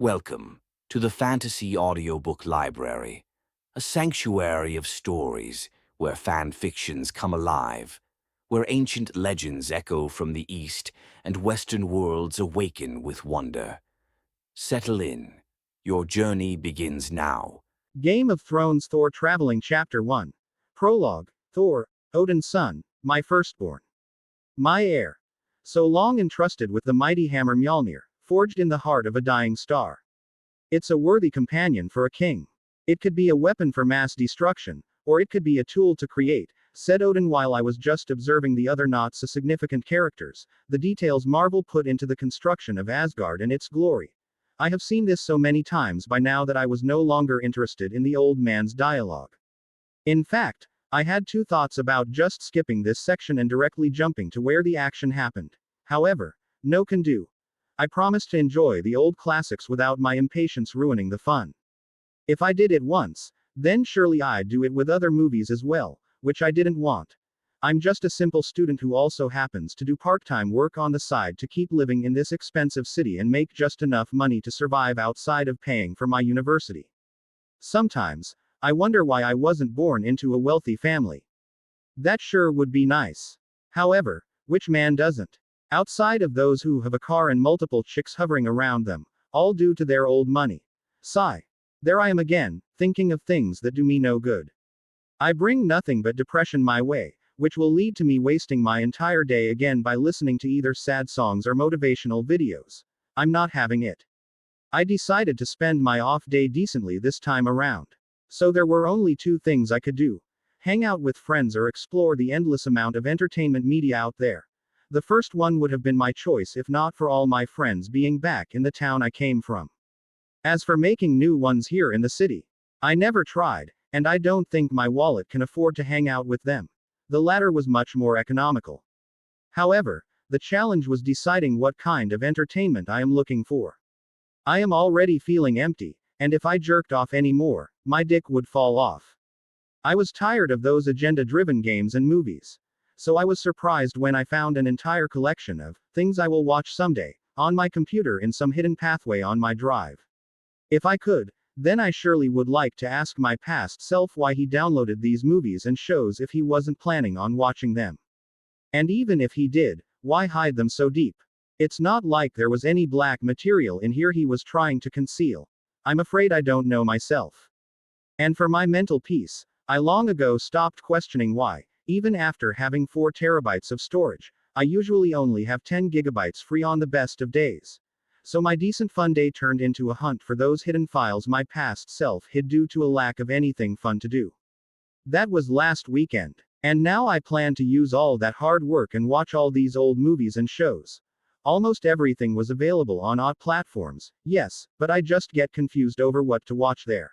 Welcome to the Fantasy Audiobook Library, a sanctuary of stories where fan fictions come alive, where ancient legends echo from the East and Western worlds awaken with wonder. Settle in. Your journey begins now. Game of Thrones Thor Traveling Chapter 1. Prologue. Thor, Odin's son, my firstborn. My heir. So long entrusted with the mighty hammer Mjolnir, forged in the heart of a dying star. It's a worthy companion for a king. It could be a weapon for mass destruction, or it could be a tool to create, said Odin while I was just observing the other not so significant characters, the details Marvel put into the construction of Asgard and its glory. I have seen this so many times by now that I was no longer interested in the old man's dialogue. In fact, I had two thoughts about just skipping this section and directly jumping to where the action happened. However, no can do. I promised to enjoy the old classics without my impatience ruining the fun. If I did it once, then surely I'd do it with other movies as well, which I didn't want. I'm just a simple student who also happens to do part-time work on the side to keep living in this expensive city and make just enough money to survive outside of paying for my university. Sometimes, I wonder why I wasn't born into a wealthy family. That sure would be nice. However, which man doesn't? Outside of those who have a car and multiple chicks hovering around them, all due to their old money. Sigh. There I am again, thinking of things that do me no good. I bring nothing but depression my way, which will lead to me wasting my entire day again by listening to either sad songs or motivational videos. I'm not having it. I decided to spend my off day decently this time around. So there were only two things I could do: hang out with friends or explore the endless amount of entertainment media out there. The first one would have been my choice if not for all my friends being back in the town I came from. As for making new ones here in the city, I never tried, and I don't think my wallet can afford to hang out with them. The latter was much more economical. However, the challenge was deciding what kind of entertainment I am looking for. I am already feeling empty, and if I jerked off any more, my dick would fall off. I was tired of those agenda-driven games and movies. So I was surprised when I found an entire collection of things I will watch someday on my computer in some hidden pathway on my drive. If I could, then I surely would like to ask my past self why he downloaded these movies and shows if he wasn't planning on watching them. And even if he did, why hide them so deep? It's not like there was any black material in here he was trying to conceal. I'm afraid I don't know myself. And for my mental peace, I long ago stopped questioning why, even after having 4 terabytes of storage, I usually only have 10 gigabytes free on the best of days. So my decent fun day turned into a hunt for those hidden files my past self hid due to a lack of anything fun to do. That was last weekend. And now I plan to use all that hard work and watch all these old movies and shows. Almost everything was available on odd platforms, yes, but I just get confused over what to watch there.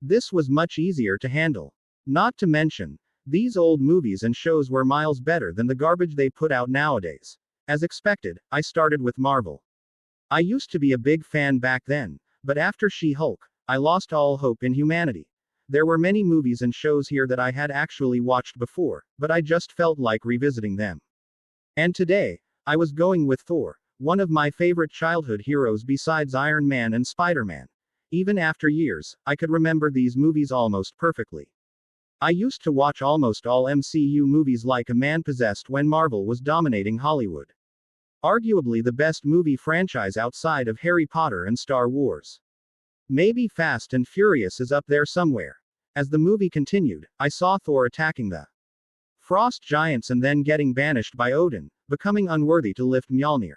This was much easier to handle. Not to mention, these old movies and shows were miles better than the garbage they put out nowadays. As expected, I started with Marvel. I used to be a big fan back then, but after She-Hulk, I lost all hope in humanity. There were many movies and shows here that I had actually watched before, but I just felt like revisiting them. And today, I was going with Thor, one of my favorite childhood heroes besides Iron Man and Spider-Man. Even after years, I could remember these movies almost perfectly. I used to watch almost all MCU movies like a man possessed when Marvel was dominating Hollywood. Arguably the best movie franchise outside of Harry Potter and Star Wars. Maybe Fast and Furious is up there somewhere. As the movie continued, I saw Thor attacking the frost giants and then getting banished by Odin, becoming unworthy to lift Mjolnir.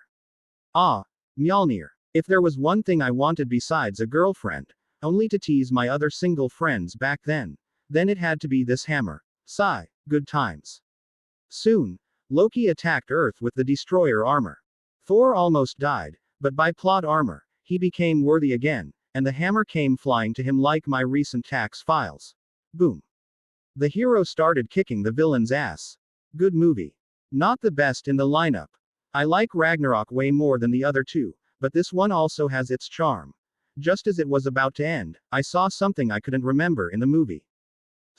Ah, Mjolnir. If there was one thing I wanted besides a girlfriend, only to tease my other single friends back then it had to be this hammer. Sigh, good times. Soon, Loki attacked Earth with the destroyer armor. Thor almost died, but by plot armor, he became worthy again, and the hammer came flying to him like my recent tax files. Boom. The hero started kicking the villain's ass. Good movie. Not the best in the lineup. I like Ragnarok way more than the other two, but this one also has its charm. Just as it was about to end, I saw something I couldn't remember in the movie.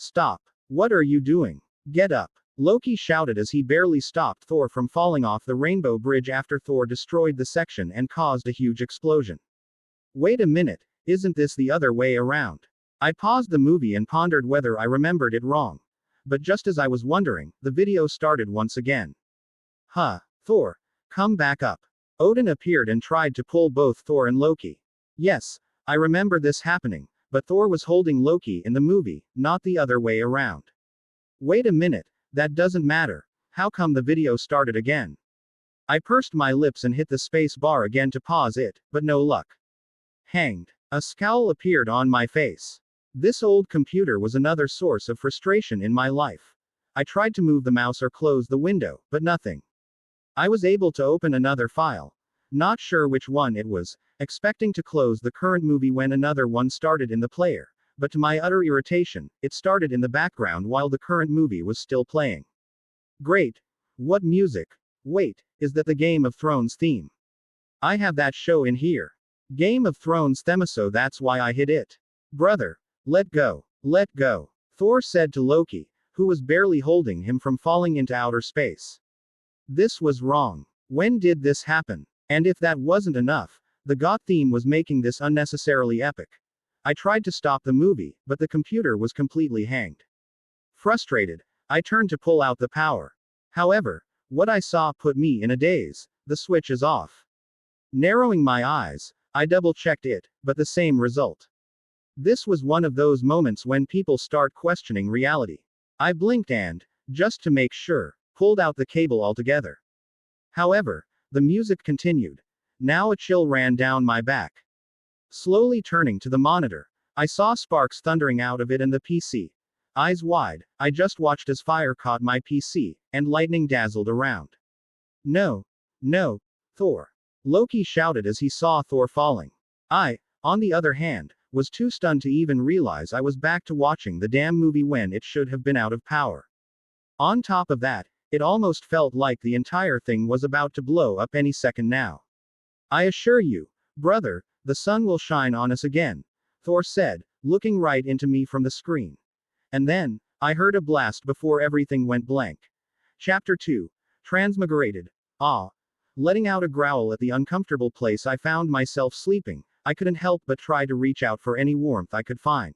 Stop. What are you doing? Get up. Loki shouted as he barely stopped Thor from falling off the Rainbow Bridge after Thor destroyed the section and caused a huge explosion. Wait a minute, isn't this the other way around? I paused the movie and pondered whether I remembered it wrong. But just as I was wondering, the video started once again. Huh, Thor, come back up. Odin appeared and tried to pull both Thor and Loki. Yes, I remember this happening, but Thor was holding Loki in the movie, not the other way around. Wait a minute, that doesn't matter. How come the video started again? I pursed my lips and hit the space bar again to pause it, but no luck. Hanged. A scowl appeared on my face. This old computer was another source of frustration in my life. I tried to move the mouse or close the window, but nothing. I was able to open another file. Not sure which one it was, expecting to close the current movie when another one started in the player, but to my utter irritation, it started in the background while the current movie was still playing. Great. What music? Wait, is that the Game of Thrones theme? I have that show in here. Game of Thrones theme, so that's why I hit it. Brother, let go. Let go. Thor said to Loki, who was barely holding him from falling into outer space. This was wrong. When did this happen? And if that wasn't enough, the GOT theme was making this unnecessarily epic. I tried to stop the movie, but the computer was completely hanged. Frustrated, I turned to pull out the power. However, what I saw put me in a daze. The switch is off. Narrowing my eyes, I double-checked it, but the same result. This was one of those moments when people start questioning reality. I blinked and, just to make sure, pulled out the cable altogether. However, the music continued. Now a chill ran down my back. Slowly turning to the monitor, I saw sparks thundering out of it and the PC. Eyes wide, I just watched as fire caught my PC, and lightning dazzled around. No. No. Thor. Loki shouted as he saw Thor falling. I, on the other hand, was too stunned to even realize I was back to watching the damn movie when it should have been out of power. On top of that, it almost felt like the entire thing was about to blow up any second now. I assure you, brother, the sun will shine on us again, Thor said, looking right into me from the screen. And then, I heard a blast before everything went blank. Chapter 2. Transmigrated. Ah. Letting out a growl at the uncomfortable place I found myself sleeping, I couldn't help but try to reach out for any warmth I could find.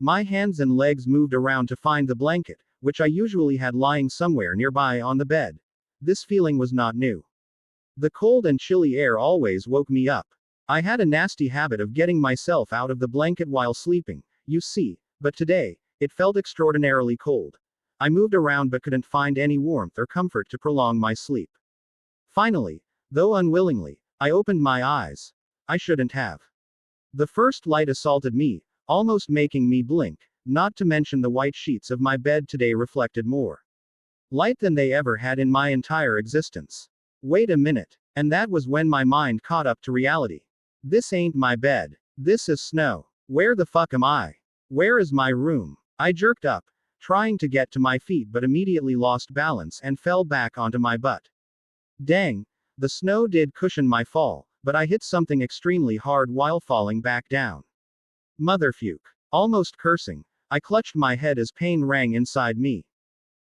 My hands and legs moved around to find the blanket, which I usually had lying somewhere nearby on the bed. This feeling was not new. The cold and chilly air always woke me up. I had a nasty habit of getting myself out of the blanket while sleeping, you see, but today, it felt extraordinarily cold. I moved around but couldn't find any warmth or comfort to prolong my sleep. Finally, though unwillingly, I opened my eyes. I shouldn't have. The first light assaulted me, almost making me blink, not to mention the white sheets of my bed today reflected more light than they ever had in my entire existence. Wait a minute. And that was when my mind caught up to reality. This ain't my bed. This is snow. Where the fuck am I? Where is my room? I jerked up, trying to get to my feet but immediately lost balance and fell back onto my butt. Dang, the snow did cushion my fall, but I hit something extremely hard while falling back down. Motherfuck. Almost cursing, I clutched my head as pain rang inside me.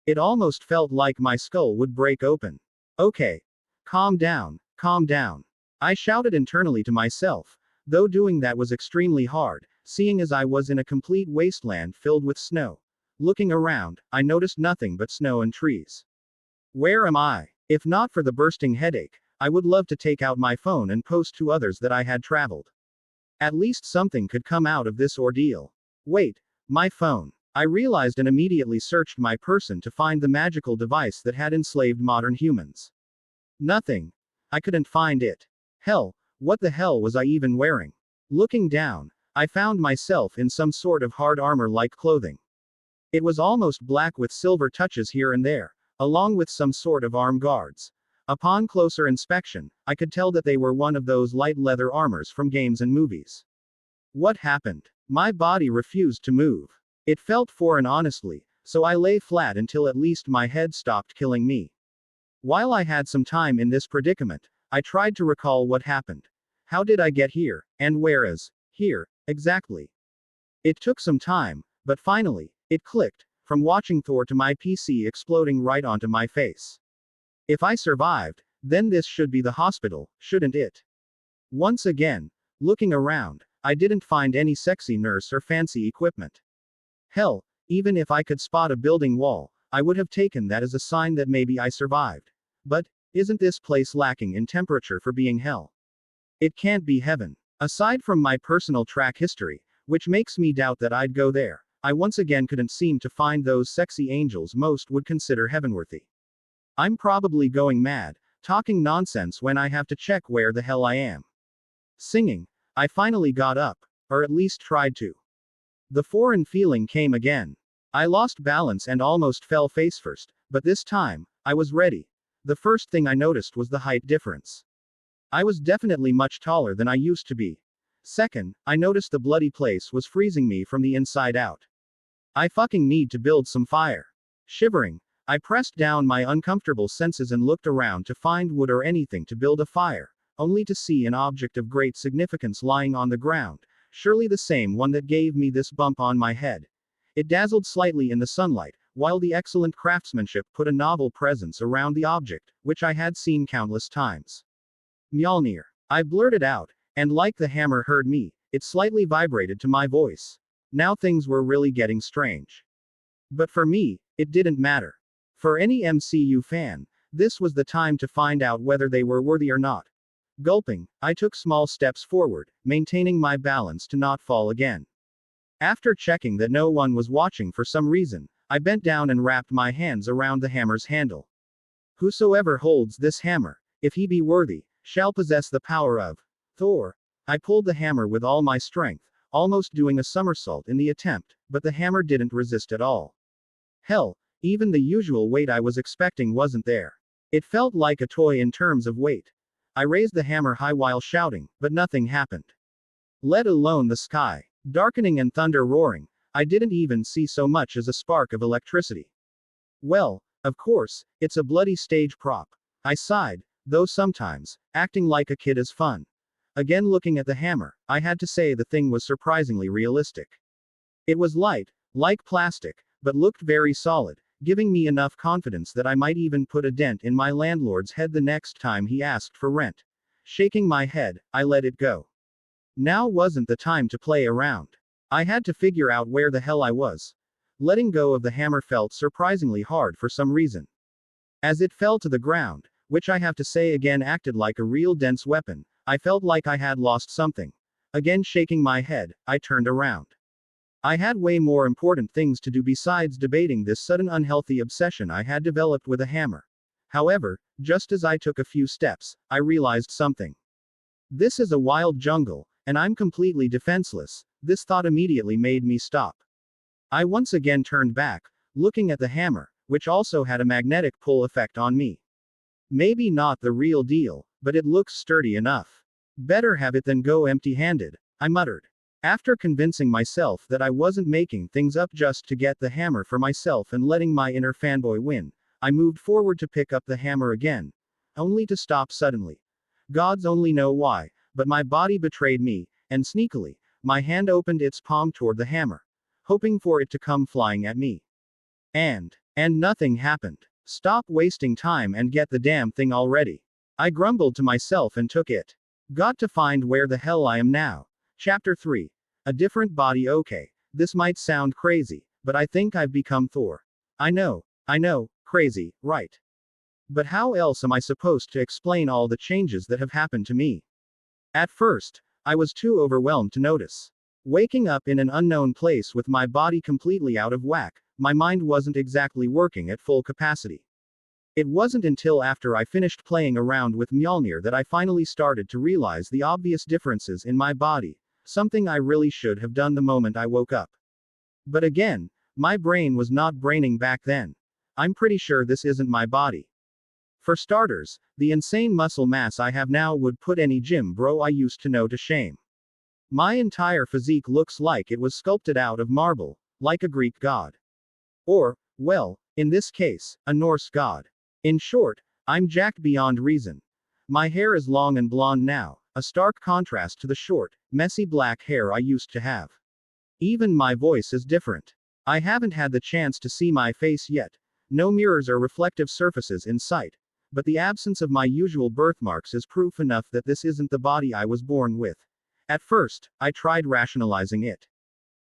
It almost felt like my skull would break open. Okay. Calm down, calm down. I shouted internally to myself, though doing that was extremely hard, seeing as I was in a complete wasteland filled with snow. Looking around, I noticed nothing but snow and trees. Where am I? If not for the bursting headache, I would love to take out my phone and post to others that I had traveled. At least something could come out of this ordeal. Wait, my phone. I realized and immediately searched my person to find the magical device that had enslaved modern humans. Nothing. I couldn't find it. Hell, what the hell was I even wearing? Looking down, I found myself in some sort of hard armor-like clothing. It was almost black with silver touches here and there, along with some sort of arm guards. Upon closer inspection, I could tell that they were one of those light leather armors from games and movies. What happened? My body refused to move. It felt foreign honestly, so I lay flat until at least my head stopped killing me. While I had some time in this predicament, I tried to recall what happened. How did I get here, and where is here, exactly? It took some time, but finally, it clicked, from watching Thor to my PC exploding right onto my face. If I survived, then this should be the hospital, shouldn't it? Once again, Looking around, I didn't find any sexy nurse or fancy equipment. Hell, even if I could spot a building wall, I would have taken that as a sign that maybe I survived. But, isn't this place lacking in temperature for being hell? It can't be heaven. Aside from my personal track history, which makes me doubt that I'd go there, I once again couldn't seem to find those sexy angels most would consider heavenworthy. I'm probably going mad, talking nonsense when I have to check where the hell I am. Singing, I finally got up, or at least tried to. The foreign feeling came again. I lost balance and almost fell face first, but this time, I was ready. The first thing I noticed was the height difference. I was definitely much taller than I used to be. Second, I noticed the bloody place was freezing me from the inside out. I fucking need to build some fire. Shivering, I pressed down my uncomfortable senses and looked around to find wood or anything to build a fire, only to see an object of great significance lying on the ground, surely the same one that gave me this bump on my head. It dazzled slightly in the sunlight, while the excellent craftsmanship put a novel presence around the object, which I had seen countless times. Mjolnir. I blurted out, and like the hammer heard me, it slightly vibrated to my voice. Now things were really getting strange. But for me, it didn't matter. For any MCU fan, this was the time to find out whether they were worthy or not. Gulping, I took small steps forward, maintaining my balance to not fall again. After checking that no one was watching for some reason, I bent down and wrapped my hands around the hammer's handle. Whosoever holds this hammer, if he be worthy, shall possess the power of Thor. I pulled the hammer with all my strength, almost doing a somersault in the attempt, but the hammer didn't resist at all. Hell, even the usual weight I was expecting wasn't there. It felt like a toy in terms of weight. I raised the hammer high while shouting, but nothing happened. Let alone the sky darkening and thunder roaring, I didn't even see so much as a spark of electricity. Well, of course, it's a bloody stage prop. I sighed, though sometimes, acting like a kid is fun. Again looking at the hammer, I had to say the thing was surprisingly realistic. It was light, like plastic, but looked very solid, giving me enough confidence that I might even put a dent in my landlord's head the next time he asked for rent. Shaking my head, I let it go. Now wasn't the time to play around. I had to figure out where the hell I was. Letting go of the hammer felt surprisingly hard for some reason. As it fell to the ground, which I have to say again acted like a real dense weapon, I felt like I had lost something. Again shaking my head, I turned around. I had way more important things to do besides debating this sudden unhealthy obsession I had developed with a hammer. However, just as I took a few steps, I realized something. This is a wild jungle, and I'm completely defenseless. This thought immediately made me stop. I once again turned back, looking at the hammer, which also had a magnetic pull effect on me. Maybe not the real deal, but it looks sturdy enough. Better have it than go empty-handed, I muttered. After convincing myself that I wasn't making things up just to get the hammer for myself and letting my inner fanboy win, I moved forward to pick up the hammer again, only to stop suddenly. Gods only know why, but my body betrayed me, and sneakily, my hand opened its palm toward the hammer, hoping for it to come flying at me. And nothing happened. Stop wasting time and get the damn thing already. I grumbled to myself and took it. Got to find where the hell I am now. Chapter 3. A different body. Okay, this might sound crazy, but I think I've become Thor. I know, crazy, right? But how else am I supposed to explain all the changes that have happened to me? At first, I was too overwhelmed to notice. Waking up in an unknown place with my body completely out of whack, my mind wasn't exactly working at full capacity. It wasn't until after I finished playing around with Mjolnir that I finally started to realize the obvious differences in my body, something I really should have done the moment I woke up. But again, my brain was not braining back then. I'm pretty sure this isn't my body. For starters, the insane muscle mass I have now would put any gym bro I used to know to shame. My entire physique looks like it was sculpted out of marble, like a Greek god. Or, well, in this case, a Norse god. In short, I'm jacked beyond reason. My hair is long and blonde now, a stark contrast to the short, messy black hair I used to have. Even my voice is different. I haven't had the chance to see my face yet. No mirrors or reflective surfaces in sight. But the absence of my usual birthmarks is proof enough that this isn't the body I was born with. At first, I tried rationalizing it.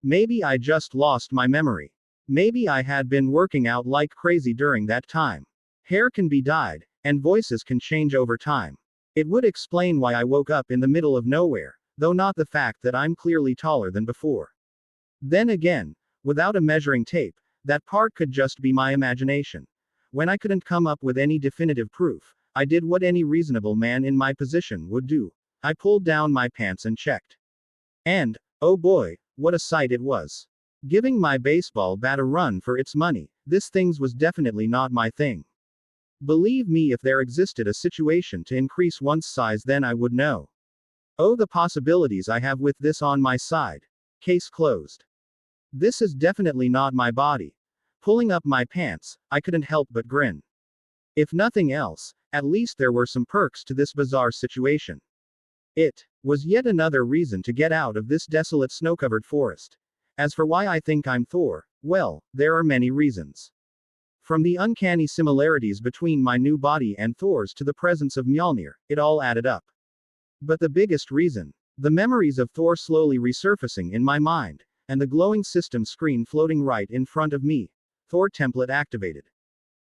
Maybe I just lost my memory. Maybe I had been working out like crazy during that time. Hair can be dyed, and voices can change over time. It would explain why I woke up in the middle of nowhere, though not the fact that I'm clearly taller than before. Then again, without a measuring tape, that part could just be my imagination. When I couldn't come up with any definitive proof, I did what any reasonable man in my position would do. I pulled down my pants and checked. And, oh boy, what a sight it was. Giving my baseball bat a run for its money, this thing was definitely not my thing. Believe me, if there existed a situation to increase one's size, then I would know. Oh, the possibilities I have with this on my side. Case closed. This is definitely not my body. Pulling up my pants, I couldn't help but grin. If nothing else, at least there were some perks to this bizarre situation. It was yet another reason to get out of this desolate snow-covered forest. As for why I think I'm Thor, well, there are many reasons. From the uncanny similarities between my new body and Thor's to the presence of Mjolnir, it all added up. But the biggest reason, the memories of Thor slowly resurfacing in my mind, and the glowing system screen floating right in front of me. Thor template activated.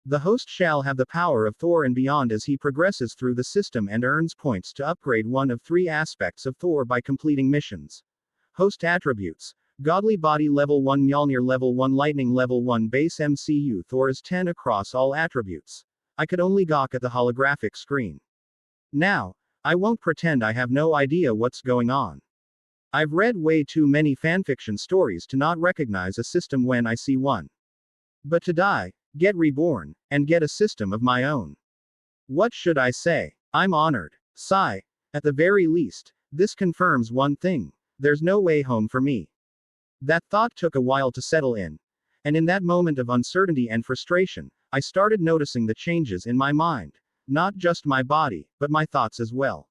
The host shall have the power of Thor and beyond as he progresses through the system and earns points to upgrade one of three aspects of Thor by completing missions. Host attributes. Godly body level 1, Mjolnir level 1, lightning level 1, base MCU. Thor is 10 across all attributes. I could only gawk at the holographic screen. Now, I won't pretend I have no idea what's going on. I've read way too many fanfiction stories to not recognize a system when I see one. But to die, get reborn, and get a system of my own. What should I say? I'm honored. Sigh. At the very least, this confirms one thing. There's no way home for me. That thought took a while to settle in. And in that moment of uncertainty and frustration, I started noticing the changes in my mind. Not just my body, but my thoughts as well.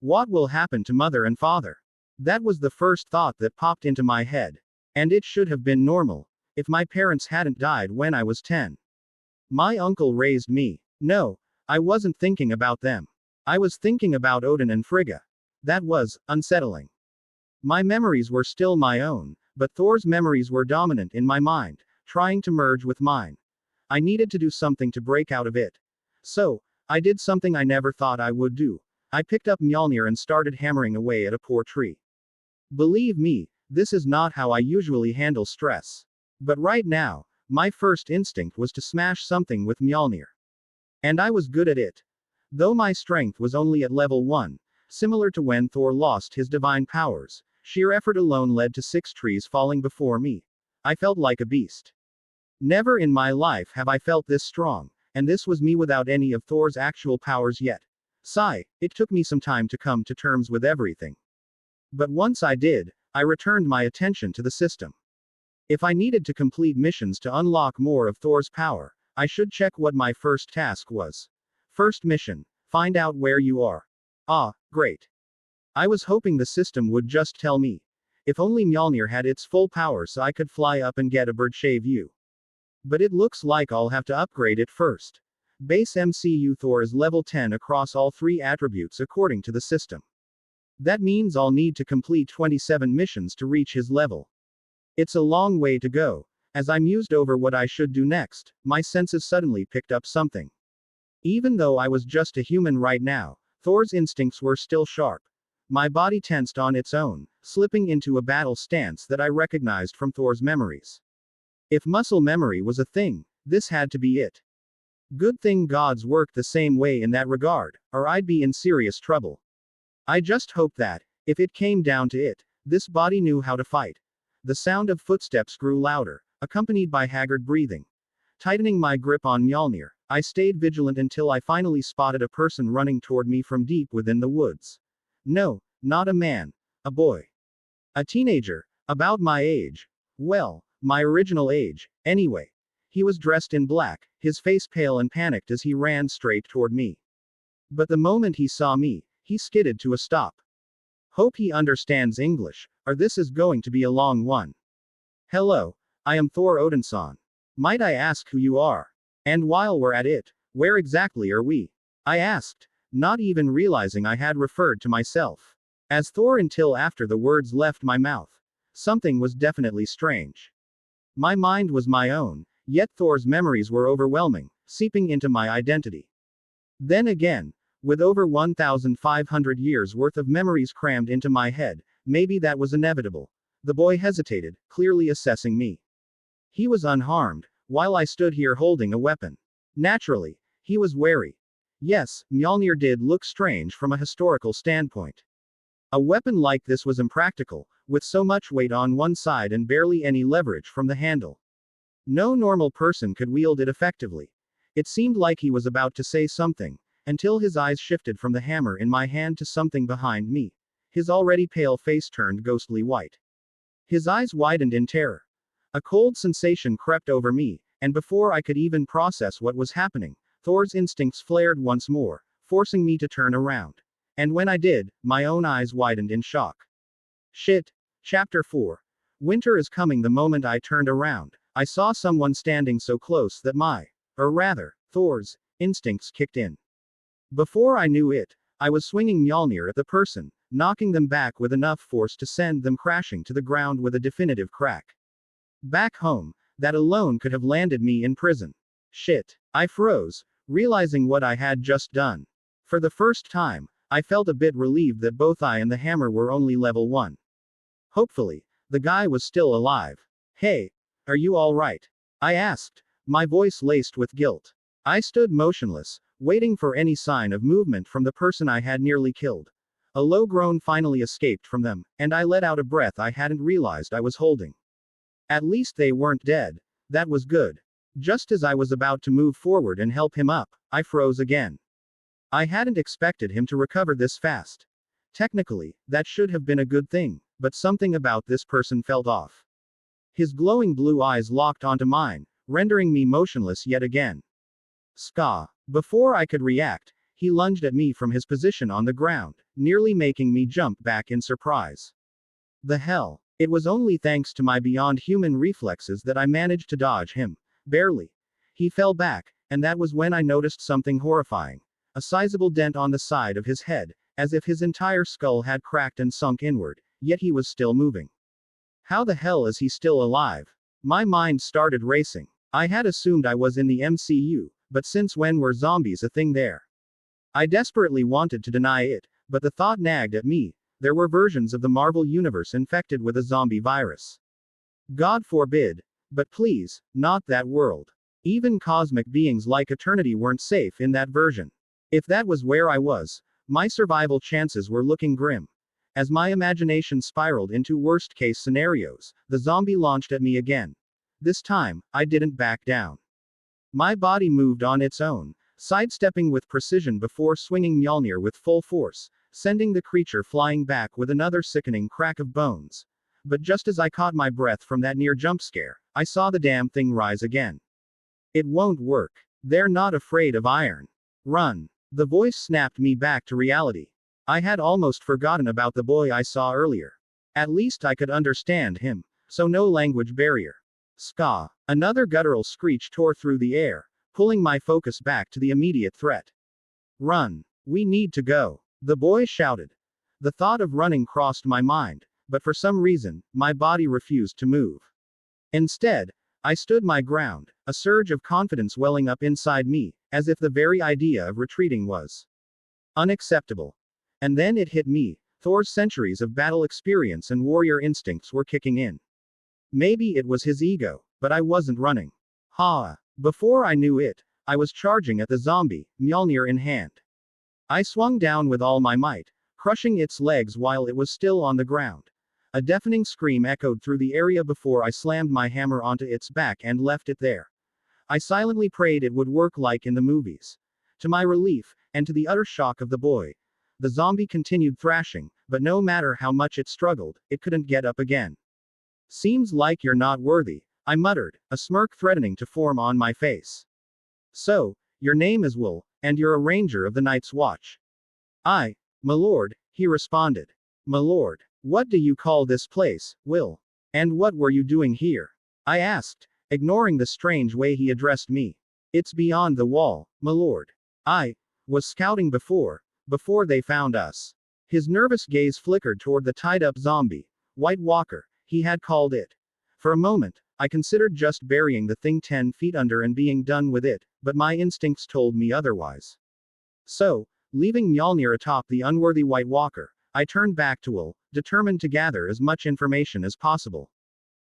What will happen to mother and father? That was the first thought that popped into my head. And it should have been normal, if my parents hadn't died when I was 10. My uncle raised me. No, I wasn't thinking about them. I was thinking about Odin and Frigga. That was unsettling. My memories were still my own, but Thor's memories were dominant in my mind, trying to merge with mine. I needed to do something to break out of it. So, I did something I never thought I would do. I picked up Mjolnir and started hammering away at a poor tree. Believe me, this is not how I usually handle stress. But right now, my first instinct was to smash something with Mjolnir. And I was good at it. Though my strength was only at level 1, similar to when Thor lost his divine powers, sheer effort alone led to 6 trees falling before me. I felt like a beast. Never in my life have I felt this strong, and this was me without any of Thor's actual powers yet. Sigh, it took me some time to come to terms with everything. But once I did, I returned my attention to the system. If I needed to complete missions to unlock more of Thor's power, I should check what my first task was. First mission, find out where you are. Ah, great. I was hoping the system would just tell me. If only Mjolnir had its full power so I could fly up and get a bird's-eye view. But it looks like I'll have to upgrade it first. Base MCU Thor is level 10 across all 3 attributes according to the system. That means I'll need to complete 27 missions to reach his level. It's a long way to go. As I mused over what I should do next, my senses suddenly picked up something. Even though I was just a human right now, Thor's instincts were still sharp. My body tensed on its own, slipping into a battle stance that I recognized from Thor's memories. If muscle memory was a thing, this had to be it. Good thing gods work the same way in that regard, or I'd be in serious trouble. I just hoped that, if it came down to it, this body knew how to fight. The sound of footsteps grew louder, accompanied by haggard breathing. Tightening my grip on Mjolnir, I stayed vigilant until I finally spotted a person running toward me from deep within the woods. No, not a man. A boy. A teenager, about my age. Well, my original age, anyway. He was dressed in black, his face pale and panicked as he ran straight toward me. But the moment he saw me, he skidded to a stop. Hope he understands English, or this is going to be a long one. Hello, I am Thor Odinson. Might I ask who you are? And while we're at it, where exactly are we? I asked, not even realizing I had referred to myself. As Thor until after the words left my mouth. Something was definitely strange. My mind was my own, yet Thor's memories were overwhelming, seeping into my identity. Then again, with over 1,500 years worth of memories crammed into my head, maybe that was inevitable. The boy hesitated, clearly assessing me. He was unharmed, while I stood here holding a weapon. Naturally, he was wary. Yes, Mjolnir did look strange from a historical standpoint. A weapon like this was impractical, with so much weight on one side and barely any leverage from the handle. No normal person could wield it effectively. It seemed like he was about to say something, until his eyes shifted from the hammer in my hand to something behind me. His already pale face turned ghostly white. His eyes widened in terror. A cold sensation crept over me, and before I could even process what was happening, Thor's instincts flared once more, forcing me to turn around. And when I did, my own eyes widened in shock. Shit. Chapter 4. Winter is coming. The moment I turned around, I saw someone standing so close that Thor's, instincts kicked in. Before I knew it, I was swinging Mjolnir at the person, knocking them back with enough force to send them crashing to the ground with a definitive crack. Back home, that alone could have landed me in prison. Shit. I froze, realizing what I had just done. For the first time, I felt a bit relieved that both I and the hammer were only level 1. Hopefully, the guy was still alive. Hey, are you alright? I asked, my voice laced with guilt. I stood motionless, waiting for any sign of movement from the person I had nearly killed. A low groan finally escaped from them, and I let out a breath I hadn't realized I was holding. At least they weren't dead. That was good. Just as I was about to move forward and help him up, I froze again. I hadn't expected him to recover this fast. Technically, that should have been a good thing, but something about this person felt off. His glowing blue eyes locked onto mine, rendering me motionless yet again. Ska. Before I could react, he lunged at me from his position on the ground, nearly making me jump back in surprise. The hell? It was only thanks to my beyond human reflexes that I managed to dodge him. Barely. He fell back, and that was when I noticed something horrifying. A sizable dent on the side of his head, as if his entire skull had cracked and sunk inward, yet he was still moving. How the hell is he still alive? My mind started racing. I had assumed I was in the MCU, but since when were zombies a thing there? I desperately wanted to deny it, but the thought nagged at me. There were versions of the Marvel Universe infected with a zombie virus. God forbid. But please, not that world. Even cosmic beings like Eternity weren't safe in that version. If that was where I was, my survival chances were looking grim. As my imagination spiraled into worst-case scenarios, the zombie launched at me again. This time, I didn't back down. My body moved on its own, sidestepping with precision before swinging Mjolnir with full force, sending the creature flying back with another sickening crack of bones. But just as I caught my breath from that near jump scare, I saw the damn thing rise again. It won't work. They're not afraid of iron. Run. The voice snapped me back to reality. I had almost forgotten about the boy I saw earlier. At least I could understand him, so no language barrier. Ska. Another guttural screech tore through the air, pulling my focus back to the immediate threat. Run. We need to go. The boy shouted. The thought of running crossed my mind, but for some reason, my body refused to move. Instead, I stood my ground, a surge of confidence welling up inside me, as if the very idea of retreating was unacceptable. And then it hit me. Thor's centuries of battle experience and warrior instincts were kicking in. Maybe it was his ego, but I wasn't running. Ha! Before I knew it, I was charging at the zombie, Mjolnir in hand. I swung down with all my might, crushing its legs while it was still on the ground. A deafening scream echoed through the area before I slammed my hammer onto its back and left it there. I silently prayed it would work like in the movies. To my relief, and to the utter shock of the boy, the zombie continued thrashing, but no matter how much it struggled, it couldn't get up again. Seems like you're not worthy, I muttered, a smirk threatening to form on my face. So, your name is Will, and you're a ranger of the Night's Watch. My lord, he responded. My lord, what do you call this place, Will? And what were you doing here? I asked, ignoring the strange way he addressed me. It's beyond the wall, my lord. I was scouting before they found us. His nervous gaze flickered toward the tied-up zombie. White Walker, he had called it. For a moment, I considered just burying the thing 10 feet under and being done with it, but my instincts told me otherwise. So, leaving Mjolnir atop the unworthy White Walker, I turned back to Will, determined to gather as much information as possible.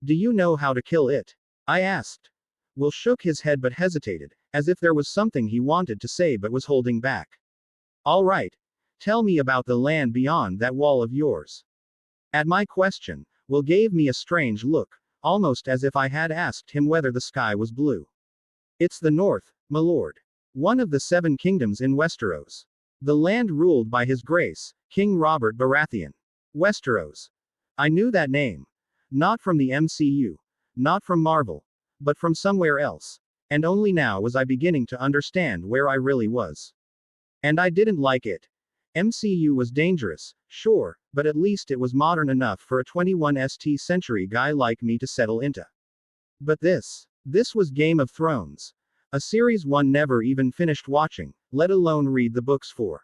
Do you know how to kill it? I asked. Will shook his head but hesitated, as if there was something he wanted to say but was holding back. All right. Tell me about the land beyond that wall of yours. At my question, Will gave me a strange look, almost as if I had asked him whether the sky was blue. It's the north, my lord. One of the 7 kingdoms in Westeros. The land ruled by His Grace, King Robert Baratheon. Westeros. I knew that name. Not from the MCU. Not from Marvel. But from somewhere else. And only now was I beginning to understand where I really was. And I didn't like it. MCU was dangerous, sure, but at least it was modern enough for a 21st century guy like me to settle into. But this was Game of Thrones. A series one never even finished watching, let alone read the books for.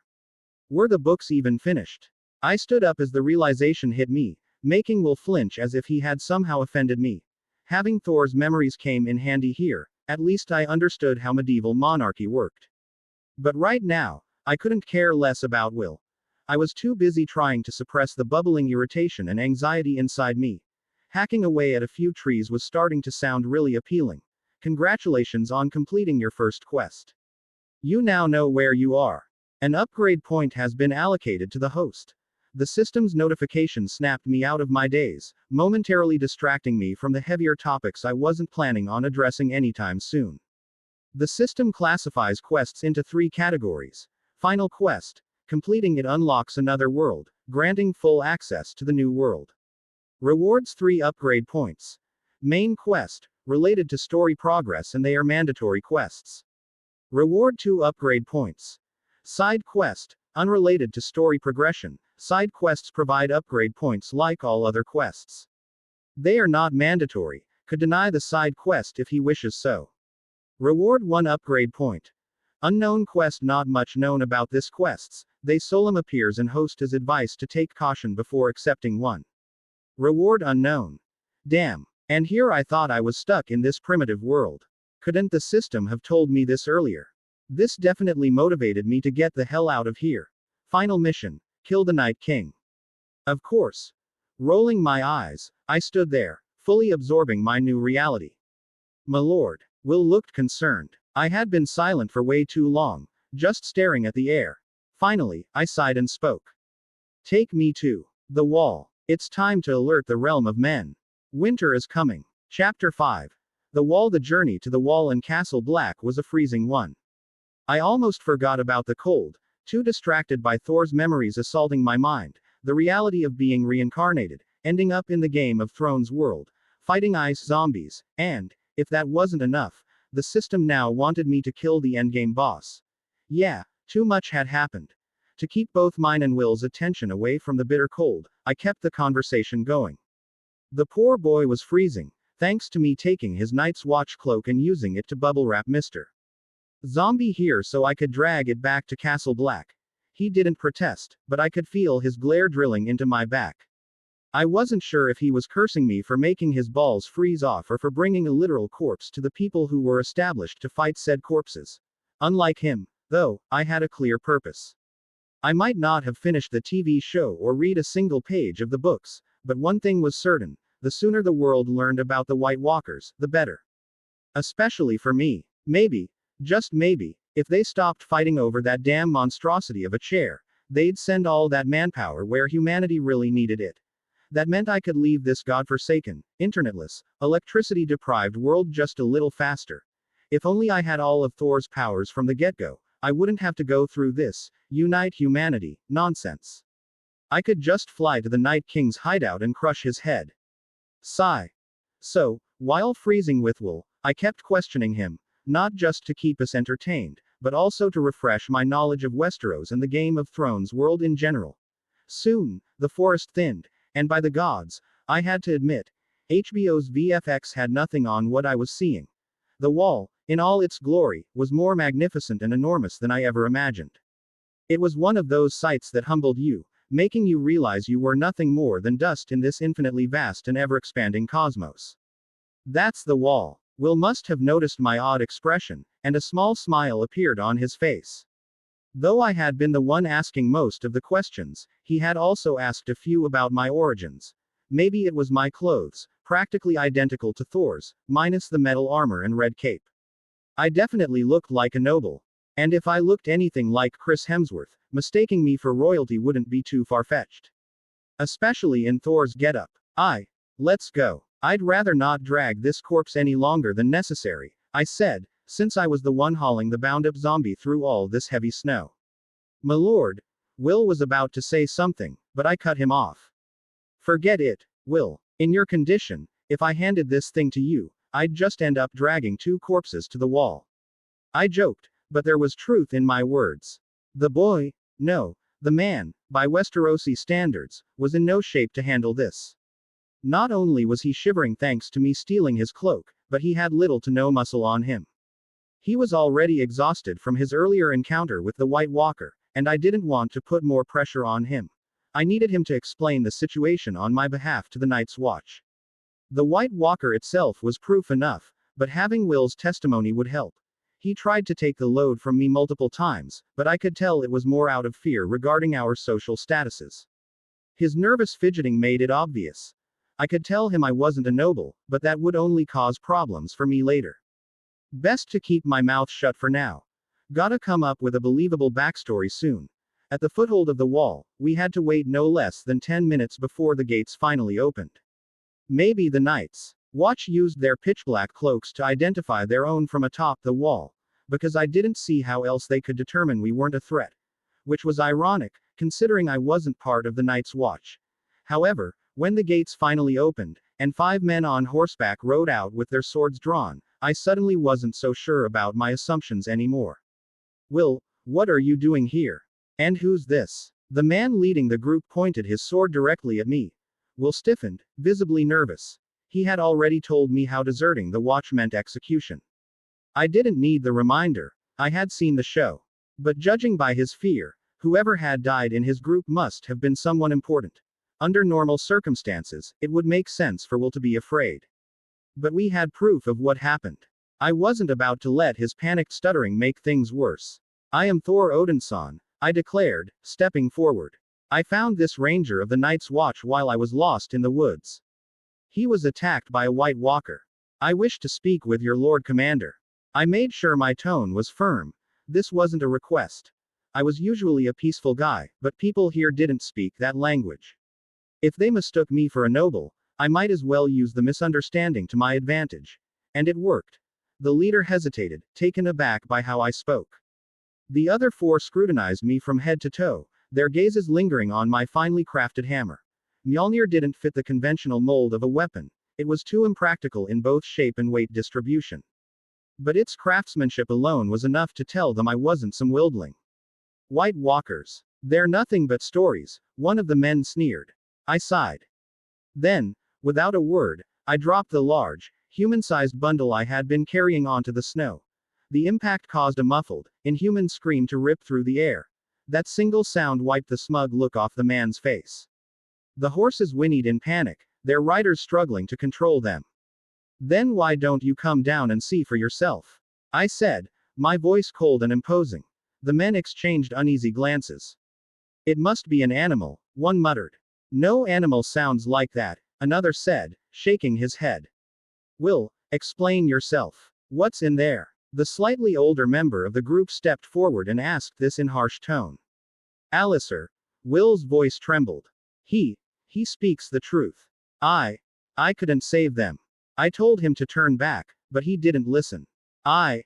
Were the books even finished? I stood up as the realization hit me, making Will flinch as if he had somehow offended me. Having Thor's memories came in handy here, at least I understood how medieval monarchy worked. But right now, I couldn't care less about Will. I was too busy trying to suppress the bubbling irritation and anxiety inside me. Hacking away at a few trees was starting to sound really appealing. Congratulations on completing your first quest. You now know where you are. An upgrade point has been allocated to the host. The system's notification snapped me out of my daze, momentarily distracting me from the heavier topics I wasn't planning on addressing anytime soon. The system classifies quests into 3 categories. Final quest. Completing it unlocks another world, granting full access to the new world. Rewards 3 upgrade points. Main quest. Related to story progress and they are mandatory quests. Reward 2 upgrade points. Side quest. Unrelated to story progression, side quests provide upgrade points like all other quests. They are not mandatory, could deny the side quest if he wishes so. Reward 1 upgrade point. Unknown quest. Not much known about this quests, they solemn appears and host as advice to take caution before accepting one. Reward unknown. Damn. And here I thought I was stuck in this primitive world. Couldn't the system have told me this earlier? This definitely motivated me to get the hell out of here. Final mission. Kill the Night King. Of course. Rolling my eyes, I stood there, fully absorbing my new reality. My lord. Will looked concerned. I had been silent for way too long, just staring at the air. Finally, I sighed and spoke. Take me to the wall. It's time to alert the realm of men. Winter is coming. Chapter 5. The Wall. The journey to the wall and Castle Black was a freezing one. I almost forgot about the cold, too distracted by Thor's memories assaulting my mind, the reality of being reincarnated, ending up in the Game of Thrones world, fighting ice zombies, and, if that wasn't enough, the system now wanted me to kill the endgame boss. Yeah, too much had happened. To keep both mine and Will's attention away from the bitter cold, I kept the conversation going. The poor boy was freezing, thanks to me taking his Night's Watch cloak and using it to bubble wrap Mr. Zombie here so I could drag it back to Castle Black. He didn't protest, but I could feel his glare drilling into my back. I wasn't sure if he was cursing me for making his balls freeze off or for bringing a literal corpse to the people who were established to fight said corpses. Unlike him, though, I had a clear purpose. I might not have finished the TV show or read a single page of the books, but one thing was certain, the sooner the world learned about the White Walkers, the better. Especially for me. Maybe, just maybe, if they stopped fighting over that damn monstrosity of a chair, they'd send all that manpower where humanity really needed it. That meant I could leave this godforsaken, internetless, electricity-deprived world just a little faster. If only I had all of Thor's powers from the get-go, I wouldn't have to go through this, unite humanity, nonsense. I could just fly to the Night King's hideout and crush his head. Sigh. So, while freezing with Will, I kept questioning him, not just to keep us entertained, but also to refresh my knowledge of Westeros and the Game of Thrones world in general. Soon, the forest thinned, and by the gods, I had to admit, HBO's VFX had nothing on what I was seeing. The wall, in all its glory, was more magnificent and enormous than I ever imagined. It was one of those sights that humbled you, making you realize you were nothing more than dust in this infinitely vast and ever-expanding cosmos. That's the wall. Will must have noticed my odd expression, and a small smile appeared on his face. Though I had been the one asking most of the questions, he had also asked a few about my origins. Maybe it was my clothes, practically identical to Thor's, minus the metal armor and red cape. I definitely looked like a noble. And if I looked anything like Chris Hemsworth, mistaking me for royalty wouldn't be too far-fetched. Especially in Thor's getup. Let's go. I'd rather not drag this corpse any longer than necessary, I said, since I was the one hauling the bound-up zombie through all this heavy snow. My lord, Will was about to say something, but I cut him off. Forget it, Will. In your condition, if I handed this thing to you, I'd just end up dragging two corpses to the wall. I joked, but there was truth in my words. The boy, no, the man, by Westerosi standards, was in no shape to handle this. Not only was he shivering thanks to me stealing his cloak, but he had little to no muscle on him. He was already exhausted from his earlier encounter with the White Walker, and I didn't want to put more pressure on him. I needed him to explain the situation on my behalf to the Night's Watch. The White Walker itself was proof enough, but having Will's testimony would help. He tried to take the load from me multiple times, but I could tell it was more out of fear regarding our social statuses. His nervous fidgeting made it obvious. I could tell him I wasn't a noble, but that would only cause problems for me later. Best to keep my mouth shut for now. Gotta come up with a believable backstory soon. At the foothold of the wall, we had to wait no less than 10 minutes before the gates finally opened. Maybe the Night's Watch used their pitch-black cloaks to identify their own from atop the wall, because I didn't see how else they could determine we weren't a threat. Which was ironic, considering I wasn't part of the Night's Watch. However, when the gates finally opened, and 5 men on horseback rode out with their swords drawn, I suddenly wasn't so sure about my assumptions anymore. Will, what are you doing here? And who's this? The man leading the group pointed his sword directly at me. Will stiffened, visibly nervous. He had already told me how deserting the watch meant execution. I didn't need the reminder. I had seen the show. But judging by his fear, whoever had died in his group must have been someone important. Under normal circumstances, it would make sense for Will to be afraid. But we had proof of what happened. I wasn't about to let his panicked stuttering make things worse. I am Thor Odinson, I declared, stepping forward. I found this ranger of the Night's Watch while I was lost in the woods. He was attacked by a White Walker. I wish to speak with your Lord Commander. I made sure my tone was firm. This wasn't a request. I was usually a peaceful guy, but people here didn't speak that language. If they mistook me for a noble, I might as well use the misunderstanding to my advantage. And it worked. The leader hesitated, taken aback by how I spoke. The other 4 scrutinized me from head to toe, their gazes lingering on my finely crafted hammer. Mjolnir didn't fit the conventional mold of a weapon. It was too impractical in both shape and weight distribution. But its craftsmanship alone was enough to tell them I wasn't some wildling. White Walkers. They're nothing but stories, one of the men sneered. I sighed. Then, without a word, I dropped the large, human-sized bundle I had been carrying onto the snow. The impact caused a muffled, inhuman scream to rip through the air. That single sound wiped the smug look off the man's face. The horses whinnied in panic, their riders struggling to control them. Then why don't you come down and see for yourself? I said, my voice cold and imposing. The men exchanged uneasy glances. It must be an animal, one muttered. No animal sounds like that, another said, shaking his head. Will, explain yourself. What's in there? The slightly older member of the group stepped forward and asked this in harsh tone. Alistair. Will's voice trembled. He speaks the truth. I couldn't save them. I told him to turn back, but he didn't listen. I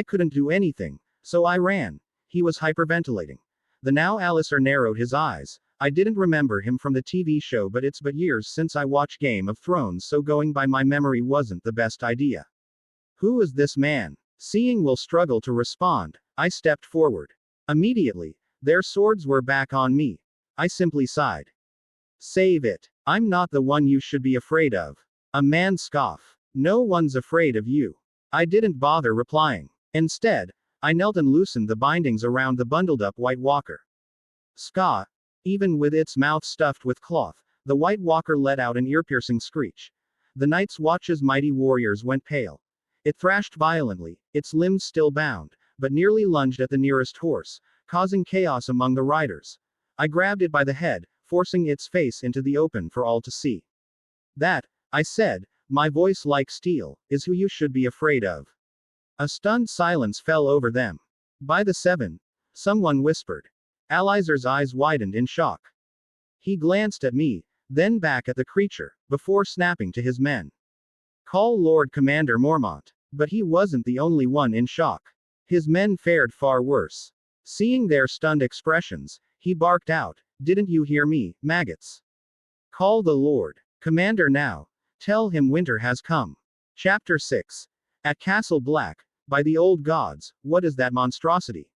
couldn't do anything, so I ran. He was hyperventilating. The now Alistair narrowed his eyes. I didn't remember him from the TV show, but it's been years since I watched Game of Thrones, so going by my memory wasn't the best idea. Who is this man? Seeing Will struggle to respond, I stepped forward. Immediately, their swords were back on me. I simply sighed. Save it. I'm not the one you should be afraid of. A man scoffed. No one's afraid of you. I didn't bother replying. Instead, I knelt and loosened the bindings around the bundled up White Walker. Ska. Even with its mouth stuffed with cloth, the White Walker let out an ear-piercing screech. The Night's Watch's mighty warriors went pale. It thrashed violently, its limbs still bound, but nearly lunged at the nearest horse, causing chaos among the riders. I grabbed it by the head, forcing its face into the open for all to see. That, I said, my voice like steel, is who you should be afraid of. A stunned silence fell over them. By the seven, someone whispered. Alizer's eyes widened in shock. He glanced at me, then back at the creature, before snapping to his men. Call Lord Commander Mormont. But he wasn't the only one in shock. His men fared far worse. Seeing their stunned expressions, he barked out, "Didn't you hear me, maggots? Call the Lord Commander now. Tell him winter has come." Chapter 6. At Castle Black, by the old gods, what is that monstrosity?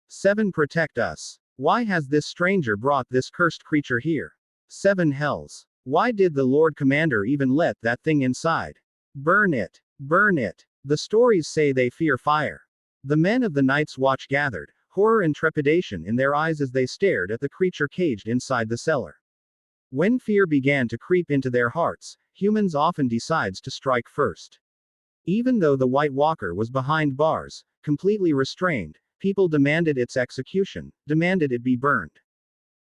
7. Protect us. Why has this stranger brought this cursed creature here? 7 Hells. Why did the Lord Commander even let that thing inside? Burn it. Burn it. The stories say they fear fire. The men of the Night's Watch gathered, horror and trepidation in their eyes as they stared at the creature caged inside the cellar. When fear began to creep into their hearts, humans often decides to strike first. Even though the White Walker was behind bars, completely restrained, people demanded its execution, demanded it be burned.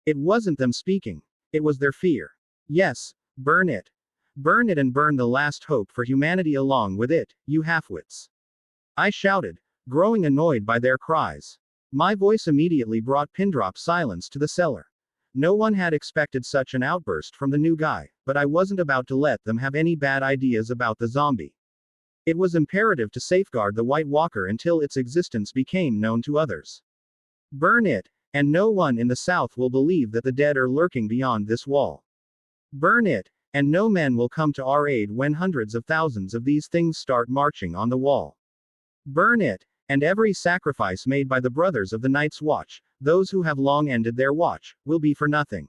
It wasn't them speaking. It was their fear. Yes, burn it. Burn it and burn the last hope for humanity along with it, you halfwits. I shouted, growing annoyed by their cries. My voice immediately brought pin-drop silence to the cellar. No one had expected such an outburst from the new guy, but I wasn't about to let them have any bad ideas about the zombie. It was imperative to safeguard the White Walker until its existence became known to others. Burn it, and no one in the South will believe that the dead are lurking beyond this wall. Burn it, and no men will come to our aid when hundreds of thousands of these things start marching on the wall. Burn it, and every sacrifice made by the brothers of the Night's Watch, those who have long ended their watch, will be for nothing.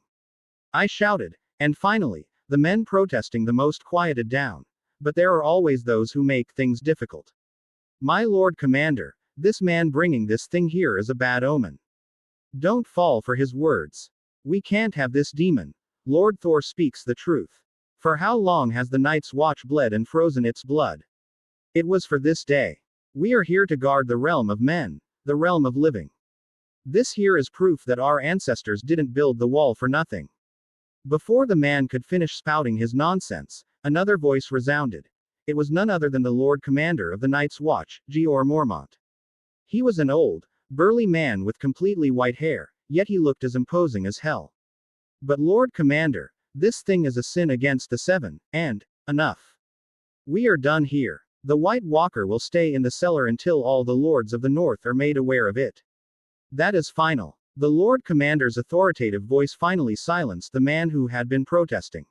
I shouted, and finally, the men protesting the most quieted down. But there are always those who make things difficult. My Lord Commander, this man bringing this thing here is a bad omen. Don't fall for his words. We can't have this demon. Lord Thor speaks the truth. For how long has the Night's Watch bled and frozen its blood? It was for this day. We are here to guard the realm of men, the realm of living. This here is proof that our ancestors didn't build the wall for nothing. Before the man could finish spouting his nonsense, another voice resounded. It was none other than the Lord Commander of the Night's Watch, Jeor Mormont. He was an old, burly man with completely white hair, yet he looked as imposing as hell. But Lord Commander, this thing is a sin against the seven, and, enough. We are done here. The White Walker will stay in the cellar until all the lords of the north are made aware of it. That is final. The Lord Commander's authoritative voice finally silenced the man who had been protesting.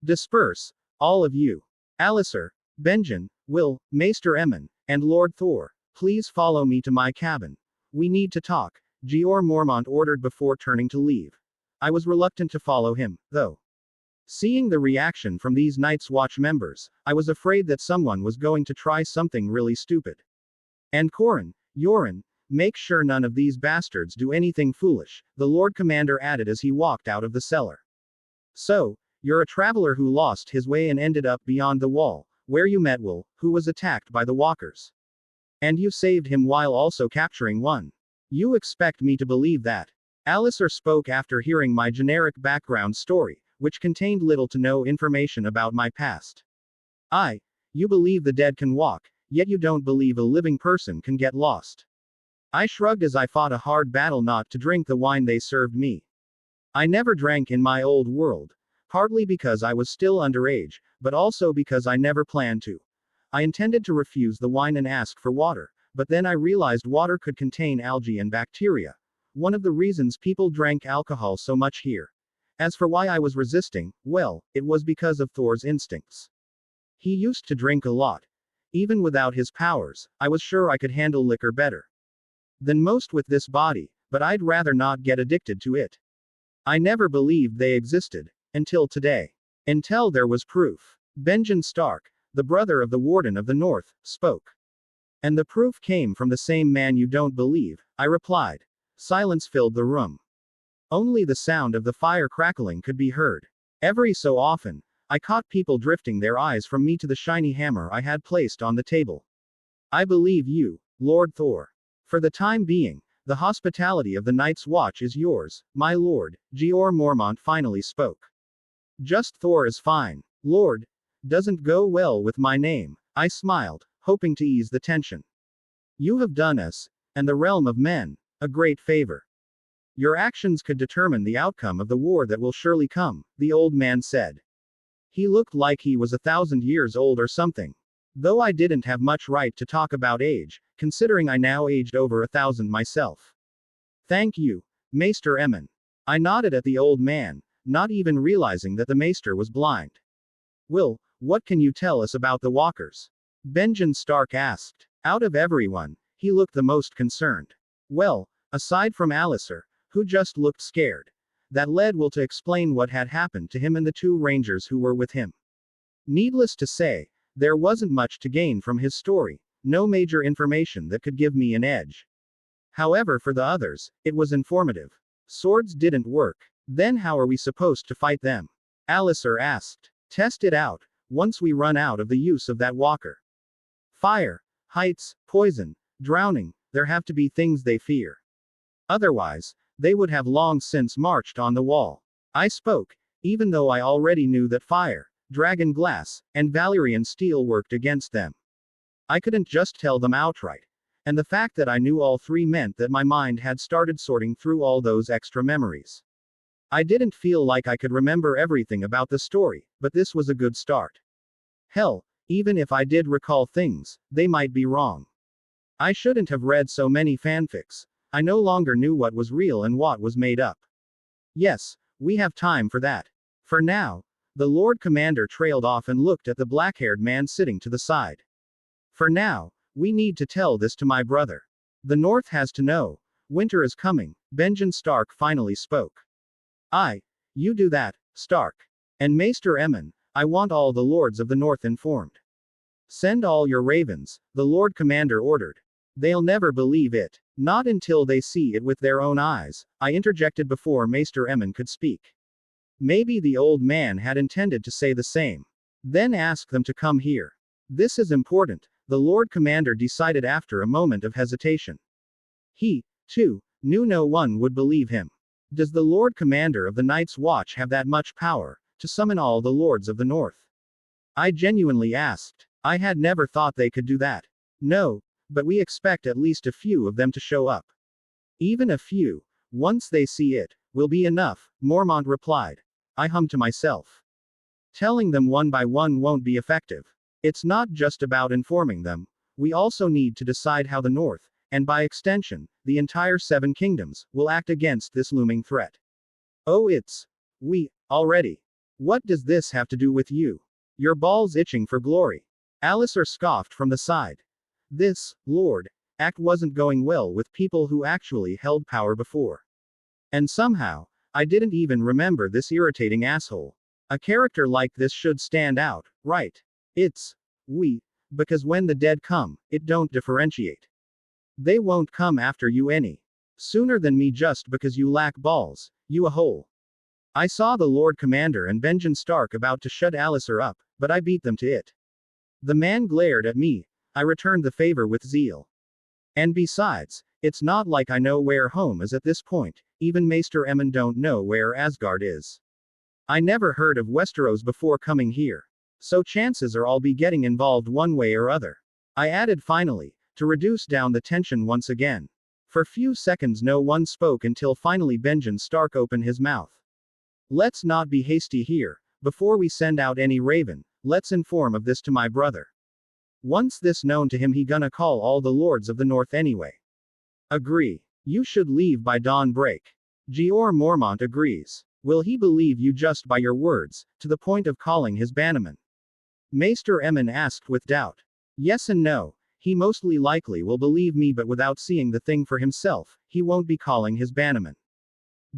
Disperse, all of you. Alicer, Benjen, Will, Maester Emmon, and Lord Thor, please follow me to my cabin. We need to talk, Jeor Mormont ordered before turning to leave. I was reluctant to follow him, though. Seeing the reaction from these Night's Watch members, I was afraid that someone was going to try something really stupid. And Corin, Yorin, make sure none of these bastards do anything foolish, the Lord Commander added as he walked out of the cellar. So, you're a traveler who lost his way and ended up beyond the wall, where you met Will, who was attacked by the walkers. And you saved him while also capturing one. You expect me to believe that? Alicer spoke after hearing my generic background story, which contained little to no information about my past. You believe the dead can walk, yet you don't believe a living person can get lost. I shrugged as I fought a hard battle not to drink the wine they served me. I never drank in my old world, partly because I was still underage, but also because I never planned to. I intended to refuse the wine and ask for water, but then I realized water could contain algae and bacteria. One of the reasons people drank alcohol so much here. As for why I was resisting, well, it was because of Thor's instincts. He used to drink a lot. Even without his powers, I was sure I could handle liquor better than most with this body, but I'd rather not get addicted to it. I never believed they existed, until today. Until there was proof. Benjen Stark, the brother of the Warden of the North, spoke. And the proof came from the same man you don't believe, I replied. Silence filled the room. Only the sound of the fire crackling could be heard. Every so often, I caught people drifting their eyes from me to the shiny hammer I had placed on the table. I believe you, Lord Thor. For the time being, the hospitality of the Night's Watch is yours, my lord, Jeor Mormont finally spoke. Just Thor is fine, Lord. Doesn't go well with my name, I smiled, hoping to ease the tension. You have done us, and the realm of men, a great favor. Your actions could determine the outcome of the war that will surely come, the old man said. He looked like he was 1,000 years old or something. Though I didn't have much right to talk about age, considering I now aged over 1,000 myself. Thank you, Maester Emmon. I nodded at the old man, not even realizing that the Maester was blind. Will, what can you tell us about the walkers? Benjen Stark asked. Out of everyone, he looked the most concerned. Well, aside from Alistair, who just looked scared. That led Will to explain what had happened to him and the 2 rangers who were with him. Needless to say, there wasn't much to gain from his story, no major information that could give me an edge. However, for the others, it was informative. Swords didn't work. Then how are we supposed to fight them? Alistair asked. Test it out, once we run out of the use of that walker. Fire, heights, poison, drowning, there have to be things they fear. Otherwise, they would have long since marched on the wall. I spoke, even though I already knew that fire, dragon glass, and Valyrian steel worked against them. I couldn't just tell them outright. And the fact that I knew all 3 meant that my mind had started sorting through all those extra memories. I didn't feel like I could remember everything about the story, but this was a good start. Hell, even if I did recall things, they might be wrong. I shouldn't have read so many fanfics. I no longer knew what was real and what was made up. Yes, we have time for that. For now, the Lord Commander trailed off and looked at the black-haired man sitting to the side. For now, we need to tell this to my brother. The North has to know. Winter is coming, Benjen Stark finally spoke. You do that, Stark. And Maester Emmon, I want all the lords of the North informed. Send all your ravens, the Lord Commander ordered. They'll never believe it. Not until they see it with their own eyes, I interjected before Maester Emmon could speak. Maybe the old man had intended to say the same. Then ask them to come here. This is important, the Lord Commander decided after a moment of hesitation. He, too, knew no one would believe him. Does the Lord Commander of the Night's Watch have that much power, to summon all the lords of the North? I genuinely asked. I had never thought they could do that. No, but we expect at least a few of them to show up. Even a few, once they see it, will be enough, Mormont replied. I hummed to myself. Telling them one by one won't be effective. It's not just about informing them. We also need to decide how the North, and by extension, the entire 7 kingdoms, will act against this looming threat. Oh, we, already. What does this have to do with you? Your balls itching for glory. Alistair scoffed from the side. This, Lord, act wasn't going well with people who actually held power before. And somehow, I didn't even remember this irritating asshole. A character like this should stand out, right? We, because when the dead come, it don't differentiate. They won't come after you any sooner than me just because you lack balls, you a hole. I saw the Lord Commander and Benjen Stark about to shut Alistair up, but I beat them to it. The man glared at me. I returned the favor with zeal. And besides, it's not like I know where home is at this point, even Maester Emmon don't know where Asgard is. I never heard of Westeros before coming here. So chances are I'll be getting involved one way or other. I added finally, to reduce down the tension once again. For few seconds no one spoke until finally Benjen Stark opened his mouth. Let's not be hasty here. Before we send out any raven, let's inform of this to my brother. Once this known to him he gonna call all the lords of the North anyway. Agree. You should leave by dawn break. Jeor Mormont agrees. Will he believe you just by your words, to the point of calling his bannerman? Maester Emmon asked with doubt. Yes and no. He mostly likely will believe me, but without seeing the thing for himself, he won't be calling his bannerman.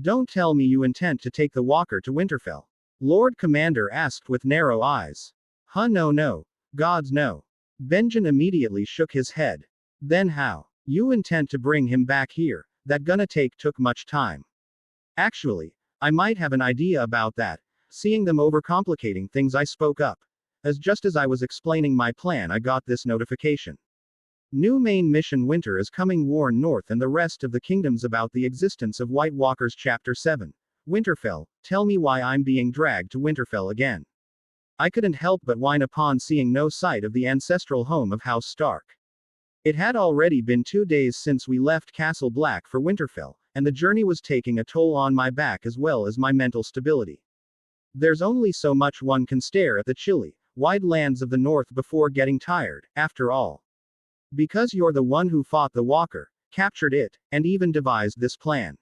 Don't tell me you intend to take the walker to Winterfell. Lord Commander asked with narrow eyes. Huh, no. Gods no. Benjen immediately shook his head. Then how? You intend to bring him back here? That gonna take took much time. Actually, I might have an idea about that. Seeing them overcomplicating things, I spoke up. As just as I was explaining my plan, I got this notification. New main mission: Winter is coming. Warn North and the rest of the kingdoms about the existence of White Walkers. Chapter 7. Winterfell. Tell me why I'm being dragged to Winterfell again. I couldn't help but whine upon seeing no sight of the ancestral home of House Stark. It had already been 2 days since we left Castle Black for Winterfell, and the journey was taking a toll on my back as well as my mental stability. There's only so much one can stare at the chilly, wide lands of the north before getting tired, after all. Because you're the one who fought the Walker, captured it, and even devised this plan.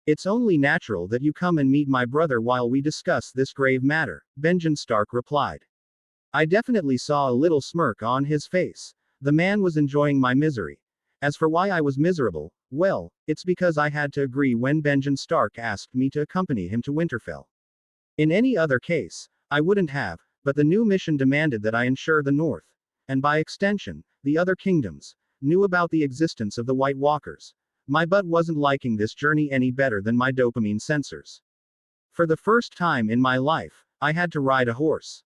It's only natural that you come and meet my brother while we discuss this grave matter, Benjen Stark replied. I definitely saw a little smirk on his face. The man was enjoying my misery. As for why I was miserable, well, it's because I had to agree when Benjen Stark asked me to accompany him to Winterfell. In any other case, I wouldn't have, but the new mission demanded that I ensure the North, and by extension, the other kingdoms, knew about the existence of the White Walkers. My butt wasn't liking this journey any better than my dopamine sensors. For the first time in my life, I had to ride a horse.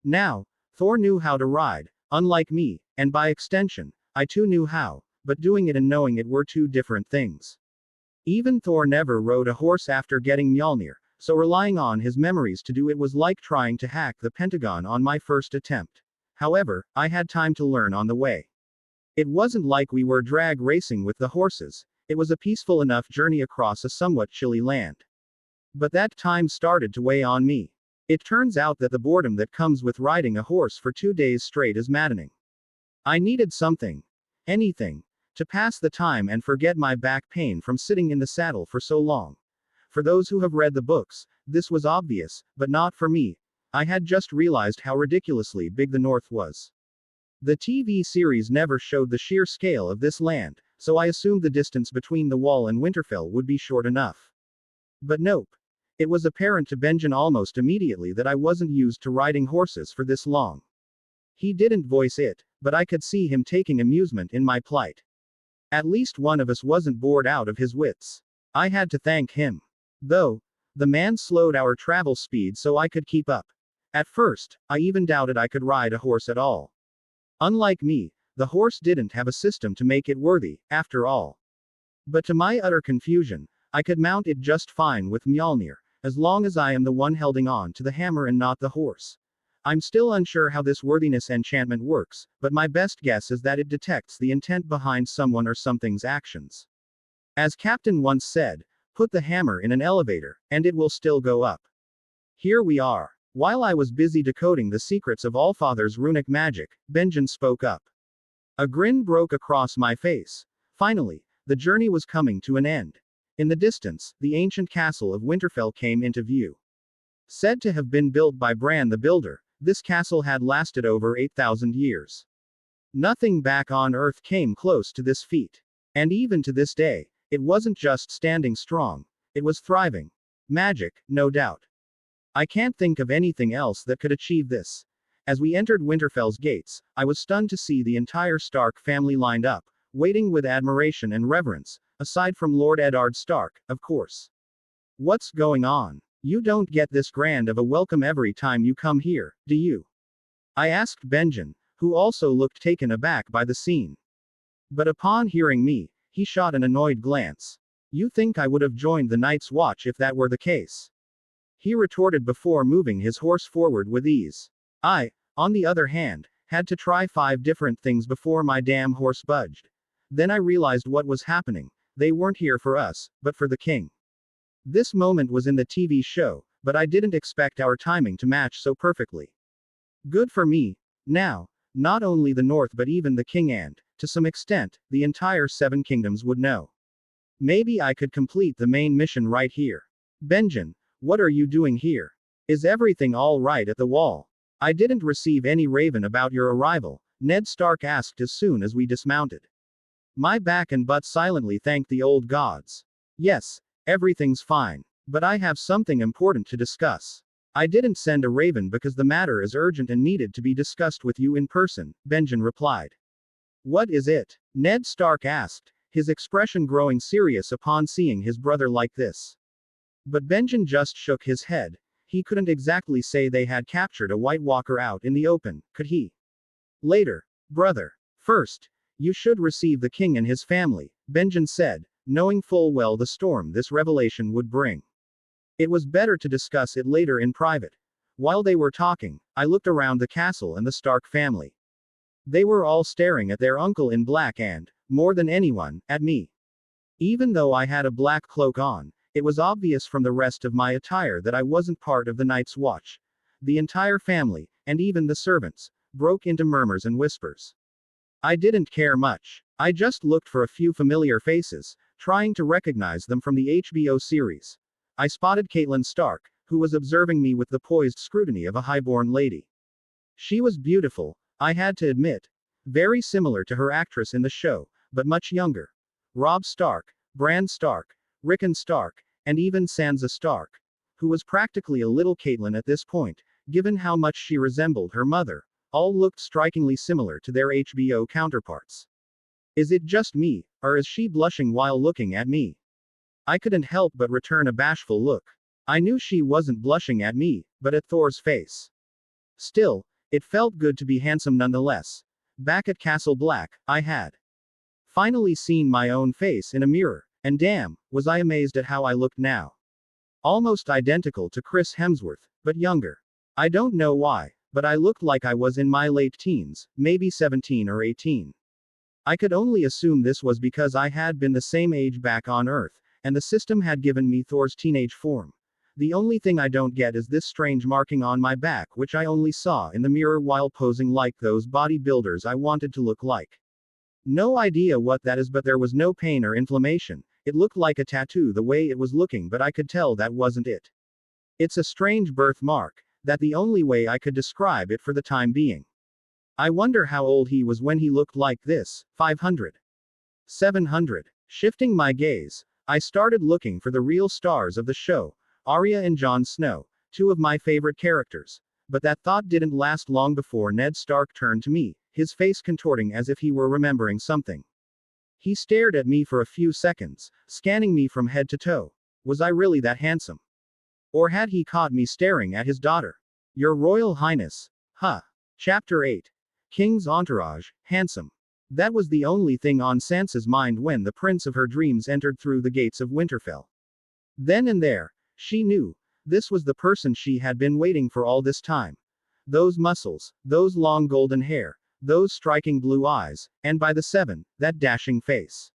Now, Thor knew how to ride, unlike me, and by extension, I too knew how, but doing it and knowing it were two different things. Even Thor never rode a horse after getting Mjolnir, so relying on his memories to do it was like trying to hack the Pentagon on my first attempt. However, I had time to learn on the way. It wasn't like we were drag racing with the horses, it was a peaceful enough journey across a somewhat chilly land. But that time started to weigh on me. It turns out that the boredom that comes with riding a horse for 2 days straight is maddening. I needed something, anything, to pass the time and forget my back pain from sitting in the saddle for so long. For those who have read the books, this was obvious, but not for me. I had just realized how ridiculously big the North was. The TV series never showed the sheer scale of this land, so I assumed the distance between the Wall and Winterfell would be short enough. But nope. It was apparent to Benjen almost immediately that I wasn't used to riding horses for this long. He didn't voice it, but I could see him taking amusement in my plight. At least one of us wasn't bored out of his wits. I had to thank him. Though, the man slowed our travel speed so I could keep up. At first, I even doubted I could ride a horse at all. Unlike me, the horse didn't have a system to make it worthy, after all. But to my utter confusion, I could mount it just fine with Mjolnir, as long as I am the one holding on to the hammer and not the horse. I'm still unsure how this worthiness enchantment works, but my best guess is that it detects the intent behind someone or something's actions. As Captain once said, put the hammer in an elevator, and it will still go up. Here we are. While I was busy decoding the secrets of Allfather's runic magic, Benjen spoke up. A grin broke across my face. Finally, the journey was coming to an end. In the distance, the ancient castle of Winterfell came into view. Said to have been built by Bran the Builder, this castle had lasted over 8,000 years. Nothing back on Earth came close to this feat. And even to this day, it wasn't just standing strong, it was thriving. Magic, no doubt. I can't think of anything else that could achieve this. As we entered Winterfell's gates, I was stunned to see the entire Stark family lined up, waiting with admiration and reverence, aside from Lord Eddard Stark, of course. What's going on? You don't get this grand of a welcome every time you come here, do you? I asked Benjen, who also looked taken aback by the scene. But upon hearing me, he shot an annoyed glance. You think I would have joined the Night's Watch if that were the case? He retorted before moving his horse forward with ease. I, on the other hand, had to try 5 different things before my damn horse budged. Then I realized what was happening. They weren't here for us, but for the king. This moment was in the TV show, but I didn't expect our timing to match so perfectly. Good for me. Now, not only the North but even the king and, to some extent, the entire 7 kingdoms would know. Maybe I could complete the main mission right here. Benjen, what are you doing here? Is everything all right at the Wall? I didn't receive any raven about your arrival, Ned Stark asked as soon as we dismounted. My back and butt silently thanked the old gods. Yes, everything's fine. But I have something important to discuss. I didn't send a raven because the matter is urgent and needed to be discussed with you in person, Benjen replied. What is it? Ned Stark asked, his expression growing serious upon seeing his brother like this. But Benjen just shook his head. He couldn't exactly say they had captured a White Walker out in the open, could he? Later. Brother. First, you should receive the king and his family, Benjen said, knowing full well the storm this revelation would bring. It was better to discuss it later in private. While they were talking, I looked around the castle and the Stark family. They were all staring at their uncle in black and, more than anyone, at me. Even though I had a black cloak on, it was obvious from the rest of my attire that I wasn't part of the Night's Watch. The entire family, and even the servants, broke into murmurs and whispers. I didn't care much. I just looked for a few familiar faces, trying to recognize them from the HBO series. I spotted Catelyn Stark, who was observing me with the poised scrutiny of a highborn lady. She was beautiful, I had to admit. Very similar to her actress in the show, but much younger. Robb Stark, Bran Stark, Rickon Stark, and even Sansa Stark, who was practically a little Catelyn at this point, given how much she resembled her mother, all looked strikingly similar to their HBO counterparts. Is it just me, or is she blushing while looking at me? I couldn't help but return a bashful look. I knew she wasn't blushing at me, but at Thor's face. Still, it felt good to be handsome nonetheless. Back at Castle Black, I had finally seen my own face in a mirror, and damn, was I amazed at how I looked now. Almost identical to Chris Hemsworth, but younger. I don't know why, but I looked like I was in my late teens, maybe 17 or 18. I could only assume this was because I had been the same age back on Earth, and the system had given me Thor's teenage form. The only thing I don't get is this strange marking on my back, which I only saw in the mirror while posing like those bodybuilders I wanted to look like. No idea what that is, but there was no pain or inflammation. It looked like a tattoo the way it was looking, but I could tell that wasn't it. It's a strange birthmark, that the only way I could describe it for the time being. I wonder how old he was when he looked like this. 500. 700. Shifting my gaze, I started looking for the real stars of the show, Arya and Jon Snow, two of my favorite characters. But that thought didn't last long before Ned Stark turned to me, his face contorting as if he were remembering something. He stared at me for a few seconds, scanning me from head to toe. Was I really that handsome? Or had he caught me staring at his daughter? Your Royal Highness. Huh. Chapter 8. King's entourage, handsome. That was the only thing on Sansa's mind when the prince of her dreams entered through the gates of Winterfell. Then and there, she knew, this was the person she had been waiting for all this time. Those muscles, those long golden hair, those striking blue eyes, and by the seven, that dashing face.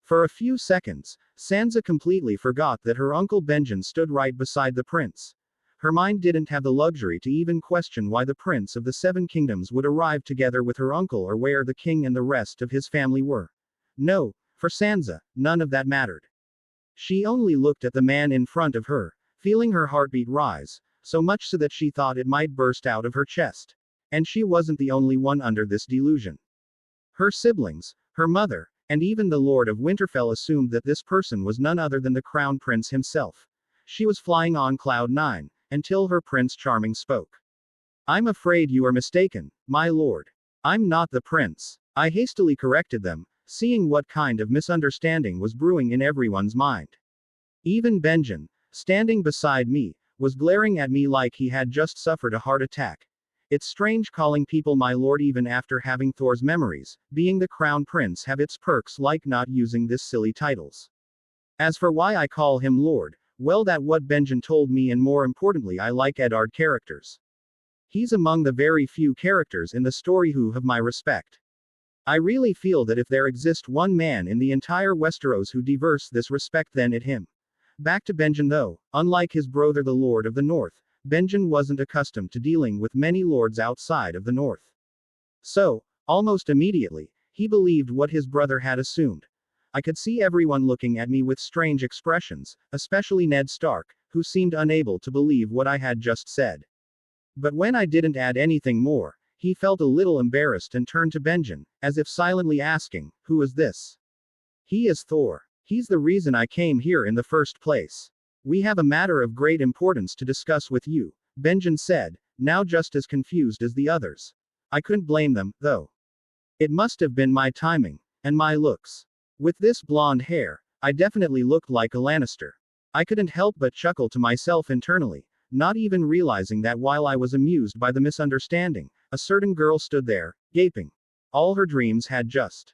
For a few seconds, Sansa completely forgot that her uncle Benjen stood right beside the prince. Her mind didn't have the luxury to even question why the prince of the Seven Kingdoms would arrive together with her uncle or where the king and the rest of his family were. No, for Sansa, none of that mattered. She only looked at the man in front of her, feeling her heartbeat rise, so much so that she thought it might burst out of her chest. And she wasn't the only one under this delusion. Her siblings, her mother, and even the Lord of Winterfell assumed that this person was none other than the Crown Prince himself. She was flying on cloud nine, until her Prince Charming spoke. I'm afraid you are mistaken, my lord. I'm not the prince. I hastily corrected them, seeing what kind of misunderstanding was brewing in everyone's mind. Even Benjen, standing beside me, was glaring at me like he had just suffered a heart attack. It's strange calling people my lord even after having Thor's memories. Being the crown prince have its perks like not using this silly titles. As for why I call him lord, well, that what Benjen told me, and more importantly I like Eddard characters. He's among the very few characters in the story who have my respect. I really feel that if there exists one man in the entire Westeros who deserves this respect, then it him. Back to Benjen though, unlike his brother the Lord of the North, Benjen wasn't accustomed to dealing with many lords outside of the North. So, almost immediately, he believed what his brother had assumed. I could see everyone looking at me with strange expressions, especially Ned Stark, who seemed unable to believe what I had just said. But when I didn't add anything more, he felt a little embarrassed and turned to Benjen, as if silently asking, "Who is this?" "He is Thor. He's the reason I came here in the first place. We have a matter of great importance to discuss with you," Benjen said, now just as confused as the others. I couldn't blame them, though. It must have been my timing, and my looks. With this blonde hair, I definitely looked like a Lannister. I couldn't help but chuckle to myself internally, not even realizing that while I was amused by the misunderstanding, a certain girl stood there, gaping. All her dreams had just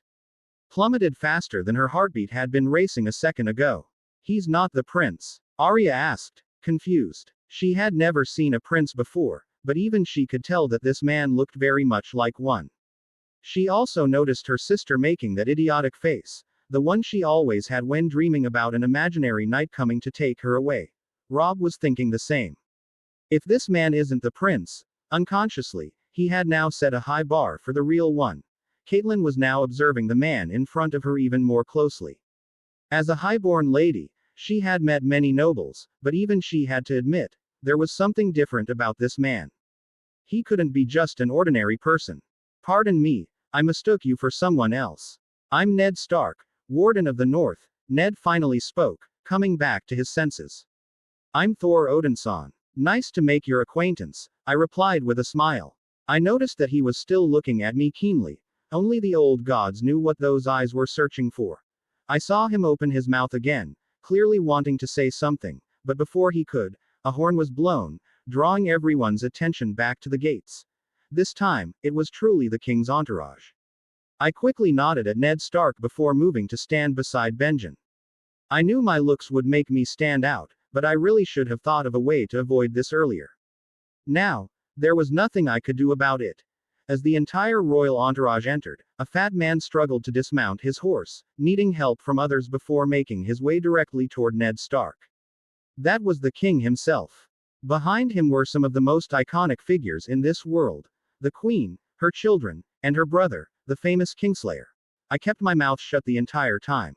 plummeted faster than her heartbeat had been racing a second ago. He's not the prince? Arya asked, confused. She had never seen a prince before, but even she could tell that this man looked very much like one. She also noticed her sister making that idiotic face, the one she always had when dreaming about an imaginary knight coming to take her away. Robb was thinking the same. If this man isn't the prince, unconsciously, he had now set a high bar for the real one. Caitlin was now observing the man in front of her even more closely. As a highborn lady, she had met many nobles, but even she had to admit, there was something different about this man. He couldn't be just an ordinary person. Pardon me, I mistook you for someone else. I'm Ned Stark, Warden of the North. Ned finally spoke, coming back to his senses. I'm Thor Odinson. Nice to make your acquaintance, I replied with a smile. I noticed that he was still looking at me keenly. Only the old gods knew what those eyes were searching for. I saw him open his mouth again, clearly wanting to say something, but before he could, a horn was blown, drawing everyone's attention back to the gates. This time, it was truly the king's entourage. I quickly nodded at Ned Stark before moving to stand beside Benjen. I knew my looks would make me stand out, but I really should have thought of a way to avoid this earlier. Now, there was nothing I could do about it. As the entire royal entourage entered, a fat man struggled to dismount his horse, needing help from others before making his way directly toward Ned Stark. That was the king himself. Behind him were some of the most iconic figures in this world: the queen, her children, and her brother, the famous Kingslayer. I kept my mouth shut the entire time.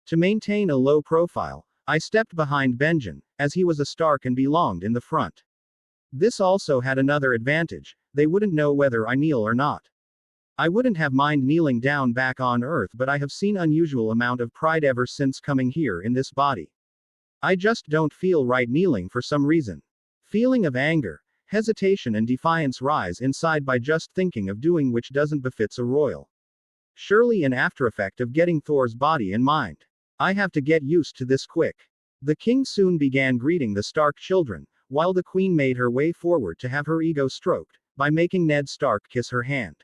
To maintain a low profile, I stepped behind Benjen, as he was a Stark and belonged in the front. This also had another advantage: they wouldn't know whether I kneel or not. I wouldn't have mind kneeling down back on Earth, but I have seen unusual amount of pride ever since coming here in this body. I just don't feel right kneeling for some reason. Feeling of anger, hesitation and defiance rise inside by just thinking of doing which doesn't befits a royal. Surely an after effect of getting Thor's body in mind. I have to get used to this quick. The king soon began greeting the Stark children, while the queen made her way forward to have her ego stroked, by making Ned Stark kiss her hand.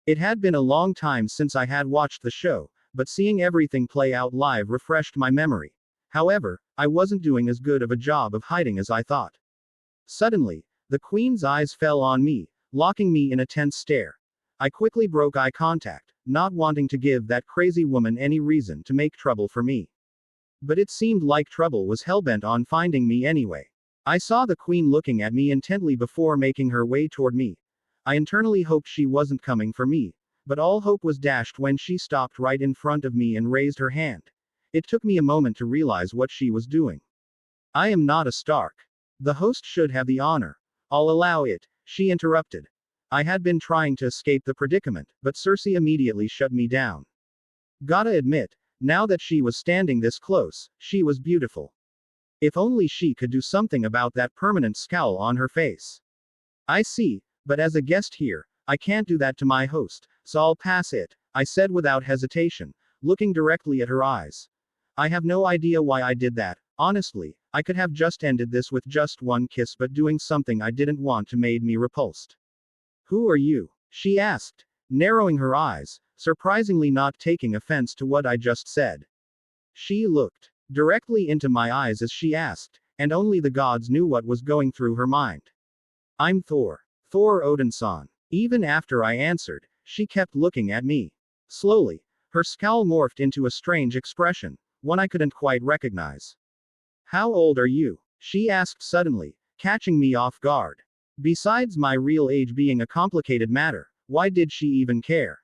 It had been a long time since I had watched the show, but seeing everything play out live refreshed my memory. However, I wasn't doing as good of a job of hiding as I thought. Suddenly, the queen's eyes fell on me, locking me in a tense stare. I quickly broke eye contact, not wanting to give that crazy woman any reason to make trouble for me. But it seemed like trouble was hellbent on finding me anyway. I saw the queen looking at me intently before making her way toward me. I internally hoped she wasn't coming for me, but all hope was dashed when she stopped right in front of me and raised her hand. It took me a moment to realize what she was doing. I am not a Stark. The host should have the honor. I'll allow it, she interrupted. I had been trying to escape the predicament, but Cersei immediately shut me down. Gotta admit, now that she was standing this close, she was beautiful. If only she could do something about that permanent scowl on her face. I see, but as a guest here, I can't do that to my host, so I'll pass it, I said without hesitation, looking directly at her eyes. I have no idea why I did that. Honestly, I could have just ended this with just one kiss, but doing something I didn't want to made me repulsed. Who are you? She asked, narrowing her eyes, surprisingly not taking offense to what I just said. She looked directly into my eyes as she asked, and only the gods knew what was going through her mind. I'm Thor. Thor Odinson. Even after I answered, she kept looking at me. Slowly, her scowl morphed into a strange expression, one I couldn't quite recognize. How old are you? She asked suddenly, catching me off guard. Besides my real age being a complicated matter, why did she even care?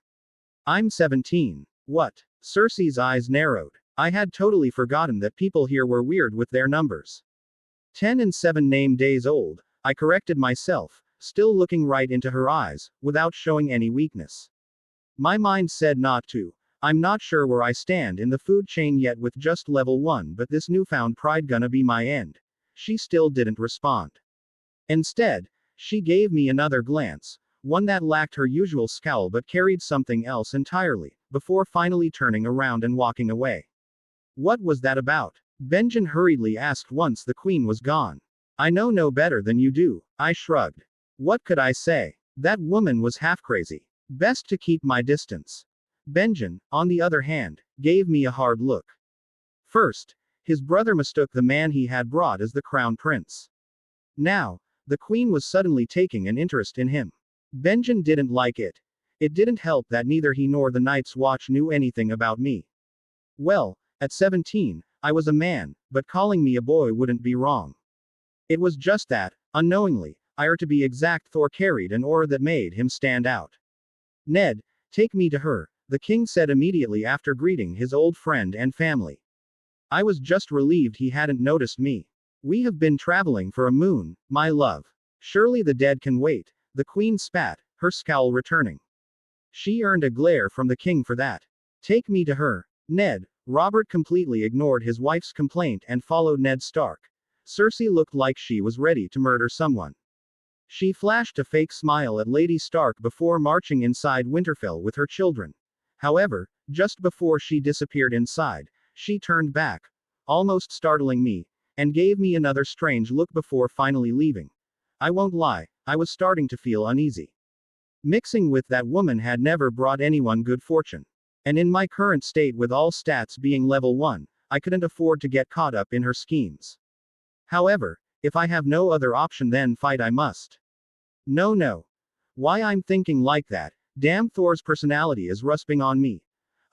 I'm 17. What? Cersei's eyes narrowed. I had totally forgotten that people here were weird with their numbers. 10 and 7 name days old, I corrected myself, still looking right into her eyes, without showing any weakness. My mind said not to. I'm not sure where I stand in the food chain yet with just level 1, but this newfound pride gonna be my end. She still didn't respond. Instead, she gave me another glance, one that lacked her usual scowl but carried something else entirely, before finally turning around and walking away. What was that about? Benjen hurriedly asked once the queen was gone. I know no better than you do, I shrugged. What could I say? That woman was half crazy. Best to keep my distance. Benjen, on the other hand, gave me a hard look. First, his brother mistook the man he had brought as the crown prince. Now, the queen was suddenly taking an interest in him. Benjen didn't like it. It didn't help that neither he nor the Night's Watch knew anything about me. Well, at 17, I was a man, but calling me a boy wouldn't be wrong. It was just that, unknowingly, to be exact, Thor carried an aura that made him stand out. Ned, take me to her, the king said immediately after greeting his old friend and family. I was just relieved he hadn't noticed me. We have been traveling for a moon, my love. Surely the dead can wait, the queen spat, her scowl returning. She earned a glare from the king for that. Take me to her, Ned. Robert completely ignored his wife's complaint and followed Ned Stark. Cersei looked like she was ready to murder someone. She flashed a fake smile at Lady Stark before marching inside Winterfell with her children. However, just before she disappeared inside, she turned back, almost startling me, and gave me another strange look before finally leaving. I won't lie, I was starting to feel uneasy. Mixing with that woman had never brought anyone good fortune. And in my current state with all stats being level 1, I couldn't afford to get caught up in her schemes. However, if I have no other option then fight I must. No. Why I'm thinking like that, damn Thor's personality is rusping on me.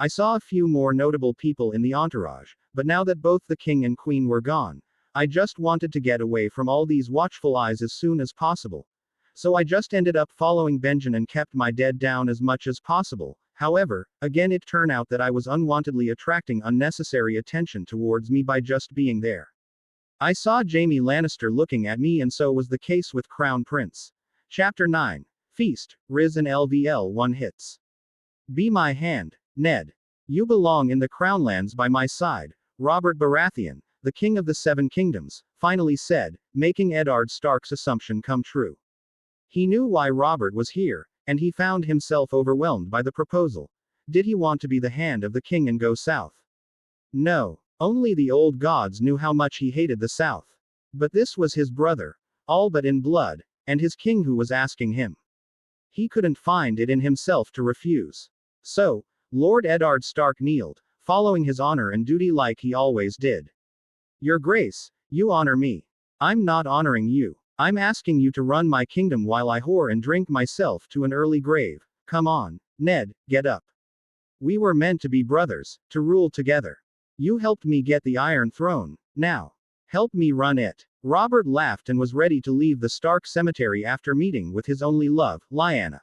I saw a few more notable people in the entourage, but now that both the king and queen were gone, I just wanted to get away from all these watchful eyes as soon as possible. So I just ended up following Benjen and kept my dead down as much as possible. However, again it turned out that I was unwantedly attracting unnecessary attention towards me by just being there. I saw Jaime Lannister looking at me and so was the case with Crown Prince. Chapter 9. Feast, Riz and LVL 1 hits. Be my hand, Ned. You belong in the Crownlands by my side, Robert Baratheon, the King of the Seven Kingdoms, finally said, making Eddard Stark's assumption come true. He knew why Robert was here, and he found himself overwhelmed by the proposal. Did he want to be the hand of the king and go south? No. Only the old gods knew how much he hated the south. But this was his brother, all but in blood, and his king who was asking him. He couldn't find it in himself to refuse. So, Lord Eddard Stark kneeled, following his honor and duty like he always did. Your Grace, you honor me. I'm not honoring you. I'm asking you to run my kingdom while I whore and drink myself to an early grave. Come on, Ned, get up. We were meant to be brothers, to rule together. You helped me get the Iron Throne, now help me run it. Robert laughed and was ready to leave the Stark cemetery after meeting with his only love, Lyanna.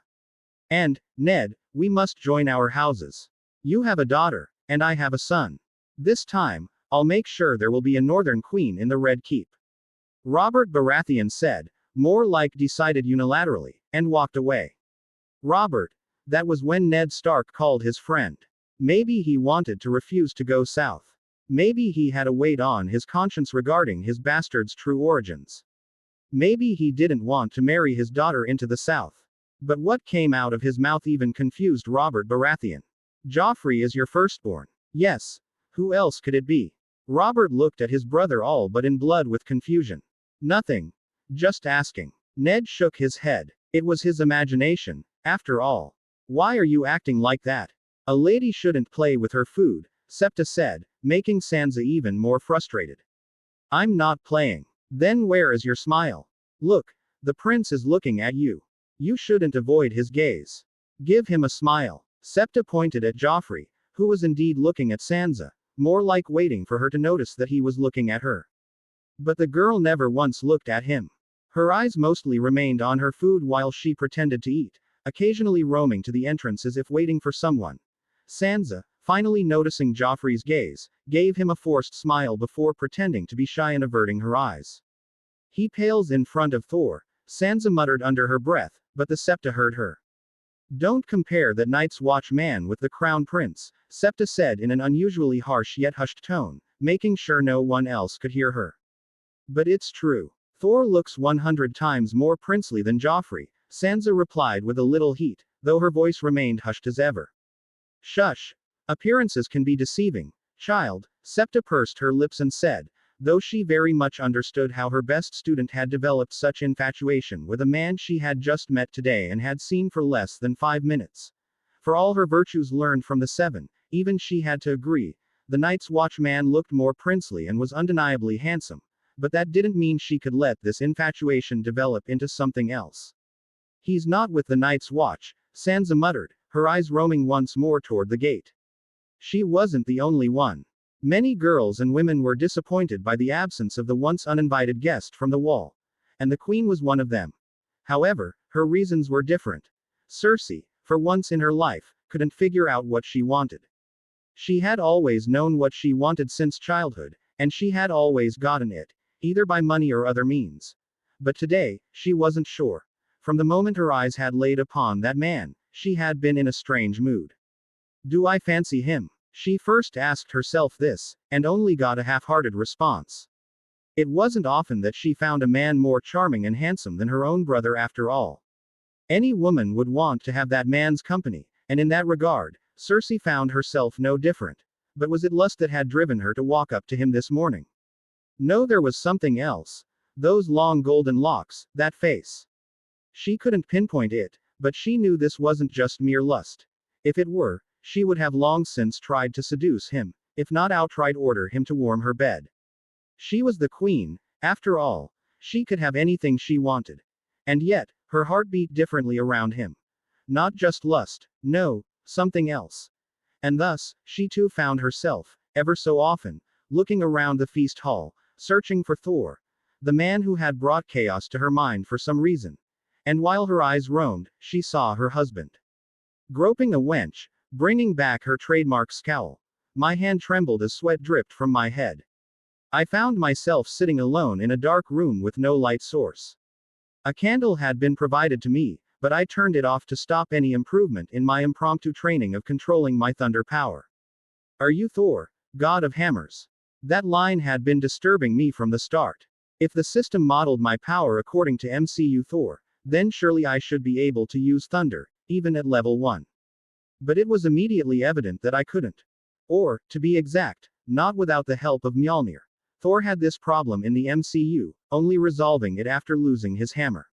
And, Ned, we must join our houses. You have a daughter, and I have a son. This time, I'll make sure there will be a Northern Queen in the Red Keep. Robert Baratheon said, more like decided unilaterally, and walked away. Robert, that was when Ned Stark called his friend. Maybe he wanted to refuse to go south. Maybe he had a weight on his conscience regarding his bastard's true origins. Maybe he didn't want to marry his daughter into the south. But what came out of his mouth even confused Robert Baratheon. Joffrey is your firstborn. Yes. Who else could it be? Robert looked at his brother all but in blood with confusion. Nothing. Just asking. Ned shook his head. It was his imagination, after all. Why are you acting like that? A lady shouldn't play with her food, Septa said, making Sansa even more frustrated. I'm not playing. Then where is your smile? Look, the prince is looking at you. You shouldn't avoid his gaze. Give him a smile. Septa pointed at Joffrey, who was indeed looking at Sansa, more like waiting for her to notice that he was looking at her. But the girl never once looked at him. Her eyes mostly remained on her food while she pretended to eat, occasionally roaming to the entrance as if waiting for someone. Sansa, finally noticing Joffrey's gaze, gave him a forced smile before pretending to be shy and averting her eyes. He pales in front of Thor, Sansa muttered under her breath, but the Septa heard her. Don't compare that Night's Watch man with the Crown Prince, Septa said in an unusually harsh yet hushed tone, making sure no one else could hear her. But it's true. Thor looks 100 times more princely than Joffrey, Sansa replied with a little heat, though her voice remained hushed as ever. Shush. Appearances can be deceiving, child, Septa pursed her lips and said, though she very much understood how her best student had developed such infatuation with a man she had just met today and had seen for less than 5 minutes. For all her virtues learned from the seven, even she had to agree, the Night's Watch man looked more princely and was undeniably handsome, but that didn't mean she could let this infatuation develop into something else. He's not with the Night's Watch, Sansa muttered, her eyes roaming once more toward the gate. She wasn't the only one. Many girls and women were disappointed by the absence of the once uninvited guest from the wall. And the Queen was one of them. However, her reasons were different. Cersei, for once in her life, couldn't figure out what she wanted. She had always known what she wanted since childhood, and she had always gotten it, either by money or other means. But today, she wasn't sure. From the moment her eyes had laid upon that man, she had been in a strange mood. Do I fancy him? She first asked herself this, and only got a half-hearted response. It wasn't often that she found a man more charming and handsome than her own brother after all. Any woman would want to have that man's company, and in that regard, Cersei found herself no different. But was it lust that had driven her to walk up to him this morning? No, there was something else. Those long golden locks, that face. She couldn't pinpoint it, but she knew this wasn't just mere lust. If it were, she would have long since tried to seduce him, if not outright order him to warm her bed. She was the queen, after all. She could have anything she wanted. And yet, her heart beat differently around him. Not just lust, no, something else. And thus, she too found herself, ever so often, looking around the feast hall, searching for Thor, the man who had brought chaos to her mind for some reason. And while her eyes roamed, she saw her husband. Groping a wench, bringing back her trademark scowl. My hand trembled as sweat dripped from my head. I found myself sitting alone in a dark room with no light source. A candle had been provided to me, but I turned it off to stop any improvement in my impromptu training of controlling my thunder power. Are you Thor, god of hammers? That line had been disturbing me from the start. If the system modeled my power according to MCU Thor, then surely I should be able to use thunder, even at level 1. But it was immediately evident that I couldn't. Or, to be exact, not without the help of Mjolnir. Thor had this problem in the MCU, only resolving it after losing his hammer.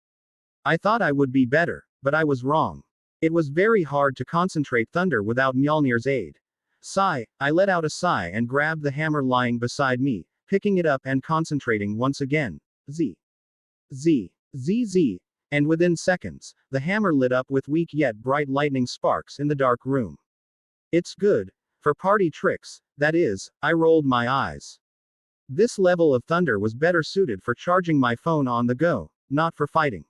I thought I would be better, but I was wrong. It was very hard to concentrate thunder without Mjolnir's aid. Sigh, I let out a sigh and grabbed the hammer lying beside me, picking it up and concentrating once again. Z. Z. Z. Z. And within seconds, the hammer lit up with weak yet bright lightning sparks in the dark room. It's good. For party tricks, that is, I rolled my eyes. This level of thunder was better suited for charging my phone on the go, not for fighting.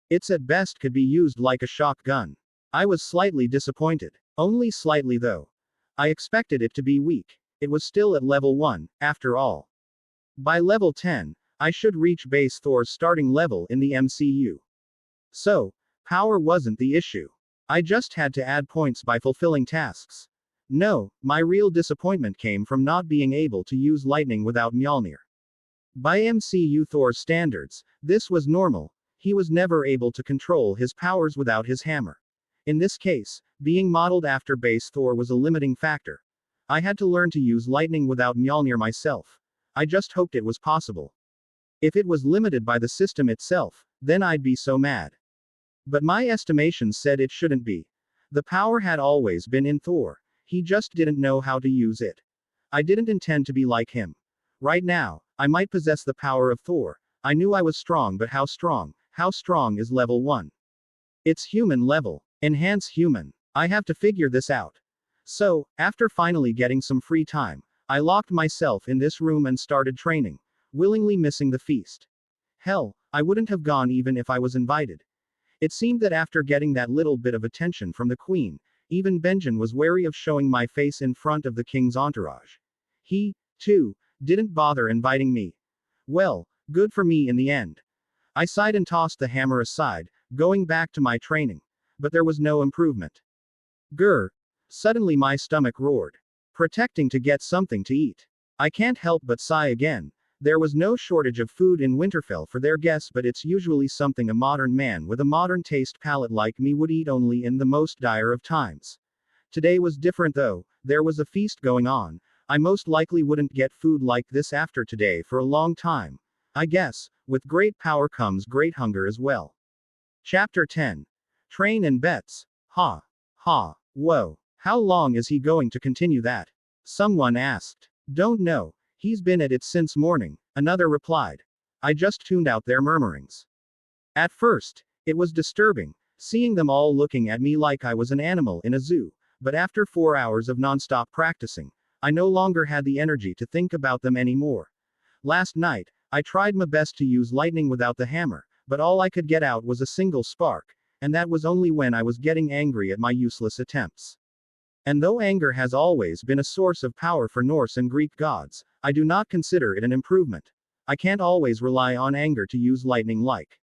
It's at best could be used like a shotgun. I was slightly disappointed. Only slightly though. I expected it to be weak. It was still at level 1, after all. By level 10, I should reach base Thor's starting level in the MCU. So, power wasn't the issue. I just had to add points by fulfilling tasks. No, my real disappointment came from not being able to use lightning without Mjolnir. By MCU Thor's standards, this was normal. He was never able to control his powers without his hammer. In this case, being modeled after base Thor was a limiting factor. I had to learn to use lightning without Mjolnir myself. I just hoped it was possible. If it was limited by the system itself, then I'd be so mad. But my estimations said it shouldn't be. The power had always been in Thor. He just didn't know how to use it. I didn't intend to be like him. Right now, I might possess the power of Thor. I knew I was strong, but how strong? How strong is level 1? It's human level. Enhance human. I have to figure this out. So, after finally getting some free time, I locked myself in this room and started training, willingly missing the feast. Hell, I wouldn't have gone even if I was invited. It seemed that after getting that little bit of attention from the queen, even Benjen was wary of showing my face in front of the king's entourage. He, too, didn't bother inviting me. Well, good for me in the end. I sighed and tossed the hammer aside, going back to my training. But there was no improvement. Grr. Suddenly my stomach roared. Protecting to get something to eat. I can't help but sigh again. There was no shortage of food in Winterfell for their guests, but it's usually something a modern man with a modern taste palate like me would eat only in the most dire of times. Today was different though. There was a feast going on. I most likely wouldn't get food like this after today for a long time. I guess, with great power comes great hunger as well. Chapter 10. Train and bets. Ha. Ha. Whoa. How long is he going to continue that? Someone asked. Don't know. He's been at it since morning, another replied. I just tuned out their murmurings. At first, it was disturbing, seeing them all looking at me like I was an animal in a zoo, but after 4 hours of non-stop practicing, I no longer had the energy to think about them anymore. Last night, I tried my best to use lightning without the hammer, but all I could get out was a single spark, and that was only when I was getting angry at my useless attempts. And though anger has always been a source of power for Norse and Greek gods, I do not consider it an improvement. I can't always rely on anger to use lightning like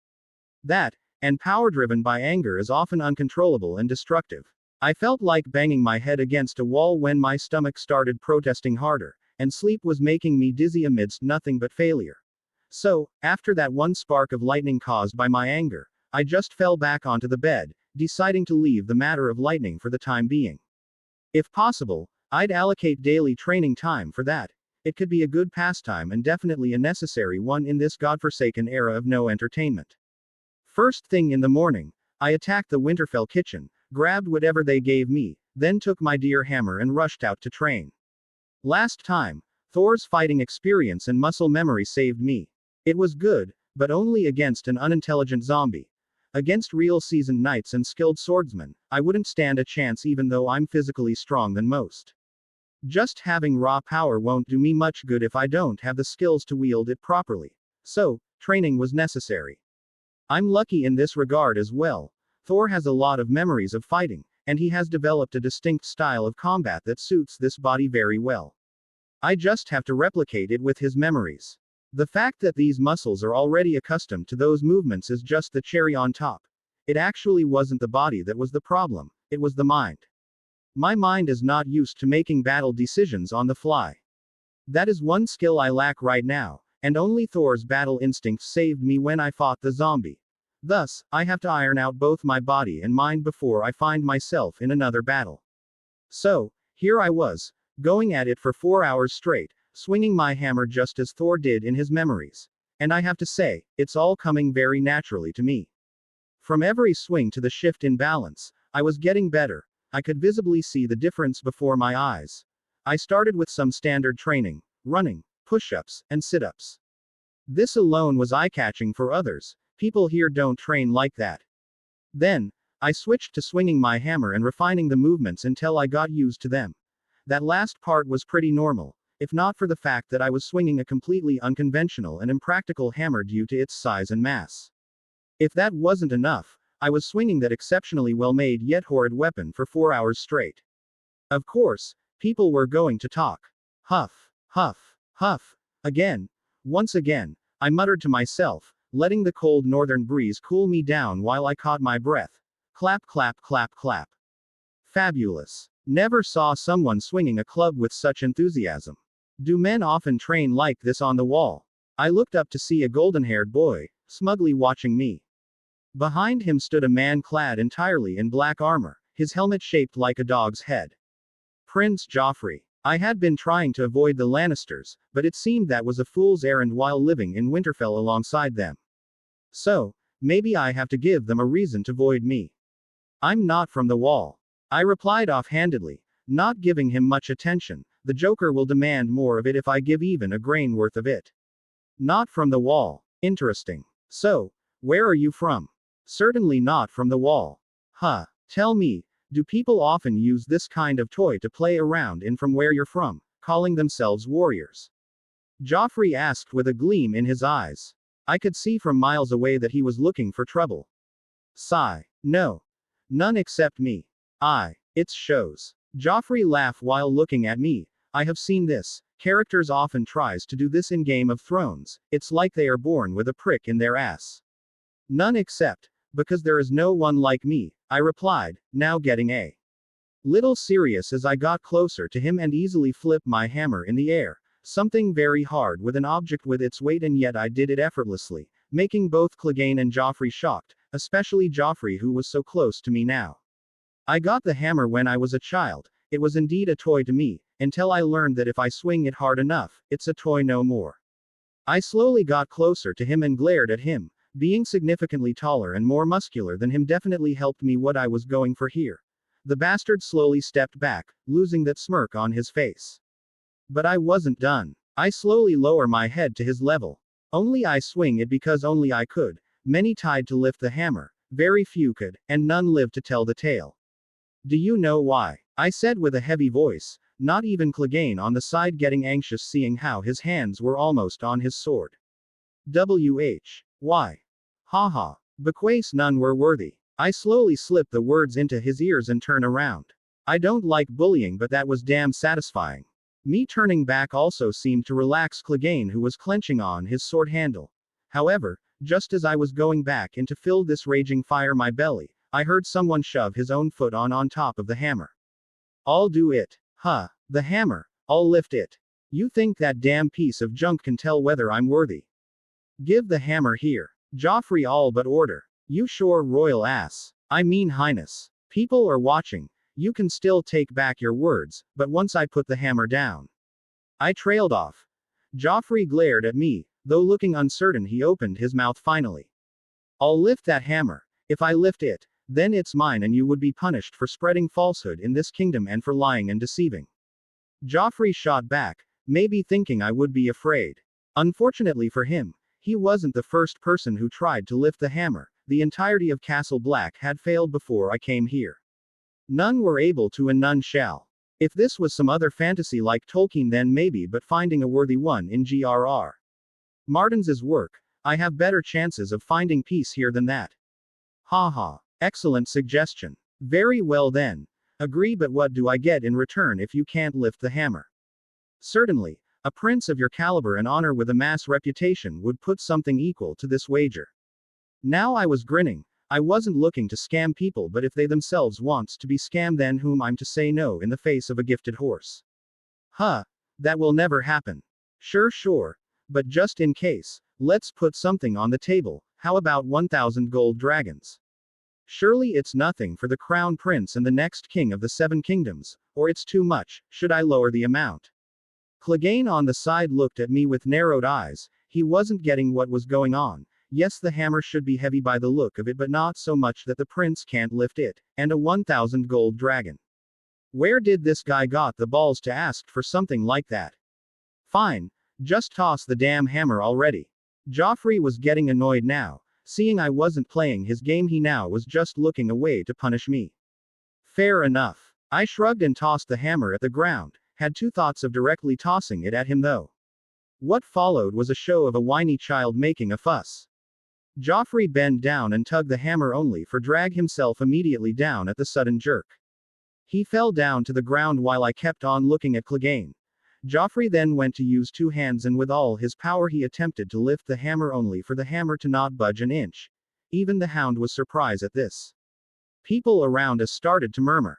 that, and power driven by anger is often uncontrollable and destructive. I felt like banging my head against a wall when my stomach started protesting harder, and sleep was making me dizzy amidst nothing but failure. So, after that one spark of lightning caused by my anger, I just fell back onto the bed, deciding to leave the matter of lightning for the time being. If possible, I'd allocate daily training time for that. It could be a good pastime and definitely a necessary one in this godforsaken era of no entertainment. First thing in the morning, I attacked the Winterfell kitchen, grabbed whatever they gave me, then took my dear hammer and rushed out to train. Last time, Thor's fighting experience and muscle memory saved me. It was good, but only against an unintelligent zombie. Against real seasoned knights and skilled swordsmen, I wouldn't stand a chance even though I'm physically strong than most. Just having raw power won't do me much good if I don't have the skills to wield it properly. So, training was necessary. I'm lucky in this regard as well. Thor has a lot of memories of fighting, and he has developed a distinct style of combat that suits this body very well. I just have to replicate it with his memories. The fact that these muscles are already accustomed to those movements is just the cherry on top. It actually wasn't the body that was the problem, it was the mind. My mind is not used to making battle decisions on the fly. That is one skill I lack right now, and only Thor's battle instincts saved me when I fought the zombie. Thus, I have to iron out both my body and mind before I find myself in another battle. So, here I was, going at it for 4 hours straight, swinging my hammer just as Thor did in his memories. And I have to say, it's all coming very naturally to me. From every swing to the shift in balance, I was getting better. I could visibly see the difference before my eyes. I started with some standard training, running, push-ups, and sit-ups. This alone was eye-catching for others. People here don't train like that. Then, I switched to swinging my hammer and refining the movements until I got used to them. That last part was pretty normal, if not for the fact that I was swinging a completely unconventional and impractical hammer due to its size and mass. If that wasn't enough, I was swinging that exceptionally well-made yet horrid weapon for 4 hours straight. Of course, people were going to talk. Huff, huff, huff. Again. Once again, I muttered to myself, letting the cold northern breeze cool me down while I caught my breath. Clap, clap, clap, clap. Fabulous. Never saw someone swinging a club with such enthusiasm. Do men often train like this on the wall? I looked up to see a golden-haired boy, smugly watching me. Behind him stood a man clad entirely in black armor, his helmet shaped like a dog's head. Prince Joffrey. I had been trying to avoid the Lannisters, but it seemed that was a fool's errand while living in Winterfell alongside them. So, maybe I have to give them a reason to avoid me. I'm not from the wall. I replied offhandedly, not giving him much attention. The Joker will demand more of it if I give even a grain worth of it. Not from the wall. Interesting. So, where are you from? Certainly not from the wall. Huh. Tell me, do people often use this kind of toy to play around in from where you're from, calling themselves warriors? Joffrey asked with a gleam in his eyes. I could see from miles away that he was looking for trouble. Sigh. No. None except me. It shows. Joffrey laughed while looking at me. I have seen this. Characters often tries to do this in Game of Thrones. It's like they are born with a prick in their ass. None except, because there is no one like me, I replied, now getting a little serious as I got closer to him and easily flipped my hammer in the air. Something very hard with an object with its weight, and yet I did it effortlessly, making both Clegane and Joffrey shocked, especially Joffrey who was so close to me now. I got the hammer when I was a child. It was indeed a toy to me, until I learned that if I swing it hard enough, it's a toy no more. I slowly got closer to him and glared at him. Being significantly taller and more muscular than him definitely helped me what I was going for here. The bastard slowly stepped back, losing that smirk on his face. But I wasn't done. I slowly lower my head to his level. Only I swing it because only I could. Many tried to lift the hammer, very few could, and none lived to tell the tale. Do you know why? I said with a heavy voice, not even Clegane on the side getting anxious seeing how his hands were almost on his sword. Why? Haha. Because none were worthy. I slowly slipped the words into his ears and turn around. I don't like bullying, but that was damn satisfying. Me turning back also seemed to relax Clegane, who was clenching on his sword handle. However, just as I was going back in to fill this raging fire my belly, I heard someone shove his own foot on top of the hammer. I'll do it. Huh. The hammer. I'll lift it. You think that damn piece of junk can tell whether I'm worthy? Give the hammer here. Joffrey all but order. You sure royal ass. I mean highness. People are watching. You can still take back your words, but once I put the hammer down. I trailed off. Joffrey glared at me, though looking uncertain he opened his mouth finally. I'll lift that hammer. If I lift it, then it's mine and you would be punished for spreading falsehood in this kingdom and for lying and deceiving. Joffrey shot back, maybe thinking I would be afraid. Unfortunately for him, he wasn't the first person who tried to lift the hammer. The entirety of Castle Black had failed before I came here. None were able to and none shall. If this was some other fantasy like Tolkien then maybe, but finding a worthy one in G.R.R. Martin's work, I have better chances of finding peace here than that. Haha. Excellent suggestion. Very well then. Agree, but what do I get in return if you can't lift the hammer? Certainly, a prince of your caliber and honor with a mass reputation would put something equal to this wager. Now I was grinning. I wasn't looking to scam people, but if they themselves wants to be scammed, then whom I'm to say no in the face of a gifted horse? Huh. That will never happen. Sure. But just in case, let's put something on the table. How about 1,000 gold dragons? Surely it's nothing for the crown prince and the next king of the 7 kingdoms, or it's too much. Should I lower the amount? Clegane on the side looked at me with narrowed eyes. He wasn't getting what was going on. Yes, the hammer should be heavy by the look of it, but not so much that the prince can't lift it, and a 1,000 gold dragon. Where did this guy got the balls to ask for something like that? Fine. Just toss the damn hammer already. Joffrey was getting annoyed now. Seeing I wasn't playing his game, he now was just looking away to punish me. Fair enough. I shrugged and tossed the hammer at the ground. Had two thoughts of directly tossing it at him though. What followed was a show of a whiny child making a fuss. Joffrey bent down and tugged the hammer only for drag himself immediately down at the sudden jerk. He fell down to the ground while I kept on looking at Clegane. Joffrey then went to use 2 hands and with all his power he attempted to lift the hammer only for the hammer to not budge an inch. Even the hound was surprised at this. People around us started to murmur.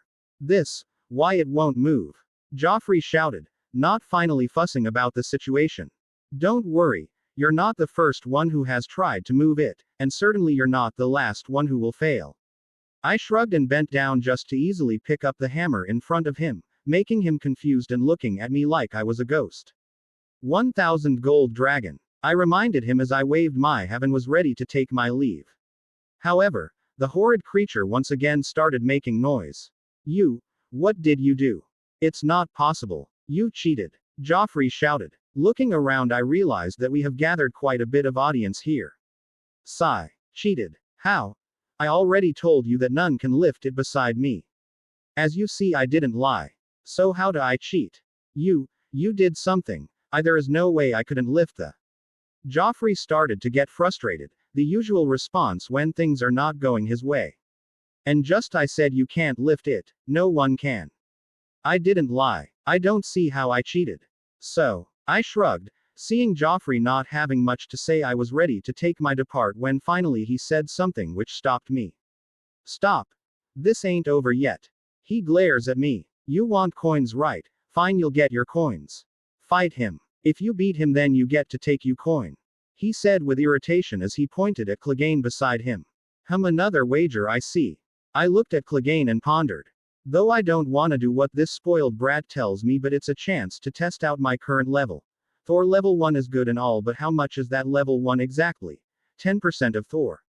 Why it won't move? Joffrey shouted, not finally fussing about the situation. Don't worry. You're not the first one who has tried to move it, and certainly you're not the last one who will fail. I shrugged and bent down just to easily pick up the hammer in front of him, making him confused and looking at me like I was a ghost. 1,000 gold dragon. I reminded him as I waved my have and was ready to take my leave. However, the horrid creature once again started making noise. What did you do? It's not possible. You cheated. Joffrey shouted. Looking around I realized that we have gathered quite a bit of audience here. Sigh. Cheated. How? I already told you that none can lift it beside me. As you see, I didn't lie. So how do I cheat? You did something. There is no way I couldn't lift the. Joffrey started to get frustrated, the usual response when things are not going his way. And just I said you can't lift it, no one can. I didn't lie. I don't see how I cheated. So, I shrugged, seeing Joffrey not having much to say. I was ready to take my depart when finally he said something which stopped me. Stop. This ain't over yet. He glares at me. You want coins, right? Fine, you'll get your coins. Fight him. If you beat him then you get to take you coin. He said with irritation as he pointed at Clegane beside him. Another wager I see. I looked at Clegane and pondered. Though I don't wanna do what this spoiled brat tells me, but it's a chance to test out my current level. Thor level 1 is good and all, but how much is that level 1 exactly? 10% of Thor.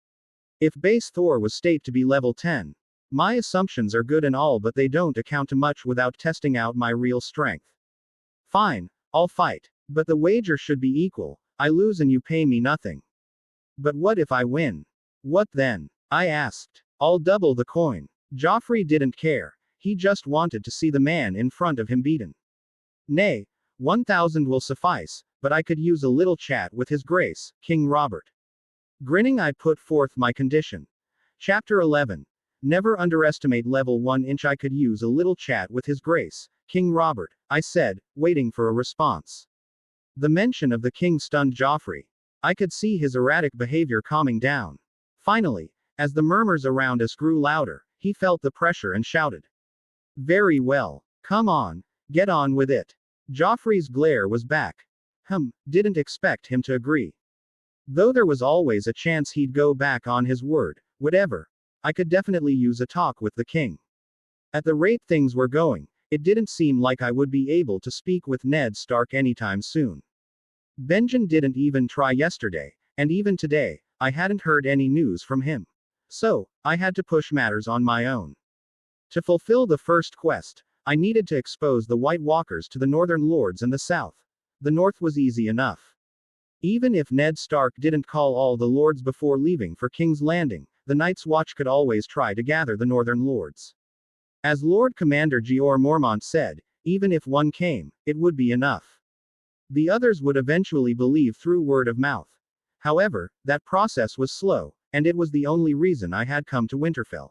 If base Thor was state to be level 10. My assumptions are good and all, but they don't account to much without testing out my real strength. Fine, I'll fight. But the wager should be equal. I lose and you pay me nothing. But what if I win? What then? I asked. I'll double the coin. Joffrey didn't care. He just wanted to see the man in front of him beaten. Nay, 1,000 will suffice, but I could use a little chat with His Grace, King Robert. Grinning, I put forth my condition. Chapter 11. Never underestimate level 1 inch. I could use a little chat with His Grace, King Robert, I said, waiting for a response. The mention of the king stunned Joffrey. I could see his erratic behavior calming down. Finally, as the murmurs around us grew louder, he felt the pressure and shouted. Very well. Come on. Get on with it. Joffrey's glare was back. Didn't expect him to agree. Though there was always a chance he'd go back on his word. Whatever. I could definitely use a talk with the king. At the rate things were going, it didn't seem like I would be able to speak with Ned Stark anytime soon. Benjen didn't even try yesterday, and even today, I hadn't heard any news from him. So, I had to push matters on my own. To fulfill the first quest, I needed to expose the White Walkers to the Northern Lords and the South. The North was easy enough. Even if Ned Stark didn't call all the lords before leaving for King's Landing, the Night's Watch could always try to gather the Northern Lords. As Lord Commander Jeor Mormont said, even if one came, it would be enough. The others would eventually believe through word of mouth. However, that process was slow, and it was the only reason I had come to Winterfell.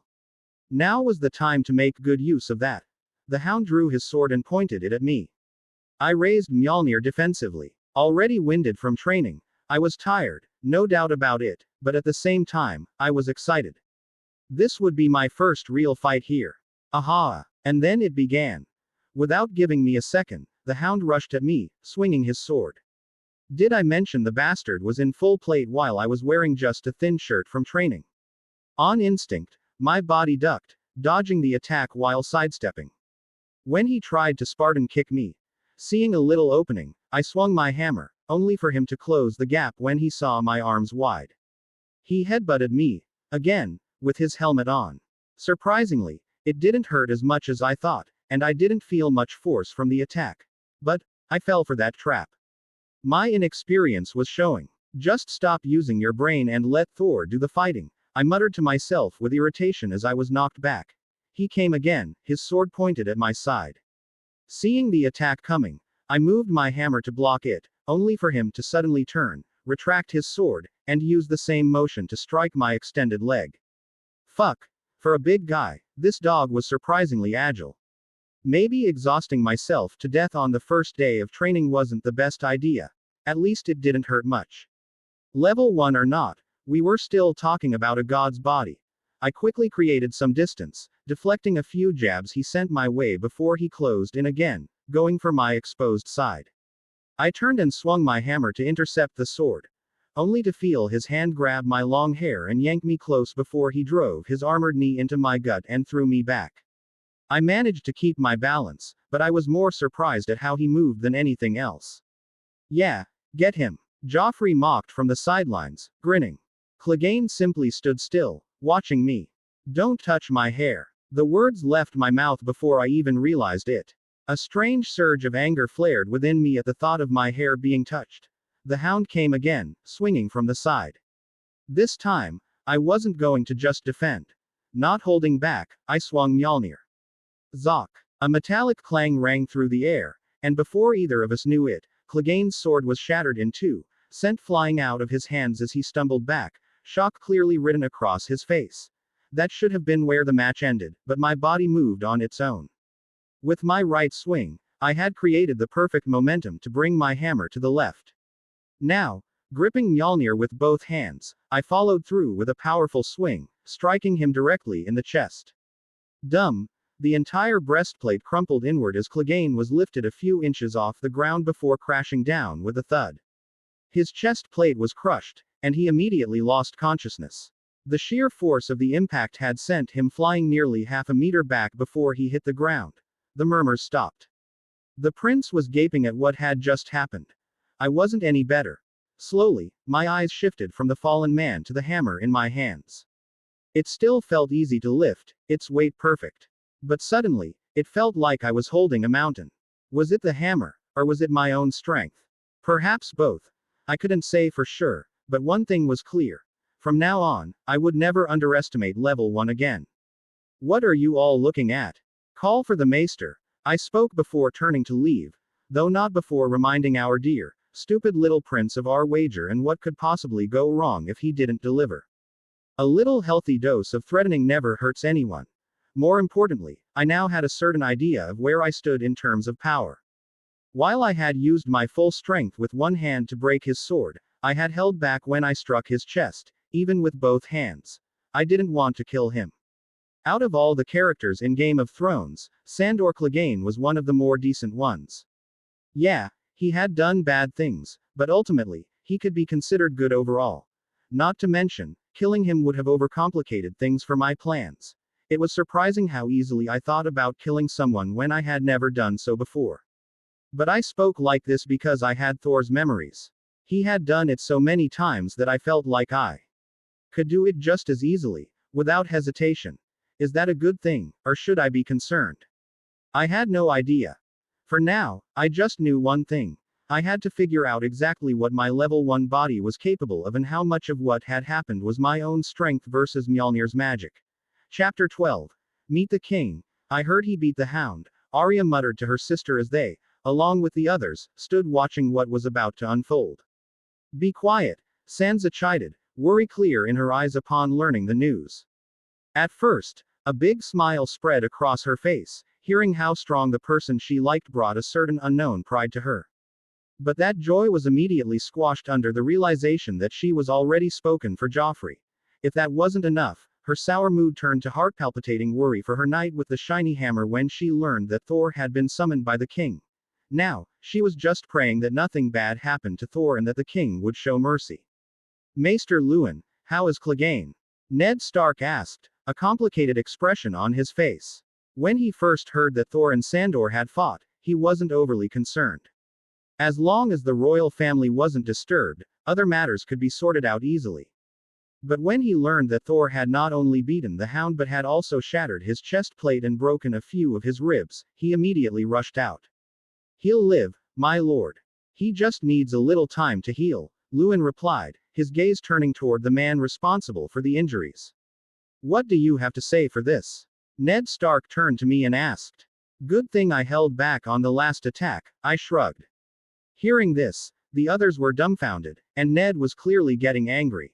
Now was the time to make good use of that. The hound drew his sword and pointed it at me. I raised Mjolnir defensively. Already winded from training, I was tired, no doubt about it, but at the same time, I was excited. This would be my first real fight here. Aha! And then it began. Without giving me a second, the hound rushed at me, swinging his sword. Did I mention the bastard was in full plate while I was wearing just a thin shirt from training? On instinct, my body ducked, dodging the attack while sidestepping. When he tried to Spartan kick me, seeing a little opening, I swung my hammer, only for him to close the gap when he saw my arms wide. He headbutted me, again, with his helmet on. Surprisingly, it didn't hurt as much as I thought, and I didn't feel much force from the attack. But, I fell for that trap. My inexperience was showing. Just stop using your brain and let Thor do the fighting, I muttered to myself with irritation as I was knocked back. He came again, his sword pointed at my side. Seeing the attack coming, I moved my hammer to block it, only for him to suddenly turn, retract his sword, and use the same motion to strike my extended leg. Fuck. For a big guy, this dog was surprisingly agile. Maybe exhausting myself to death on the first day of training wasn't the best idea. At least it didn't hurt much. Level 1 or not, we were still talking about a god's body. I quickly created some distance, deflecting a few jabs he sent my way before he closed in again, going for my exposed side. I turned and swung my hammer to intercept the sword, only to feel his hand grab my long hair and yank me close before he drove his armored knee into my gut and threw me back. I managed to keep my balance, but I was more surprised at how he moved than anything else. Yeah, get him. Joffrey mocked from the sidelines, grinning. Clegane simply stood still, watching me. Don't touch my hair. The words left my mouth before I even realized it. A strange surge of anger flared within me at the thought of my hair being touched. The hound came again, swinging from the side. This time, I wasn't going to just defend. Not holding back, I swung Mjolnir. Zock! A metallic clang rang through the air, and before either of us knew it, Clegane's sword was shattered in two, sent flying out of his hands as he stumbled back, shock clearly written across his face. That should have been where the match ended, but my body moved on its own. With my right swing, I had created the perfect momentum to bring my hammer to the left. Now, gripping Mjolnir with both hands, I followed through with a powerful swing, striking him directly in the chest. The entire breastplate crumpled inward as Clegane was lifted a few inches off the ground before crashing down with a thud. His chest plate was crushed, and he immediately lost consciousness. The sheer force of the impact had sent him flying nearly half a meter back before he hit the ground. The murmurs stopped. The prince was gaping at what had just happened. I wasn't any better. Slowly, my eyes shifted from the fallen man to the hammer in my hands. It still felt easy to lift, its weight perfect. But suddenly, it felt like I was holding a mountain. Was it the hammer, or was it my own strength? Perhaps both. I couldn't say for sure, but one thing was clear. From now on, I would never underestimate level 1 again. What are you all looking at? Call for the maester. I spoke before turning to leave, though not before reminding our dear, stupid little prince of our wager and what could possibly go wrong if he didn't deliver. A little healthy dose of threatening never hurts anyone. More importantly, I now had a certain idea of where I stood in terms of power. While I had used my full strength with one hand to break his sword, I had held back when I struck his chest, even with both hands. I didn't want to kill him. Out of all the characters in Game of Thrones, Sandor Clegane was one of the more decent ones. Yeah, he had done bad things, but ultimately, he could be considered good overall. Not to mention, killing him would have overcomplicated things for my plans. It was surprising how easily I thought about killing someone when I had never done so before. But I spoke like this because I had Thor's memories. He had done it so many times that I felt like I could do it just as easily, without hesitation. Is that a good thing, or should I be concerned? I had no idea. For now, I just knew one thing. I had to figure out exactly what my level 1 body was capable of and how much of what had happened was my own strength versus Mjolnir's magic. Chapter 12. Meet the king. I heard he beat the hound, Arya muttered to her sister as they, along with the others, stood watching what was about to unfold. Be quiet, Sansa chided, worry clear in her eyes upon learning the news. At first, a big smile spread across her face. Hearing how strong the person she liked brought a certain unknown pride to her. But that joy was immediately squashed under the realization that she was already spoken for Joffrey. If that wasn't enough, her sour mood turned to heart-palpitating worry for her night with the shiny hammer when she learned that Thor had been summoned by the king. Now, she was just praying that nothing bad happened to Thor and that the king would show mercy. Maester Luwin, how is Clegane? Ned Stark asked, a complicated expression on his face. When he first heard that Thor and Sandor had fought, he wasn't overly concerned. As long as the royal family wasn't disturbed, other matters could be sorted out easily. But when he learned that Thor had not only beaten the hound but had also shattered his chest plate and broken a few of his ribs, he immediately rushed out. He'll live, my lord. He just needs a little time to heal, Luwin replied, his gaze turning toward the man responsible for the injuries. What do you have to say for this? Ned Stark turned to me and asked. Good thing I held back on the last attack, I shrugged. Hearing this, the others were dumbfounded, and Ned was clearly getting angry.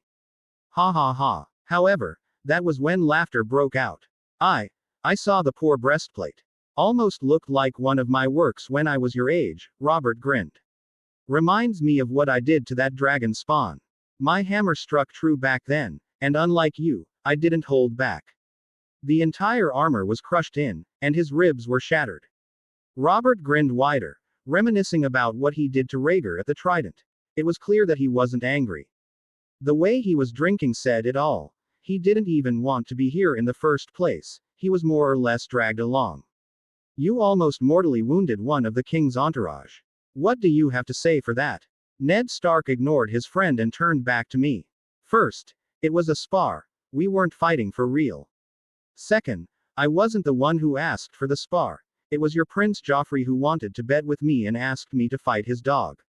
Ha ha ha. However, that was when laughter broke out. I saw the poor breastplate. Almost looked like one of my works when I was your age, Robert grinned. Reminds me of what I did to that dragon spawn. My hammer struck true back then, and unlike you, I didn't hold back. The entire armor was crushed in, and his ribs were shattered. Robert grinned wider, reminiscing about what he did to Rhaegar at the Trident. It was clear that he wasn't angry. The way he was drinking said it all. He didn't even want to be here in the first place, he was more or less dragged along. You almost mortally wounded one of the king's entourage. What do you have to say for that? Ned Stark ignored his friend and turned back to me. First, it was a spar. We weren't fighting for real. Second, I wasn't the one who asked for the spar. It was your Prince Joffrey who wanted to bet with me and asked me to fight his dog.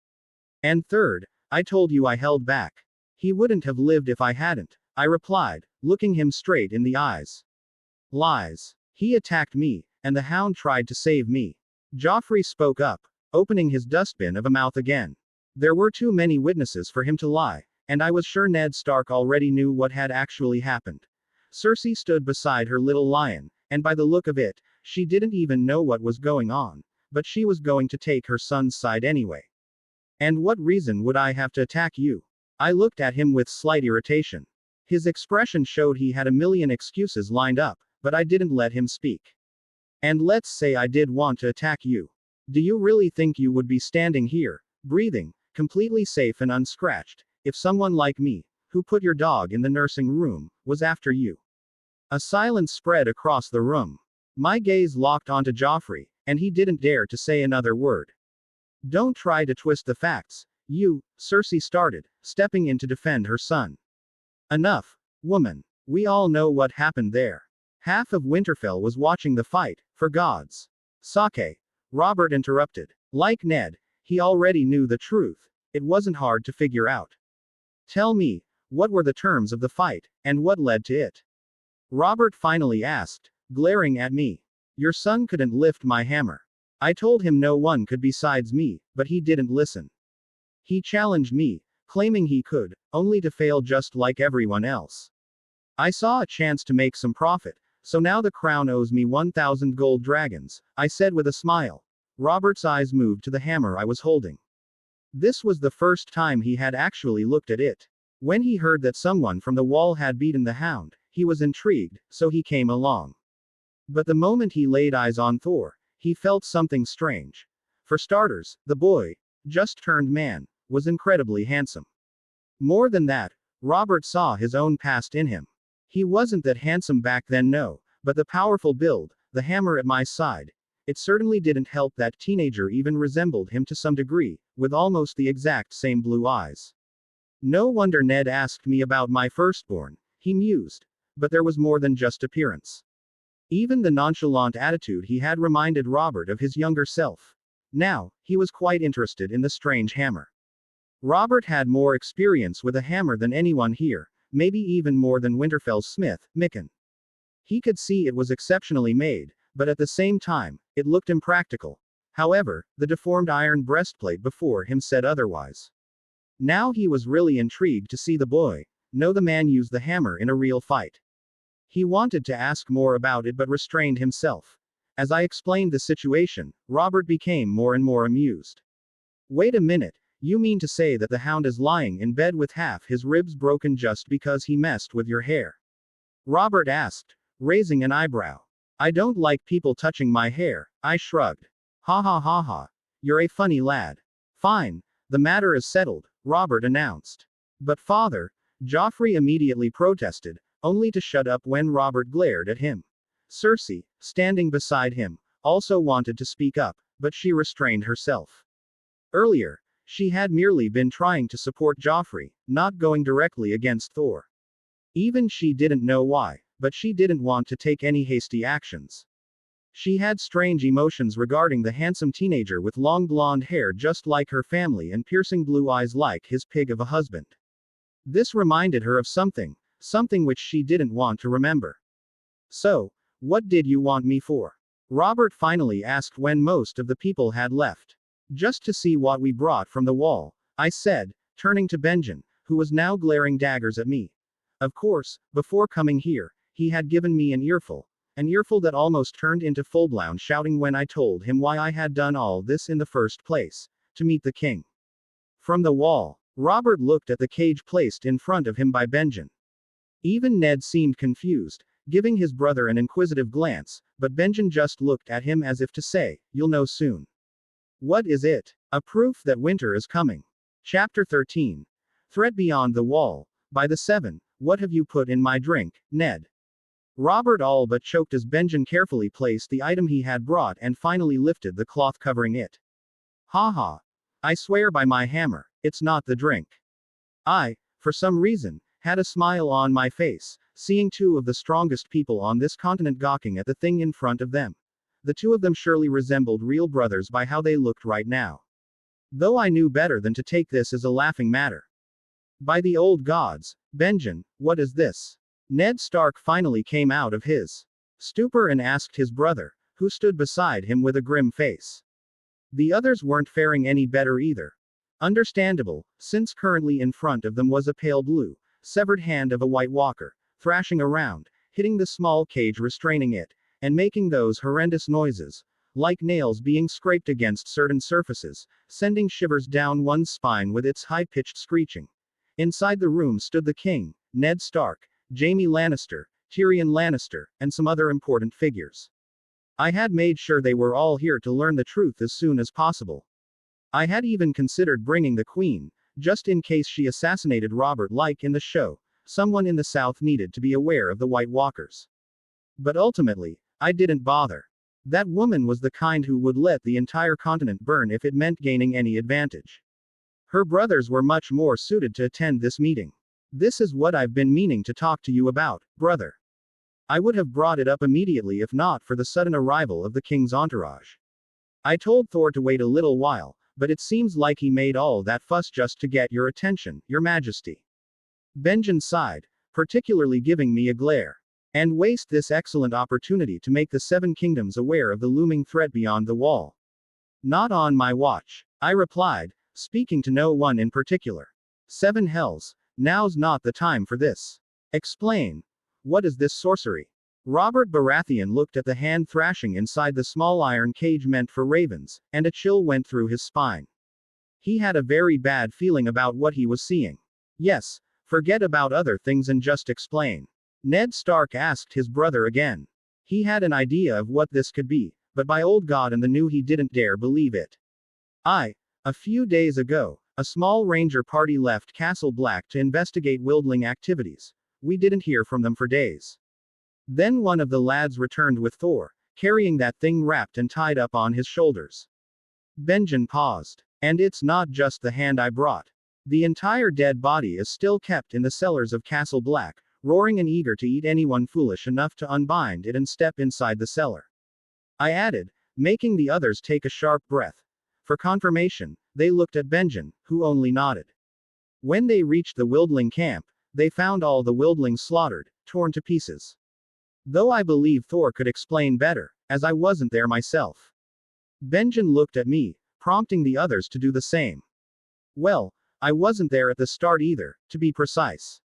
And third, I told you I held back. He wouldn't have lived if I hadn't, I replied, looking him straight in the eyes. Lies. He attacked me, and the hound tried to save me. Joffrey spoke up, opening his dustbin of a mouth again. There were too many witnesses for him to lie, and I was sure Ned Stark already knew what had actually happened. Cersei stood beside her little lion, and by the look of it, she didn't even know what was going on, but she was going to take her son's side anyway. And what reason would I have to attack you? I looked at him with slight irritation. His expression showed he had a million excuses lined up, but I didn't let him speak. And let's say I did want to attack you. Do you really think you would be standing here, breathing, completely safe and unscratched, if someone like me, who put your dog in the nursing room, was after you. A silence spread across the room. My gaze locked onto Joffrey, and he didn't dare to say another word. Don't try to twist the facts, Cersei started, stepping in to defend her son. Enough, woman. We all know what happened there. Half of Winterfell was watching the fight, for gods. Sake. Robert interrupted. Like Ned, he already knew the truth. It wasn't hard to figure out. Tell me, what were the terms of the fight, and what led to it? Robert finally asked, glaring at me. Your son couldn't lift my hammer. I told him no one could besides me, but he didn't listen. He challenged me, claiming he could, only to fail just like everyone else. I saw a chance to make some profit, so now the crown owes me 1,000 gold dragons, I said with a smile. Robert's eyes moved to the hammer I was holding. This was the first time he had actually looked at it. When he heard that someone from the wall had beaten the hound, he was intrigued, so he came along. But the moment he laid eyes on Thor, he felt something strange. For starters, the boy, just turned man, was incredibly handsome. More than that, Robert saw his own past in him. He wasn't that handsome back then, no, but the powerful build, the hammer at my side, it certainly didn't help that teenager even resembled him to some degree, with almost the exact same blue eyes. No wonder Ned asked me about my firstborn, he mused. But there was more than just appearance. Even the nonchalant attitude he had reminded Robert of his younger self. Now, he was quite interested in the strange hammer. Robert had more experience with a hammer than anyone here, maybe even more than Winterfell's smith, Mikken. He could see it was exceptionally made, but at the same time, it looked impractical. However, the deformed iron breastplate before him said otherwise. Now he was really intrigued to see the boy, know the man use the hammer in a real fight. He wanted to ask more about it but restrained himself. As I explained the situation, Robert became more and more amused. Wait a minute, you mean to say that the hound is lying in bed with half his ribs broken just because he messed with your hair? Robert asked, raising an eyebrow. I don't like people touching my hair, I shrugged. Ha ha ha ha. You're a funny lad. Fine, the matter is settled, Robert announced. But father, Joffrey immediately protested, only to shut up when Robert glared at him. Cersei, standing beside him, also wanted to speak up, but she restrained herself. Earlier, she had merely been trying to support Joffrey, not going directly against Thor. Even she didn't know why, but she didn't want to take any hasty actions. She had strange emotions regarding the handsome teenager with long blonde hair just like her family and piercing blue eyes like his pig of a husband. This reminded her of something which she didn't want to remember. So, what did you want me for? Robert finally asked when most of the people had left. Just to see what we brought from the wall, I said, turning to Benjen, who was now glaring daggers at me. Of course, before coming here, he had given me an earful that almost turned into full-blown shouting when I told him why I had done all this in the first place, to meet the king. From the wall, Robert looked at the cage placed in front of him by Benjen. Even Ned seemed confused, giving his brother an inquisitive glance, but Benjen just looked at him as if to say, you'll know soon. What is it? A proof that winter is coming. Chapter 13. Threat beyond the wall. By the 7, what have you put in my drink, Ned? Robert all but choked as Benjen carefully placed the item he had brought and finally lifted the cloth covering it. Ha ha. I swear by my hammer, it's not the drink. I, for some reason, had a smile on my face, seeing two of the strongest people on this continent gawking at the thing in front of them. The two of them surely resembled real brothers by how they looked right now. Though I knew better than to take this as a laughing matter. By the old gods, Benjen, what is this? Ned Stark finally came out of his stupor and asked his brother, who stood beside him with a grim face. The others weren't faring any better either. Understandable, since currently in front of them was a pale blue, severed hand of a White Walker, thrashing around, hitting the small cage restraining it, and making those horrendous noises, like nails being scraped against certain surfaces, sending shivers down one's spine with its high-pitched screeching. Inside the room stood the king, Ned Stark, Jaime Lannister, Tyrion Lannister, and some other important figures. I had made sure they were all here to learn the truth as soon as possible. I had even considered bringing the queen, just in case she assassinated Robert like in the show. Someone in the South needed to be aware of the White Walkers. But ultimately, I didn't bother. That woman was the kind who would let the entire continent burn if it meant gaining any advantage. Her brothers were much more suited to attend this meeting. This is what I've been meaning to talk to you about, brother. I would have brought it up immediately if not for the sudden arrival of the king's entourage. I told Thor to wait a little while, but it seems like he made all that fuss just to get your attention, your majesty. Benjen sighed, particularly giving me a glare. And waste this excellent opportunity to make the Seven Kingdoms aware of the looming threat beyond the wall. Not on my watch, I replied, speaking to no one in particular. Seven hells, now's not the time for this. Explain. What is this sorcery? Robert Baratheon looked at the hand thrashing inside the small iron cage meant for ravens, and a chill went through his spine. He had a very bad feeling about what he was seeing. Yes, forget about other things and just explain. Ned Stark asked his brother again. He had an idea of what this could be, but by old God and the new he didn't dare believe it. A few days ago, a small ranger party left Castle Black to investigate wildling activities. We didn't hear from them for days. Then one of the lads returned with Thor, carrying that thing wrapped and tied up on his shoulders. Benjen paused. And it's not just the hand I brought. The entire dead body is still kept in the cellars of Castle Black, roaring and eager to eat anyone foolish enough to unbind it and step inside the cellar. I added, making the others take a sharp breath. For confirmation, they looked at Benjen, who only nodded. When they reached the wildling camp, they found all the wildlings slaughtered, torn to pieces. Though I believe Thor could explain better, as I wasn't there myself. Benjen looked at me, prompting the others to do the same. Well, I wasn't there at the start either, to be precise.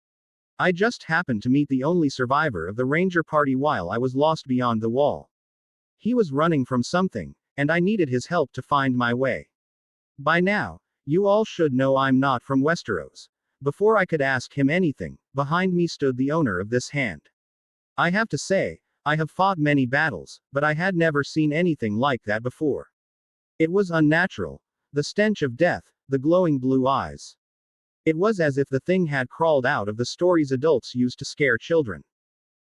I just happened to meet the only survivor of the ranger party while I was lost beyond the wall. He was running from something, and I needed his help to find my way. By now, you all should know I'm not from Westeros. Before I could ask him anything, behind me stood the owner of this hand. I have to say, I have fought many battles, but I had never seen anything like that before. It was unnatural. The stench of death, the glowing blue eyes. It was as if the thing had crawled out of the stories adults used to scare children.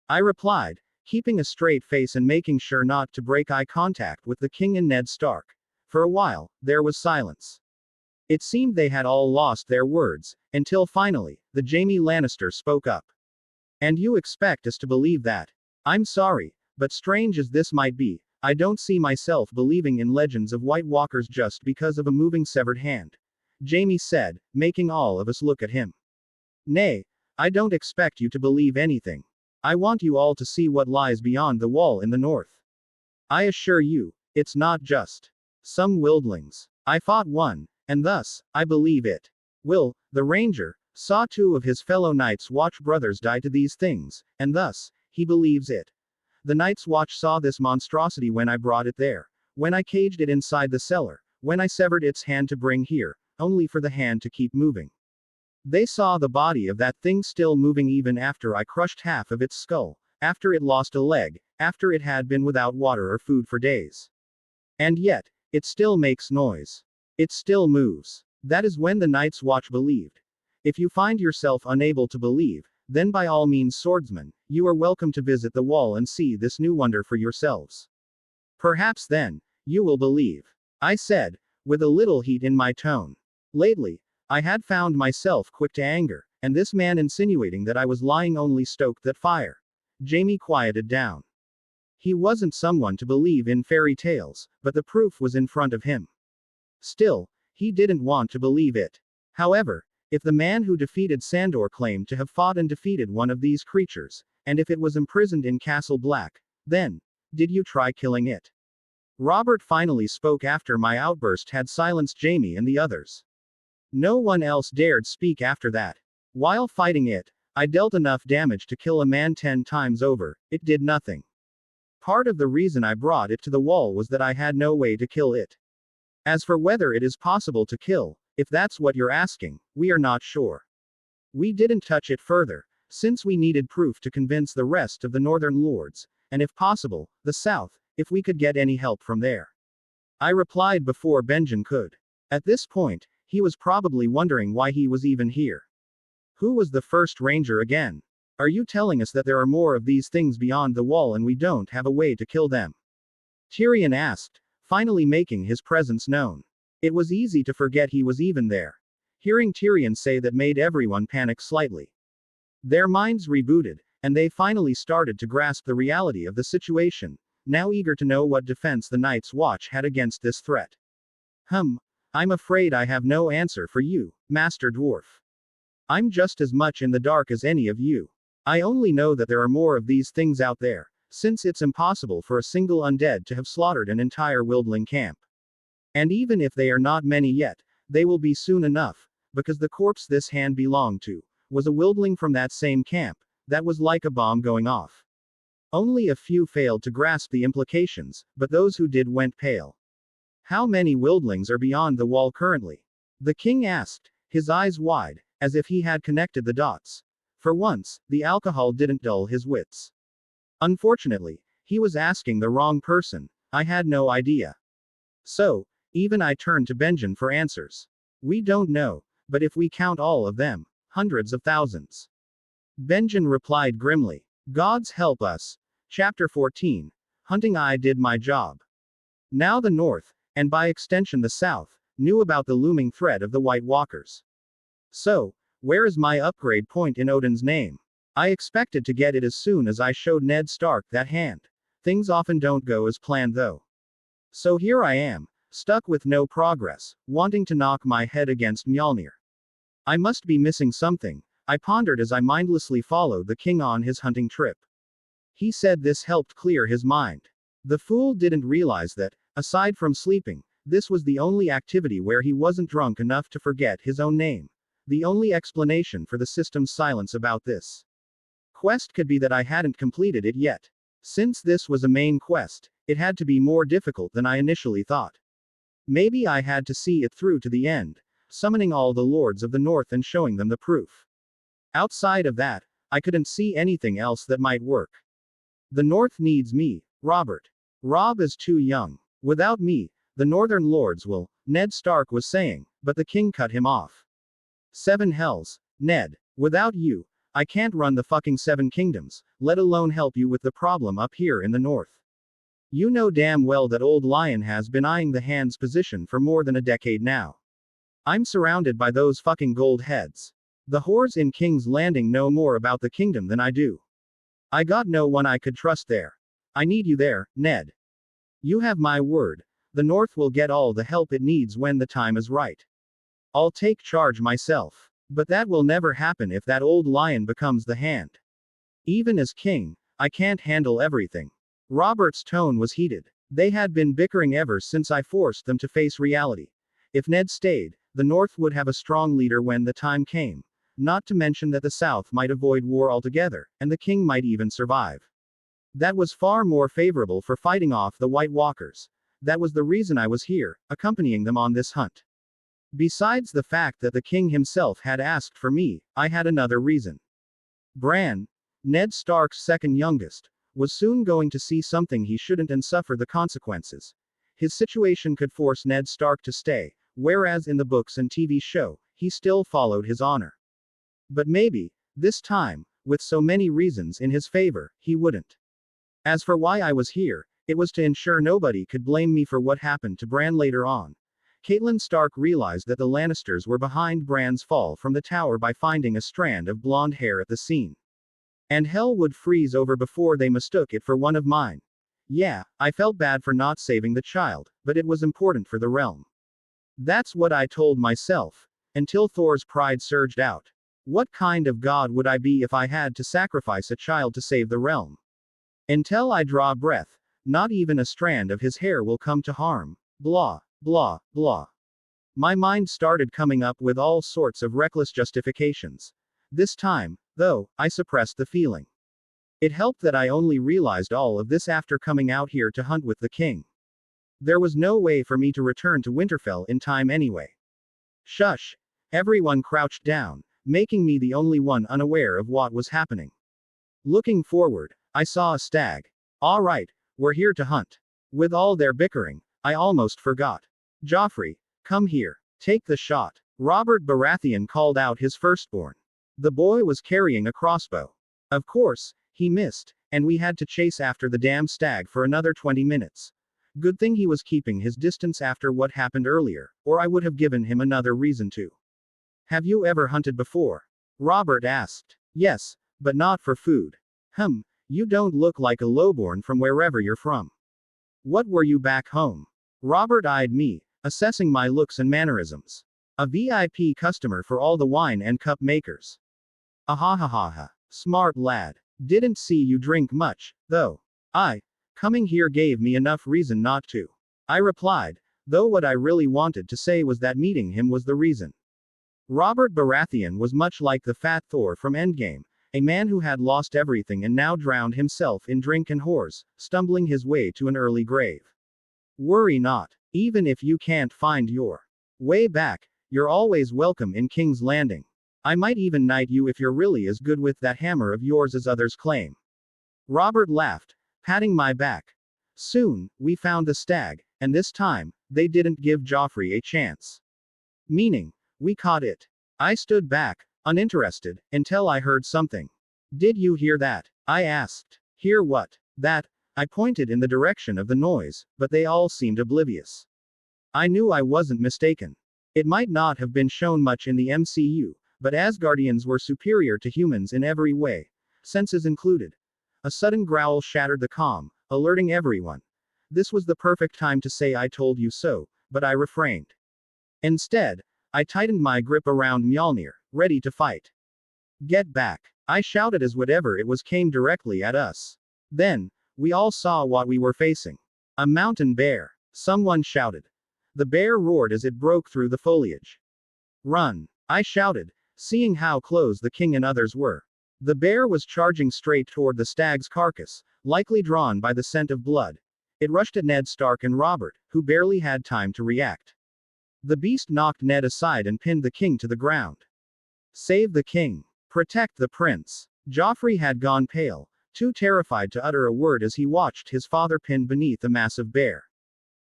I replied, keeping a straight face and making sure not to break eye contact with the king and Ned Stark. For a while, there was silence. It seemed they had all lost their words, until finally, the Jaime Lannister spoke up. And you expect us to believe that? I'm sorry, but strange as this might be, I don't see myself believing in legends of White Walkers just because of a moving severed hand. Jaime said, making all of us look at him. Nay, I don't expect you to believe anything. I want you all to see what lies beyond the wall in the north. I assure you, it's not just some wildlings. I fought one, and thus, I believe it. Will, the ranger, saw two of his fellow Night's Watch brothers die to these things, and thus, he believes it. The Night's Watch saw this monstrosity when I brought it there, when I caged it inside the cellar, when I severed its hand to bring here, only for the hand to keep moving. They saw the body of that thing still moving even after I crushed half of its skull, after it lost a leg, after it had been without water or food for days. And yet, it still makes noise. It still moves. That is when the Night's Watch believed. If you find yourself unable to believe, then by all means, swordsmen, you are welcome to visit the wall and see this new wonder for yourselves. Perhaps then, you will believe. I said, with a little heat in my tone. Lately, I had found myself quick to anger, and this man insinuating that I was lying only stoked that fire. Jaime quieted down. He wasn't someone to believe in fairy tales, but the proof was in front of him. Still, he didn't want to believe it. However, if the man who defeated Sandor claimed to have fought and defeated one of these creatures, and if it was imprisoned in Castle Black, then, did you try killing it? Robert finally spoke after my outburst had silenced Jaime and the others. No one else dared speak after that. While fighting it, I dealt enough damage to kill a man 10 times over. It did nothing. Part of the reason I brought it to the wall was that I had no way to kill it. As for whether it is possible to kill, if that's what you're asking, we are not sure. We didn't touch it further, since we needed proof to convince the rest of the northern lords, and if possible, the south, if we could get any help from there. I replied before Benjen could. At this point, He was probably wondering why he was even here. Who was the first ranger again? Are you telling us that there are more of these things beyond the wall and we don't have a way to kill them? Tyrion asked, finally making his presence known. It was easy to forget he was even there. Hearing Tyrion say that made everyone panic slightly. Their minds rebooted, and they finally started to grasp the reality of the situation, now eager to know what defense the Night's Watch had against this threat. I'm afraid I have no answer for you, Master Dwarf. I'm just as much in the dark as any of you. I only know that there are more of these things out there, since it's impossible for a single undead to have slaughtered an entire wildling camp. And even if they are not many yet, they will be soon enough, because the corpse this hand belonged to was a wildling from that same camp, that was like a bomb going off. Only a few failed to grasp the implications, but those who did went pale. How many wildlings are beyond the wall currently? The king asked, his eyes wide, as if he had connected the dots. For once, the alcohol didn't dull his wits. Unfortunately, he was asking the wrong person. I had no idea. So, even I turned to Benjen for answers. We don't know, but if we count all of them, hundreds of thousands. Benjen replied grimly. Gods help us. Chapter 14. Hunting. I did my job. Now the North, and by extension the South, knew about the looming threat of the White Walkers. So, where is my upgrade point in Odin's name? I expected to get it as soon as I showed Ned Stark that hand. Things often don't go as planned though. So here I am, stuck with no progress, wanting to knock my head against Mjolnir. I must be missing something, I pondered as I mindlessly followed the king on his hunting trip. He said this helped clear his mind. The fool didn't realize that, aside from sleeping, this was the only activity where he wasn't drunk enough to forget his own name. The only explanation for the system's silence about this quest could be that I hadn't completed it yet. Since this was a main quest, it had to be more difficult than I initially thought. Maybe I had to see it through to the end, summoning all the lords of the north and showing them the proof. Outside of that, I couldn't see anything else that might work. The north needs me, Robert. Robb is too young. Without me, the northern lords will, Ned Stark was saying, but the king cut him off. 7 hells, Ned. Without you, I can't run the fucking 7 kingdoms, let alone help you with the problem up here in the north. You know damn well that old Lion has been eyeing the hand's position for more than a decade now. I'm surrounded by those fucking gold heads. The whores in King's Landing know more about the kingdom than I do. I got no one I could trust there. I need you there, Ned. You have my word. The North will get all the help it needs when the time is right. I'll take charge myself. But that will never happen if that old lion becomes the hand. Even as king, I can't handle everything. Robert's tone was heated. They had been bickering ever since I forced them to face reality. If Ned stayed, the North would have a strong leader when the time came. Not to mention that the South might avoid war altogether, and the king might even survive. That was far more favorable for fighting off the White Walkers. That was the reason I was here, accompanying them on this hunt. Besides the fact that the king himself had asked for me, I had another reason. Bran, Ned Stark's second youngest, was soon going to see something he shouldn't and suffer the consequences. His situation could force Ned Stark to stay, whereas in the books and TV show, he still followed his honor. But maybe, this time, with so many reasons in his favor, he wouldn't. As for why I was here, it was to ensure nobody could blame me for what happened to Bran later on. Catelyn Stark realized that the Lannisters were behind Bran's fall from the tower by finding a strand of blonde hair at the scene. And hell would freeze over before they mistook it for one of mine. Yeah, I felt bad for not saving the child, but it was important for the realm. That's what I told myself, until Thor's pride surged out. What kind of god would I be if I had to sacrifice a child to save the realm? Until I draw breath, not even a strand of his hair will come to harm. Blah, blah, blah. My mind started coming up with all sorts of reckless justifications. This time, though, I suppressed the feeling. It helped that I only realized all of this after coming out here to hunt with the king. There was no way for me to return to Winterfell in time anyway. Shush. Everyone crouched down, making me the only one unaware of what was happening. Looking forward, I saw a stag. All right, we're here to hunt. With all their bickering, I almost forgot. Joffrey, come here. Take the shot. Robert Baratheon called out his firstborn. The boy was carrying a crossbow. Of course, he missed, and we had to chase after the damn stag for another 20 minutes. Good thing he was keeping his distance after what happened earlier, or I would have given him another reason to. Have you ever hunted before? Robert asked. Yes, but not for food. You don't look like a lowborn from wherever you're from. What were you back home? Robert eyed me, assessing my looks and mannerisms. A VIP customer for all the wine and cup makers. Ahahaha. Smart lad. Didn't see you drink much, though. Coming here gave me enough reason not to. I replied, though what I really wanted to say was that meeting him was the reason. Robert Baratheon was much like the fat Thor from Endgame, a man who had lost everything and now drowned himself in drink and whores, stumbling his way to an early grave. Worry not. Even if you can't find your way back, you're always welcome in King's Landing. I might even knight you if you're really as good with that hammer of yours as others claim. Robert laughed, patting my back. Soon, we found the stag, and this time, they didn't give Joffrey a chance. Meaning, we caught it. I stood back, uninterested, until I heard something. Did you hear that? I asked. Hear what? That. I pointed in the direction of the noise, but they all seemed oblivious. I knew I wasn't mistaken. It might not have been shown much in the MCU, but Asgardians were superior to humans in every way, senses included. A sudden growl shattered the calm, alerting everyone. This was the perfect time to say I told you so, but I refrained. Instead, I tightened my grip around Mjolnir, ready to fight. Get back, I shouted as whatever it was came directly at us. Then, we all saw what we were facing. A mountain bear, someone shouted. The bear roared as it broke through the foliage. Run, I shouted, seeing how close the king and others were. The bear was charging straight toward the stag's carcass, likely drawn by the scent of blood. It rushed at Ned Stark and Robert, who barely had time to react. The beast knocked Ned aside and pinned the king to the ground. Save the king. Protect the prince. Joffrey had gone pale, too terrified to utter a word as he watched his father pinned beneath the massive bear.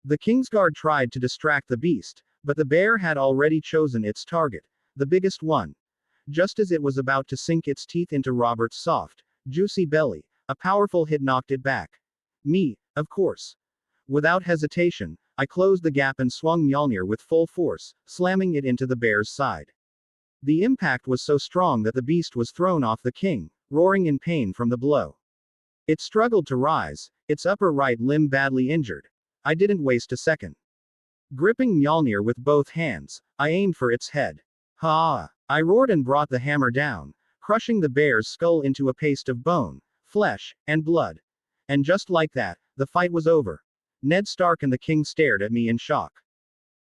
The Kingsguard tried to distract the beast, but the bear had already chosen its target, the biggest one. Just as it was about to sink its teeth into Robert's soft, juicy belly, a powerful hit knocked it back. Me, of course. Without hesitation, I closed the gap and swung Mjolnir with full force, slamming it into the bear's side. The impact was so strong that the beast was thrown off the king, roaring in pain from the blow. It struggled to rise, its upper right limb badly injured. I didn't waste a second. Gripping Mjolnir with both hands, I aimed for its head. Ha! I roared and brought the hammer down, crushing the bear's skull into a paste of bone, flesh, and blood. And just like that, the fight was over. Ned Stark and the king stared at me in shock.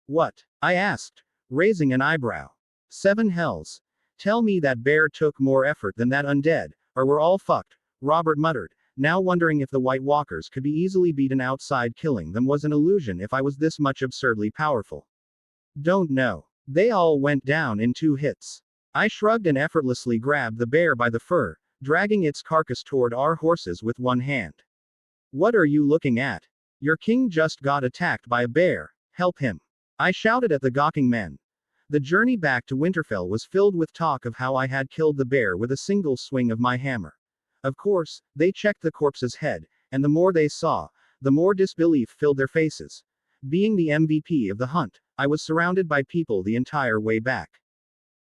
What? I asked, raising an eyebrow. 7 hells. Tell me that bear took more effort than that undead, or we're all fucked, Robert muttered, now wondering if the White Walkers could be easily beaten outside. Killing them was an illusion if I was this much absurdly powerful. Don't know. They all went down in 2 hits. I shrugged and effortlessly grabbed the bear by the fur, dragging its carcass toward our horses with one hand. What are you looking at? Your king just got attacked by a bear. Help him. I shouted at the gawking men. The journey back to Winterfell was filled with talk of how I had killed the bear with a single swing of my hammer. Of course, they checked the corpse's head, and the more they saw, the more disbelief filled their faces. Being the MVP of the hunt, I was surrounded by people the entire way back.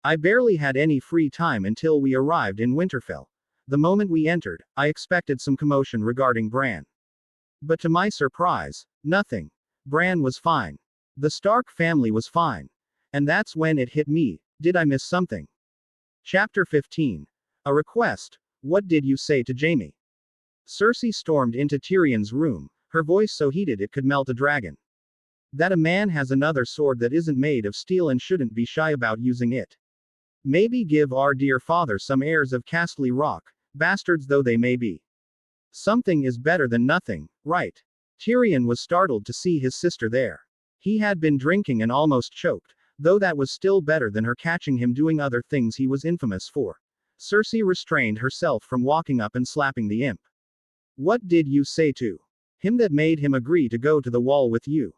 I barely had any free time until we arrived in Winterfell. The moment we entered, I expected some commotion regarding Bran. But to my surprise, nothing. Bran was fine. The Stark family was fine. And that's when it hit me. Did I miss something? Chapter 15. A request. What did you say to Jaime? Cersei stormed into Tyrion's room, her voice so heated it could melt a dragon. That a man has another sword that isn't made of steel and shouldn't be shy about using it. Maybe give our dear father some heirs of Castle Rock, bastards though they may be. Something is better than nothing, right? Tyrion was startled to see his sister there. He had been drinking and almost choked, though that was still better than her catching him doing other things he was infamous for. Cersei restrained herself from walking up and slapping the imp. What did you say to him that made him agree to go to the wall with you?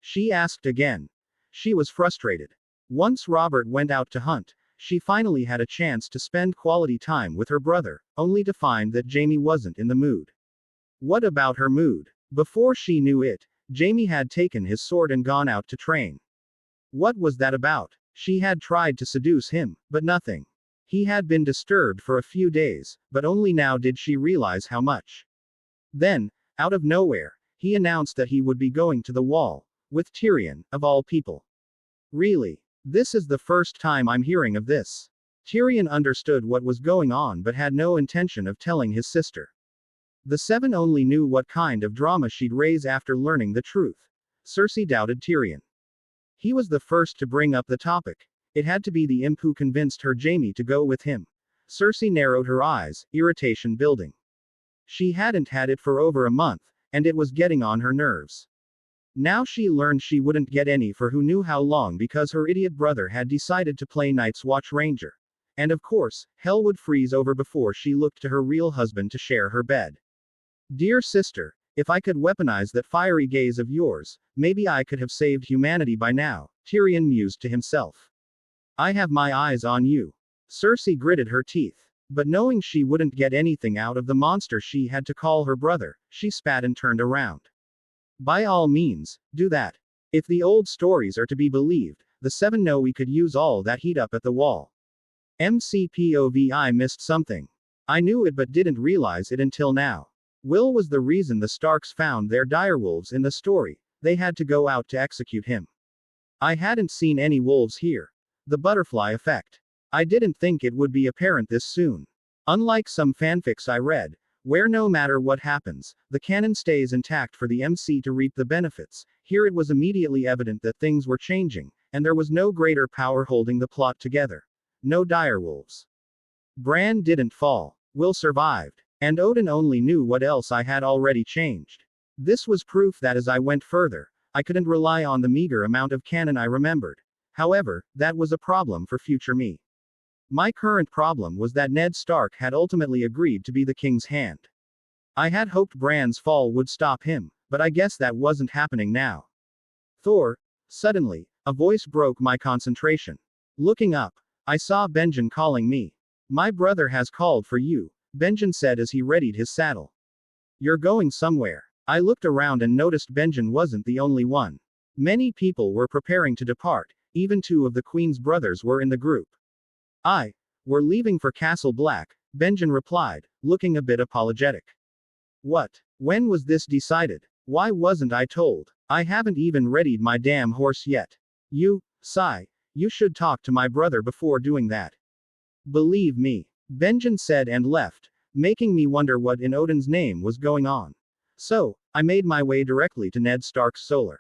She asked again. She was frustrated. Once Robert went out to hunt, she finally had a chance to spend quality time with her brother, only to find that Jaime wasn't in the mood. What about her mood? Before she knew it, Jaime had taken his sword and gone out to train. What was that about? She had tried to seduce him, but nothing. He had been disturbed for a few days, but only now did she realize how much. Then, out of nowhere, he announced that he would be going to the wall, with Tyrion, of all people. Really? This is the first time I'm hearing of this. Tyrion understood what was going on but had no intention of telling his sister. The seven only knew what kind of drama she'd raise after learning the truth. Cersei doubted Tyrion. He was the first to bring up the topic. It had to be the imp who convinced her Jaime to go with him. Cersei narrowed her eyes, irritation building. She hadn't had it for over a month, and it was getting on her nerves. Now she learned she wouldn't get any for who knew how long because her idiot brother had decided to play Night's Watch Ranger. And of course, hell would freeze over before she looked to her real husband to share her bed. Dear sister, if I could weaponize that fiery gaze of yours, maybe I could have saved humanity by now, Tyrion mused to himself. I have my eyes on you. Cersei gritted her teeth. But knowing she wouldn't get anything out of the monster she had to call her brother, she spat and turned around. By all means, do that. If the old stories are to be believed, the seven know we could use all that heat up at the wall. MCPOV, missed something. I knew it but didn't realize it until now. Will was the reason the Starks found their direwolves in the story. They had to go out to execute him. I hadn't seen any wolves here. The butterfly effect. I didn't think it would be apparent this soon. Unlike some fanfics I read, where no matter what happens, the canon stays intact for the MC to reap the benefits, here it was immediately evident that things were changing, and there was no greater power holding the plot together. No direwolves. Bran didn't fall. Will survived. And Odin only knew what else I had already changed. This was proof that as I went further, I couldn't rely on the meager amount of canon I remembered. However, that was a problem for future me. My current problem was that Ned Stark had ultimately agreed to be the king's hand. I had hoped Bran's fall would stop him, but I guess that wasn't happening now. Thor. Suddenly, a voice broke my concentration. Looking up, I saw Benjen calling me. My brother has called for you, Benjen said as he readied his saddle. You're going somewhere. I looked around and noticed Benjen wasn't the only one. Many people were preparing to depart, even two of the Queen's brothers were in the group. We're leaving for Castle Black, Benjen replied, looking a bit apologetic. What? When was this decided? Why wasn't I told? I haven't even readied my damn horse yet. You should talk to my brother before doing that. Believe me, Benjen said and left, making me wonder what in Odin's name was going on. So, I made my way directly to Ned Stark's solar.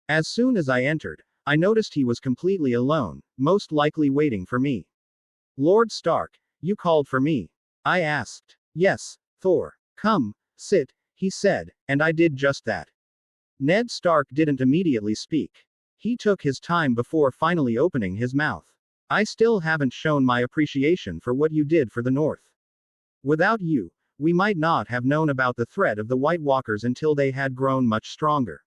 As soon as I entered, I noticed he was completely alone, most likely waiting for me. Lord Stark, you called for me? I asked. Yes, Thor. Come, sit, he said, and I did just that. Ned Stark didn't immediately speak. He took his time before finally opening his mouth. I still haven't shown my appreciation for what you did for the North. Without you, we might not have known about the threat of the White Walkers until they had grown much stronger.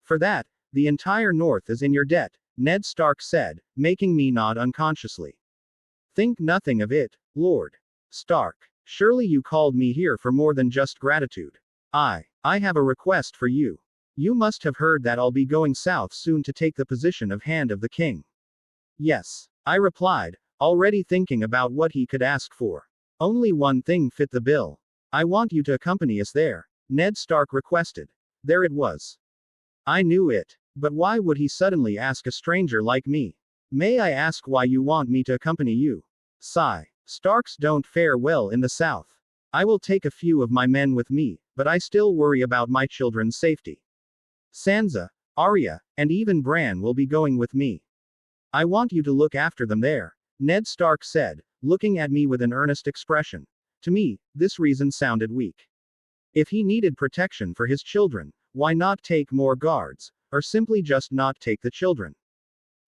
For that, the entire North is in your debt, Ned Stark said, making me nod unconsciously. Think nothing of it, Lord Stark. Surely you called me here for more than just gratitude. I have a request for you. You must have heard that I'll be going south soon to take the position of Hand of the King. Yes, I replied, already thinking about what he could ask for. Only one thing fit the bill. I want you to accompany us there, Ned Stark requested. There it was. I knew it. But why would he suddenly ask a stranger like me? May I ask why you want me to accompany you? Sigh. Starks don't fare well in the south. I will take a few of my men with me, but I still worry about my children's safety. Sansa, Arya, and even Bran will be going with me. I want you to look after them there, Ned Stark said, looking at me with an earnest expression. To me, this reason sounded weak. If he needed protection for his children, why not take more guards, or simply just not take the children?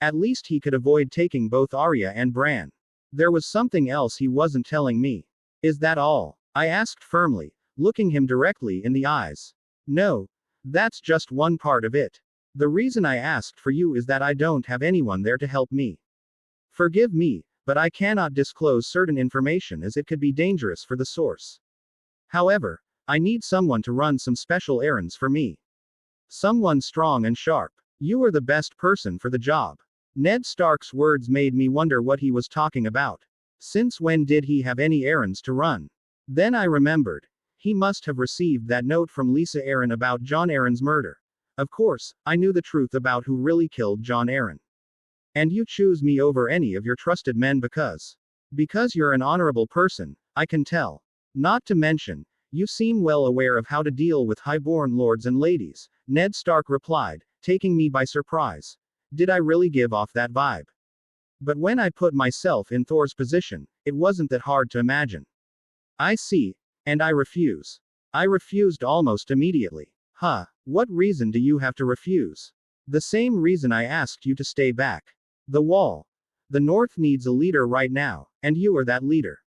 At least he could avoid taking both Arya and Bran. There was something else he wasn't telling me. Is that all? I asked firmly, looking him directly in the eyes. No. That's just one part of it. The reason I asked for you is that I don't have anyone there to help me. Forgive me, but I cannot disclose certain information as it could be dangerous for the source. However, I need someone to run some special errands for me. Someone strong and sharp. You are the best person for the job. Ned Stark's words made me wonder what he was talking about. Since when did he have any errands to run? Then I remembered. He must have received that note from Lisa Arryn about John Arryn's murder. Of course, I knew the truth about who really killed John Arryn. And you choose me over any of your trusted men because you're an honorable person, I can tell. Not to mention, you seem well aware of how to deal with highborn lords and ladies, Ned Stark replied, taking me by surprise. Did I really give off that vibe? But when I put myself in Thor's position, it wasn't that hard to imagine. I see, and I refuse. I refused almost immediately. Huh, what reason do you have to refuse? The same reason I asked you to stay back. The wall. The North needs a leader right now, and you are that leader.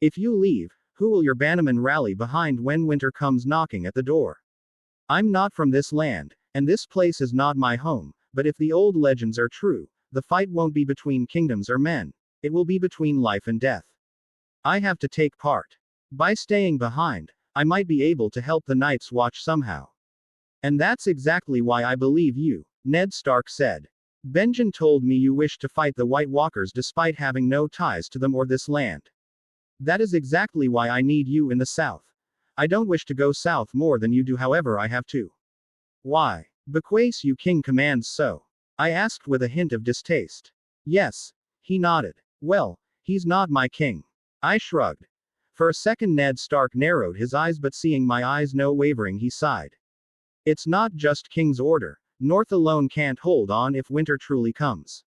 If you leave, who will your bannermen rally behind when winter comes knocking at the door? I'm not from this land, and this place is not my home, but if the old legends are true, the fight won't be between kingdoms or men, it will be between life and death. I have to take part. By staying behind, I might be able to help the Night's Watch somehow. And that's exactly why I believe you, Ned Stark said. Benjen told me you wish to fight the White Walkers despite having no ties to them or this land. That is exactly why I need you in the south. I don't wish to go south more than you do, however I have to. Why? Because you king commands so. I asked with a hint of distaste. Yes. He nodded. Well, he's not my king. I shrugged. For a second Ned Stark narrowed his eyes, but seeing my eyes no wavering he sighed. It's not just king's order. North alone can't hold on if winter truly comes.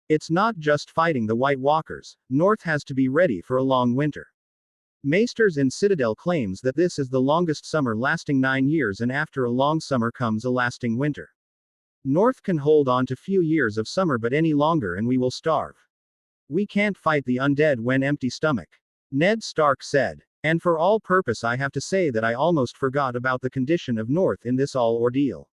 It's not just fighting the White Walkers, North has to be ready for a long winter. Maesters in Citadel claims that this is the longest summer lasting 9 years, and after a long summer comes a lasting winter. North can hold on to few years of summer, but any longer and we will starve. We can't fight the undead when empty stomach. Ned Stark said. And for all purpose I have to say that I almost forgot about the condition of North in this all ordeal.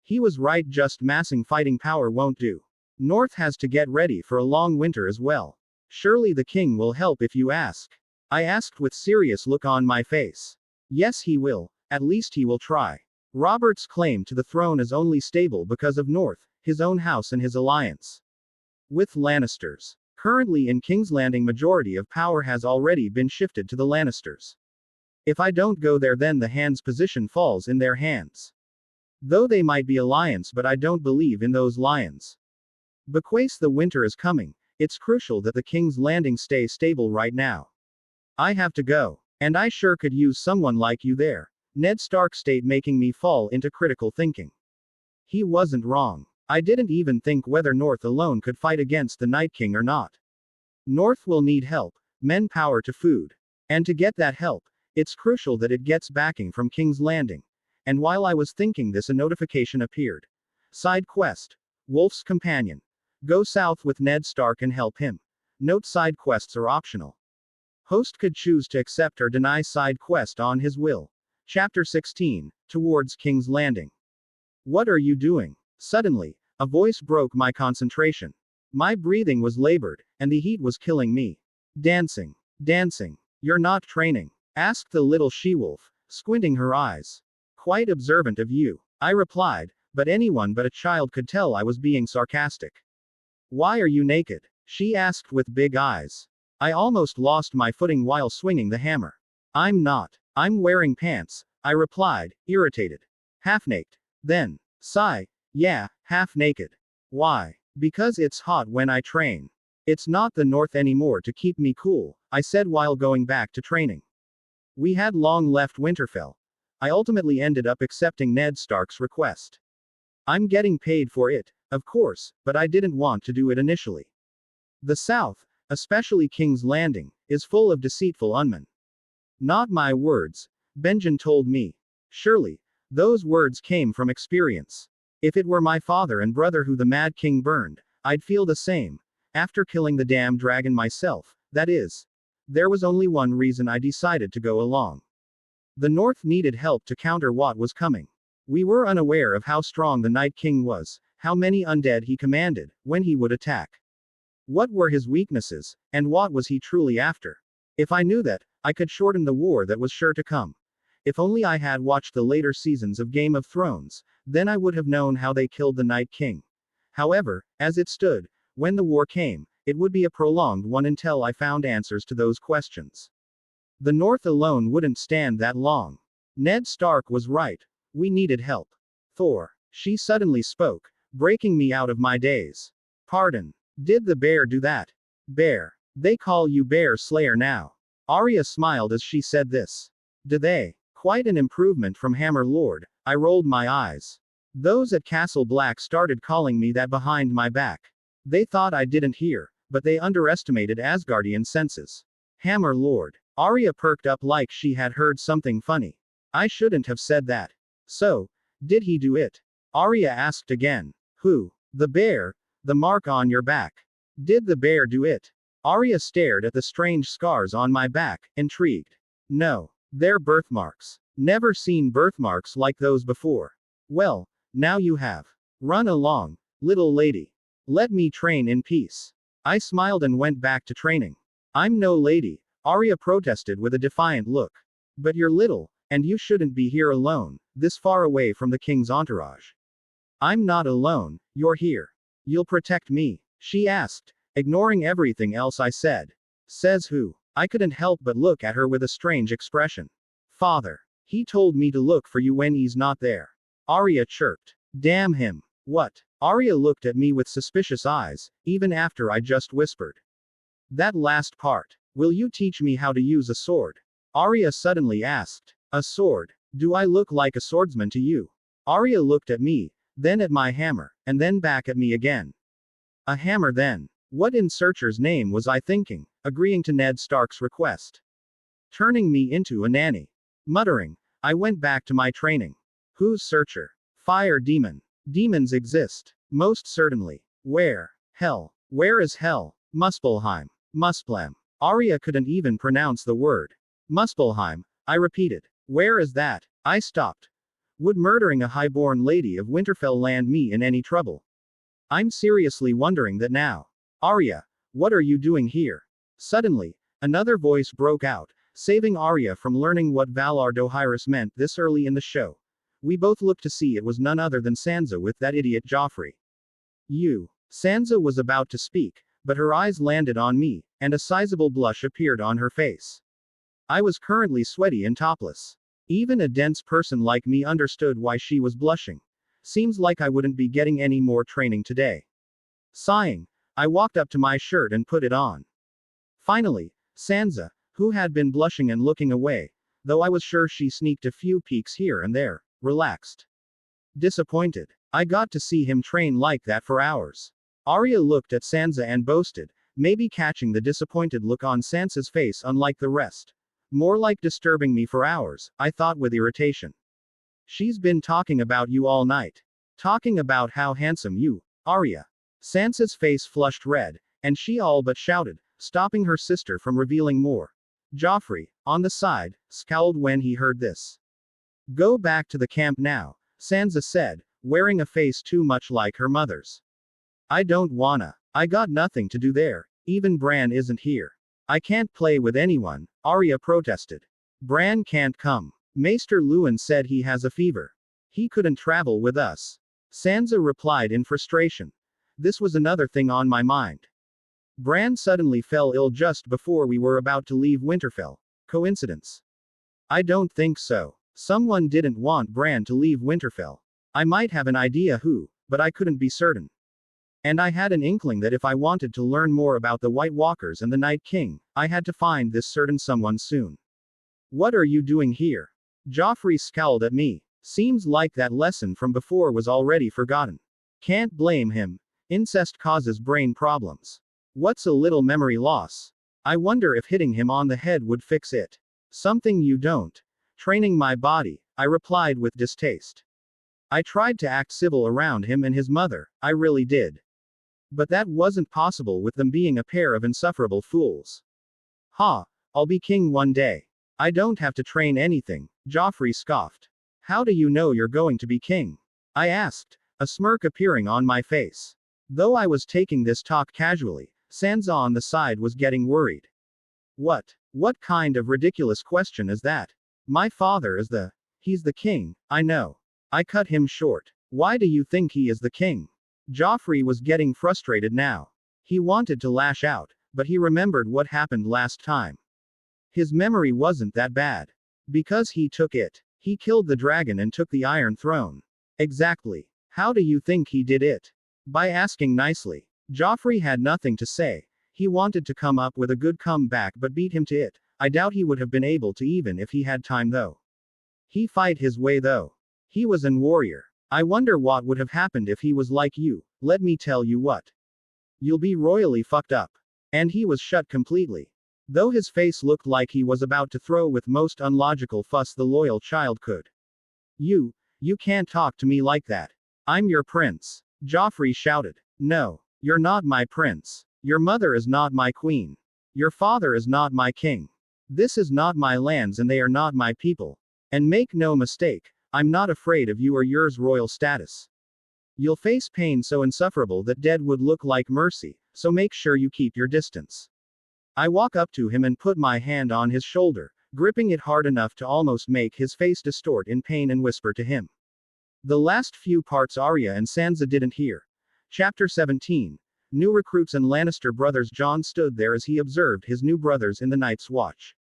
He was right, just massing fighting power won't do. North has to get ready for a long winter as well. Surely the king will help if you ask. I asked with serious look on my face. Yes, he will. At least he will try. Robert's claim to the throne is only stable because of North, his own house and his alliance with Lannisters. Currently in King's Landing, majority of power has already been shifted to the Lannisters. If I don't go there, then the hand's position falls in their hands. Though they might be alliance, but I don't believe in those lions. Because the winter is coming, it's crucial that the King's Landing stay stable right now. I have to go. And I sure could use someone like you there. Ned Stark stayed, making me fall into critical thinking. He wasn't wrong. I didn't even think whether North alone could fight against the Night King or not. North will need help, men, power to food. And to get that help, it's crucial that it gets backing from King's Landing. And while I was thinking this, a notification appeared. Side quest. Wolf's Companion. Go south with Ned Stark and help him. Note: side quests are optional. Host could choose to accept or deny side quest on his will. Chapter 16, Towards King's Landing. What are you doing? Suddenly, a voice broke my concentration. My breathing was labored, and the heat was killing me. Dancing. Dancing. You're not training? Asked the little she-wolf, squinting her eyes. Quite observant of you, I replied, but anyone but a child could tell I was being sarcastic. Why are you naked? She asked with big eyes. I almost lost my footing while swinging the hammer. I'm not. I'm wearing pants, I replied, irritated. Half naked. Then, sigh. Yeah, half naked. Why? Because it's hot when I train. It's not the North anymore to keep me cool, I said while going back to training. We had long left Winterfell. I ultimately ended up accepting Ned Stark's request. I'm getting paid for it, of course, but I didn't want to do it initially. The South, especially King's Landing, is full of deceitful unmen. Not my words, Benjen told me. Surely, those words came from experience. If it were my father and brother who the Mad King burned, I'd feel the same. After killing the damn dragon myself, that is. There was only one reason I decided to go along. The North needed help to counter what was coming. We were unaware of how strong the Night King was, how many undead he commanded, when he would attack. What were his weaknesses, and what was he truly after? If I knew that, I could shorten the war that was sure to come. If only I had watched the later seasons of Game of Thrones, then I would have known how they killed the Night King. However, as it stood, when the war came, it would be a prolonged one until I found answers to those questions. The North alone wouldn't stand that long. Ned Stark was right. We needed help. Thor. She suddenly spoke, breaking me out of my daze. Pardon. Did the bear do that? Bear. They call you Bear Slayer now. Arya smiled as she said this. Do they? Quite an improvement from Hammer Lord. I rolled my eyes. Those at Castle Black started calling me that behind my back. They thought I didn't hear, but they underestimated Asgardian senses. Hammer Lord. Arya perked up like she had heard something funny. I shouldn't have said that. So, did he do it? Arya asked again. Who? The bear? The mark on your back. Did the bear do it? Arya stared at the strange scars on my back, intrigued. No. They're birthmarks. Never seen birthmarks like those before. Well, now you have. Run along, little lady. Let me train in peace. I smiled and went back to training. I'm no lady, Arya protested with a defiant look. But you're little, and you shouldn't be here alone, this far away from the king's entourage. I'm not alone, you're here. You'll protect me? She asked, ignoring everything else I said. Says who? I couldn't help but look at her with a strange expression. Father. He told me to look for you when he's not there. Arya chirped. Damn him. What? Arya looked at me with suspicious eyes, even after I just whispered. That last part. Will you teach me how to use a sword? Arya suddenly asked. A sword? Do I look like a swordsman to you? Arya looked at me, then at my hammer, and then back at me again. A hammer then. What in Searcher's name was I thinking, agreeing to Ned Stark's request? Turning me into a nanny. Muttering, I went back to my training. Who's Searcher? Fire demon. Demons exist. Most certainly. Where? Hell. Where is hell? Muspelheim. Muspelheim. Arya couldn't even pronounce the word. Muspelheim, I repeated. Where is that? I stopped. Would murdering a highborn lady of Winterfell land me in any trouble? I'm seriously wondering that now. Arya, what are you doing here? Suddenly, another voice broke out, saving Arya from learning what Valar Dohaeris meant this early in the show. We both looked to see it was none other than Sansa with that idiot Joffrey. You. Sansa was about to speak, but her eyes landed on me, and a sizable blush appeared on her face. I was currently sweaty and topless. Even a dense person like me understood why she was blushing. Seems like I wouldn't be getting any more training today. Sighing, I walked up to my shirt and put it on. Finally, Sansa, who had been blushing and looking away, though I was sure she sneaked a few peeks here and there, relaxed. Disappointed. I got to see him train like that for hours. Arya looked at Sansa and boasted, maybe catching the disappointed look on Sansa's face unlike the rest. More like disturbing me for hours, I thought with irritation. She's been talking about you all night. Talking about how handsome you, Arya. Sansa's face flushed red, and she all but shouted, stopping her sister from revealing more. Joffrey, on the side, scowled when he heard this. Go back to the camp now, Sansa said, wearing a face too much like her mother's. I don't wanna. I got nothing to do there, even Bran isn't here. I can't play with anyone, Arya protested. Bran can't come. Maester Luwin said he has a fever. He couldn't travel with us. Sansa replied in frustration. This was another thing on my mind. Bran suddenly fell ill just before we were about to leave Winterfell. Coincidence? I don't think so. Someone didn't want Bran to leave Winterfell. I might have an idea who, but I couldn't be certain. And I had an inkling that if I wanted to learn more about the White Walkers and the Night King, I had to find this certain someone soon. What are you doing here? Joffrey scowled at me. Seems like that lesson from before was already forgotten. Can't blame him. Incest causes brain problems. What's a little memory loss? I wonder if hitting him on the head would fix it. Something you don't. Training my body, I replied with distaste. I tried to act civil around him and his mother, I really did. But that wasn't possible with them being a pair of insufferable fools. Ha, I'll be king one day. I don't have to train anything, Joffrey scoffed. How do you know you're going to be king? I asked, a smirk appearing on my face. Though I was taking this talk casually, Sansa on the side was getting worried. What kind of ridiculous question is that? My father is he's the king, I know. I cut him short. Why do you think he is the king? Joffrey was getting frustrated now. He wanted to lash out, but he remembered what happened last time. His memory wasn't that bad. Because he took it. He killed the dragon and took the Iron Throne. Exactly. How do you think he did it? By asking nicely. Joffrey had nothing to say. He wanted to come up with a good comeback but beat him to it. I doubt he would have been able to even if he had time though. He fight his way though. He was an warrior. I wonder what would have happened if he was like you. Let me tell you what. You'll be royally fucked up. And he was shut completely. Though his face looked like he was about to throw with most unlogical fuss the loyal child could. You can't talk to me like that. I'm your prince. Joffrey shouted. No, you're not my prince. Your mother is not my queen. Your father is not my king. This is not my lands and they are not my people. And make no mistake, I'm not afraid of you or yours royal status. You'll face pain so insufferable that dead would look like mercy, so make sure you keep your distance. I walk up to him and put my hand on his shoulder, gripping it hard enough to almost make his face distort in pain and whisper to him. The last few parts Arya and Sansa didn't hear. Chapter 17. New recruits and Lannister brothers. Jon stood there as he observed his new brothers in the Night's Watch.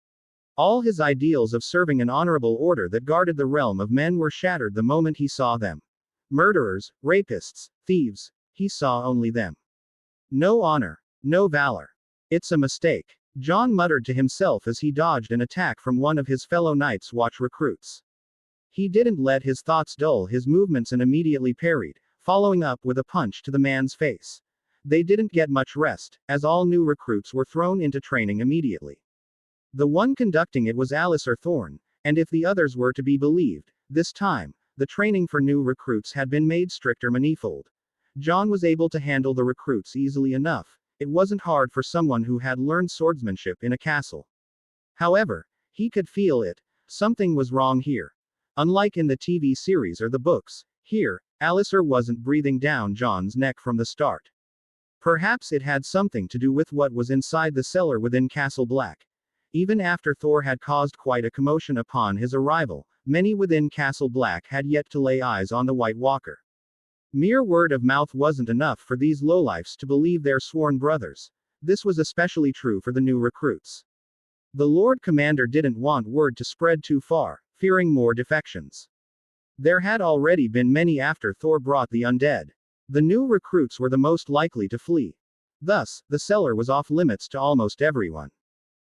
All his ideals of serving an honorable order that guarded the realm of men were shattered the moment he saw them. Murderers, rapists, thieves, he saw only them. No honor, no valor. It's a mistake, Jon muttered to himself as he dodged an attack from one of his fellow Night's Watch recruits. He didn't let his thoughts dull his movements and immediately parried, following up with a punch to the man's face. They didn't get much rest, as all new recruits were thrown into training immediately. The one conducting it was Alliser Thorne, and if the others were to be believed, this time, the training for new recruits had been made stricter manifold. Jon was able to handle the recruits easily enough. It wasn't hard for someone who had learned swordsmanship in a castle. However, he could feel it. Something was wrong here. Unlike in the TV series or the books, here, Alliser wasn't breathing down Jon's neck from the start. Perhaps it had something to do with what was inside the cellar within Castle Black. Even after Thor had caused quite a commotion upon his arrival, many within Castle Black had yet to lay eyes on the White Walker. Mere word of mouth wasn't enough for these lowlifes to believe their sworn brothers. This was especially true for the new recruits. The Lord Commander didn't want word to spread too far, fearing more defections. There had already been many after Thor brought the undead. The new recruits were the most likely to flee. Thus, the cellar was off limits to almost everyone.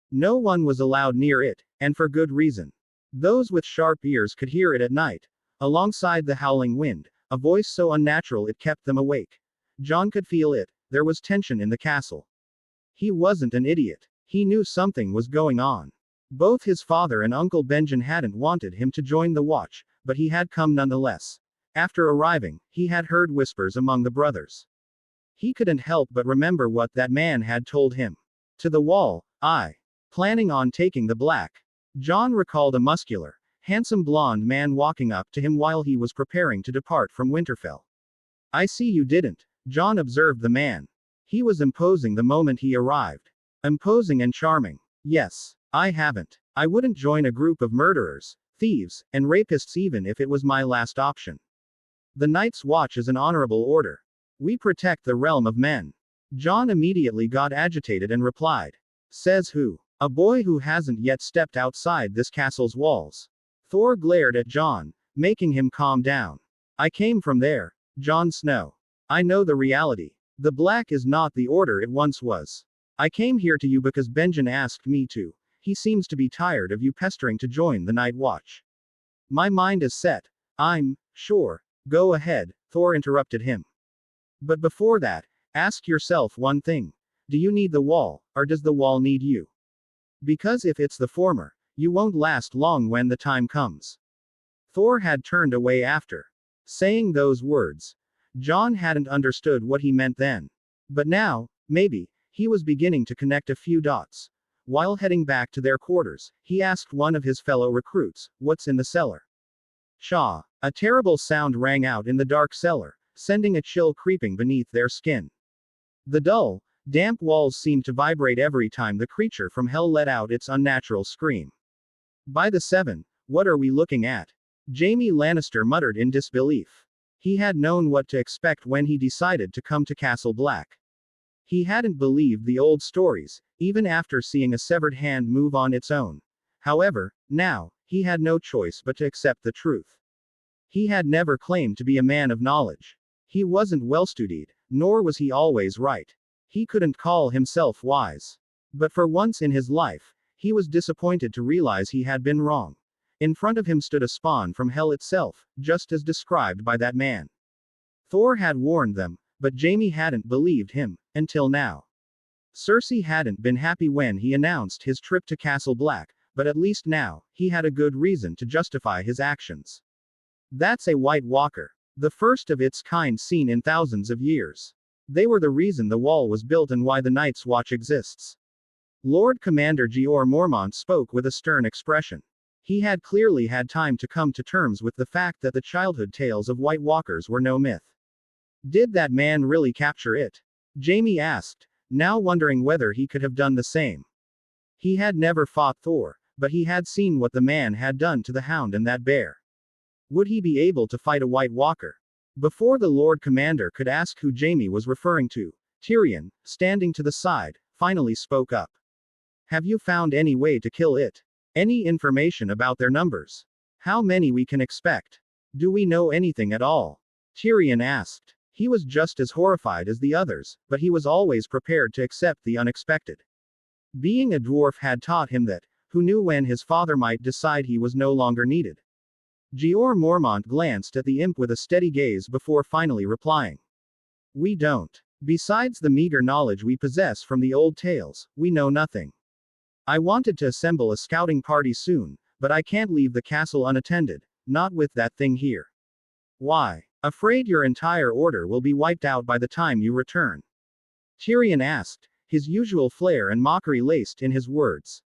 No one was allowed near it, and for good reason. Those with sharp ears could hear it at night. Alongside the howling wind, a voice so unnatural it kept them awake. Jon could feel it. There was tension in the castle. He wasn't an idiot. He knew something was going on. Both his father and Uncle Benjen hadn't wanted him to join the watch, but he had come nonetheless. After arriving, he had heard whispers among the brothers. He couldn't help but remember what that man had told him. To the wall, planning on taking the black. Jon recalled a muscular, handsome blonde man walking up to him while he was preparing to depart from Winterfell. I see you didn't. Jon observed the man. He was imposing the moment he arrived. Imposing and charming. Yes, I haven't. I wouldn't join a group of murderers, thieves, and rapists even if it was my last option. The Night's Watch is an honorable order. We protect the realm of men. Jon immediately got agitated and replied. Says who? A boy who hasn't yet stepped outside this castle's walls. Thor glared at Jon, making him calm down. I came from there, Jon Snow. I know the reality. The black is not the order it once was. I came here to you because Benjen asked me to. He seems to be tired of you pestering to join the Night Watch. My mind is set. I'm sure. Go ahead, Thor interrupted him. But before that, ask yourself one thing. Do you need the wall, or does the wall need you? Because if it's the former, you won't last long when the time comes. Thor had turned away after saying those words. Jon hadn't understood what he meant then. But now, maybe, he was beginning to connect a few dots. While heading back to their quarters, he asked one of his fellow recruits, what's in the cellar? Chaw! A terrible sound rang out in the dark cellar, sending a chill creeping beneath their skin. The dull, damp walls seemed to vibrate every time the creature from hell let out its unnatural scream. By the seven, what are we looking at? Jaime Lannister muttered in disbelief. He had known what to expect when he decided to come to Castle Black. He hadn't believed the old stories, even after seeing a severed hand move on its own. However, now, he had no choice but to accept the truth. He had never claimed to be a man of knowledge. He wasn't well-studied, nor was he always right. He couldn't call himself wise. But for once in his life, he was disappointed to realize he had been wrong. In front of him stood a spawn from hell itself, just as described by that man. Thor had warned them, but Jaime hadn't believed him, until now. Cersei hadn't been happy when he announced his trip to Castle Black, but at least now, he had a good reason to justify his actions. That's a White Walker. The first of its kind seen in thousands of years. They were the reason the wall was built and why the Night's Watch exists. Lord Commander Jeor Mormont spoke with a stern expression. He had clearly had time to come to terms with the fact that the childhood tales of White Walkers were no myth. Did that man really capture it? Jaime asked, now wondering whether he could have done the same. He had never fought Thor, but he had seen what the man had done to the Hound and that bear. Would he be able to fight a White Walker? Before the Lord Commander could ask who Jaime was referring to, Tyrion, standing to the side, finally spoke up. Have you found any way to kill it? Any information about their numbers? How many we can expect? Do we know anything at all? Tyrion asked. He was just as horrified as the others, but he was always prepared to accept the unexpected. Being a dwarf had taught him that, who knew when his father might decide he was no longer needed. Jeor Mormont glanced at the imp with a steady gaze before finally replying. We don't. Besides the meager knowledge we possess from the old tales, we know nothing. I wanted to assemble a scouting party soon, but I can't leave the castle unattended, not with that thing here. Why? Afraid your entire order will be wiped out by the time you return? Tyrion asked, his usual flair and mockery laced in his words.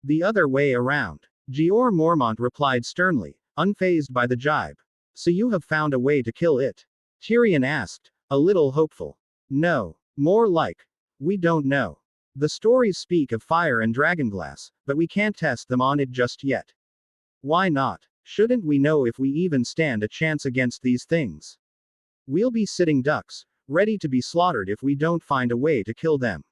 The other way around. Jeor Mormont replied sternly, unfazed by the jibe. So you have found a way to kill it? Tyrion asked, a little hopeful. No. More like, we don't know. The stories speak of fire and dragonglass, but we can't test them on it just yet. Why not? Shouldn't we know if we even stand a chance against these things? We'll be sitting ducks, ready to be slaughtered if we don't find a way to kill them.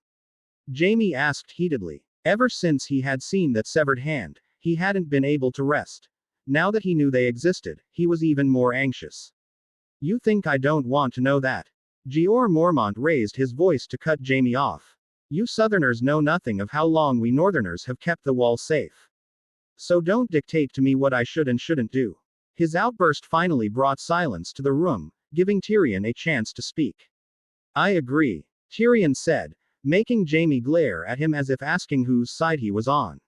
Jaime asked heatedly. Ever since he had seen that severed hand, he hadn't been able to rest. Now that he knew they existed, he was even more anxious. You think I don't want to know that? Jeor Mormont raised his voice to cut Jaime off. You Southerners know nothing of how long we Northerners have kept the wall safe. So don't dictate to me what I should and shouldn't do. His outburst finally brought silence to the room, giving Tyrion a chance to speak. I agree, Tyrion said, making Jaime glare at him as if asking whose side he was on.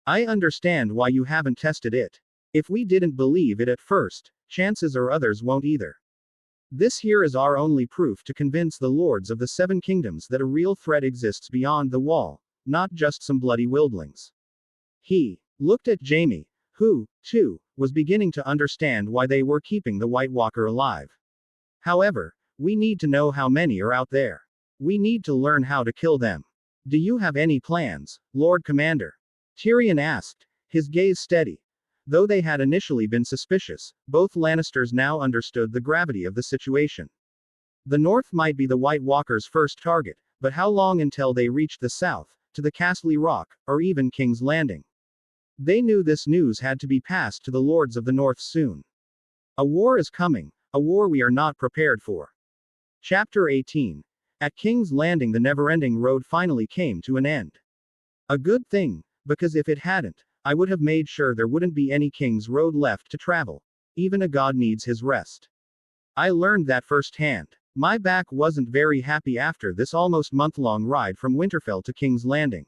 I understand why you haven't tested it. If we didn't believe it at first, chances are others won't either. This here is our only proof to convince the lords of the Seven Kingdoms that a real threat exists beyond the wall, not just some bloody wildlings. He looked at Jaime, who, too, was beginning to understand why they were keeping the White Walker alive. However, we need to know how many are out there. We need to learn how to kill them. Do you have any plans, Lord Commander? Tyrion asked, his gaze steady. Though they had initially been suspicious, both Lannisters now understood the gravity of the situation. The North might be the White Walkers' first target, but how long until they reached the South, to the Castle Rock, or even King's Landing? They knew this news had to be passed to the Lords of the North soon. A war is coming, a war we are not prepared for. Chapter 18. At King's Landing the never-ending road finally came to an end. A good thing, because if it hadn't, I would have made sure there wouldn't be any King's Road left to travel. Even a god needs his rest. I learned that firsthand. My back wasn't very happy after this almost month-long ride from Winterfell to King's Landing.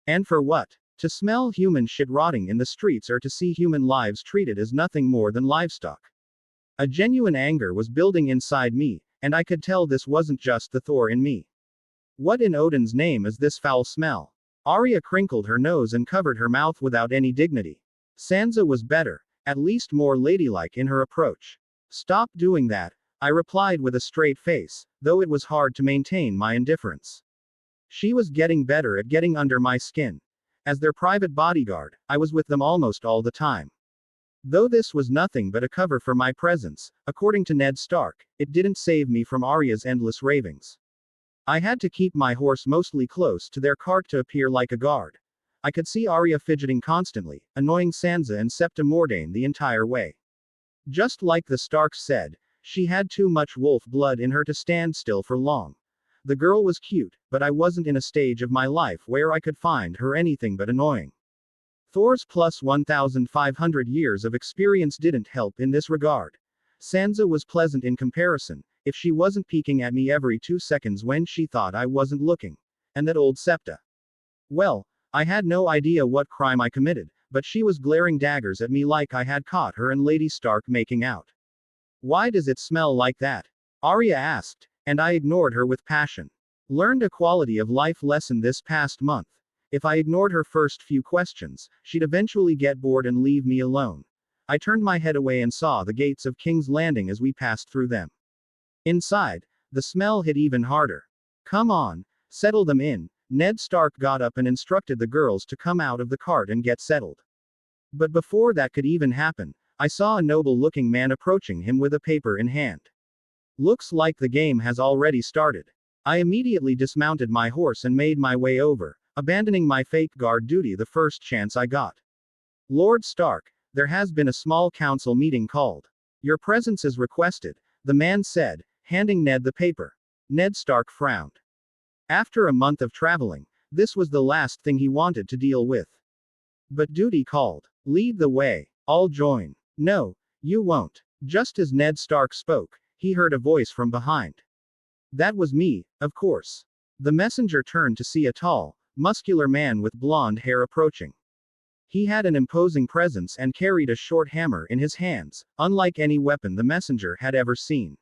And for what? To smell human shit rotting in the streets or to see human lives treated as nothing more than livestock. A genuine anger was building inside me, and I could tell this wasn't just the Thor in me. What in Odin's name is this foul smell? Arya crinkled her nose and covered her mouth without any dignity. Sansa was better. at least more ladylike in her approach. Stop doing that, I replied with a straight face, though it was hard to maintain my indifference. She was getting better at getting under my skin. As their private bodyguard, I was with them almost all the time. Though this was nothing but a cover for my presence, according to Ned Stark, it didn't save me from Arya's endless ravings. I had to keep my horse mostly close to their cart to appear like a guard. I could see Arya fidgeting constantly, annoying Sansa and Septa Mordain the entire way. Just like the Starks said, she had too much wolf blood in her to stand still for long. The girl was cute, but I wasn't in a stage of my life where I could find her anything but annoying. Thor's plus 1,500 years of experience didn't help in this regard. Sansa was pleasant in comparison, if she wasn't peeking at me every 2 seconds when she thought I wasn't looking. And that old Septa. Well, I had no idea what crime I committed, but she was glaring daggers at me like I had caught her and Lady Stark making out. Why does it smell like that? Arya asked, and I ignored her with passion. Learned a quality of life lesson this past month. If I ignored her first few questions, she'd eventually get bored and leave me alone. I turned my head away and saw the gates of King's Landing as we passed through them. Inside, the smell hit even harder. Come on, settle them in. Ned Stark got up and instructed the girls to come out of the cart and get settled. But before that could even happen, I saw a noble-looking man approaching him with a paper in hand. Looks like the game has already started. I immediately dismounted my horse and made my way over, abandoning my fake guard duty the first chance I got. Lord Stark, there has been a small council meeting called. Your presence is requested, the man said, handing Ned the paper. Ned Stark frowned. After a month of traveling, this was the last thing he wanted to deal with. But duty called. Lead the way. I'll join. No, you won't. Just as Ned Stark spoke, he heard a voice from behind. That was me, of course. The messenger turned to see a tall, muscular man with blonde hair approaching. He had an imposing presence and carried a short hammer in his hands, unlike any weapon the messenger had ever seen.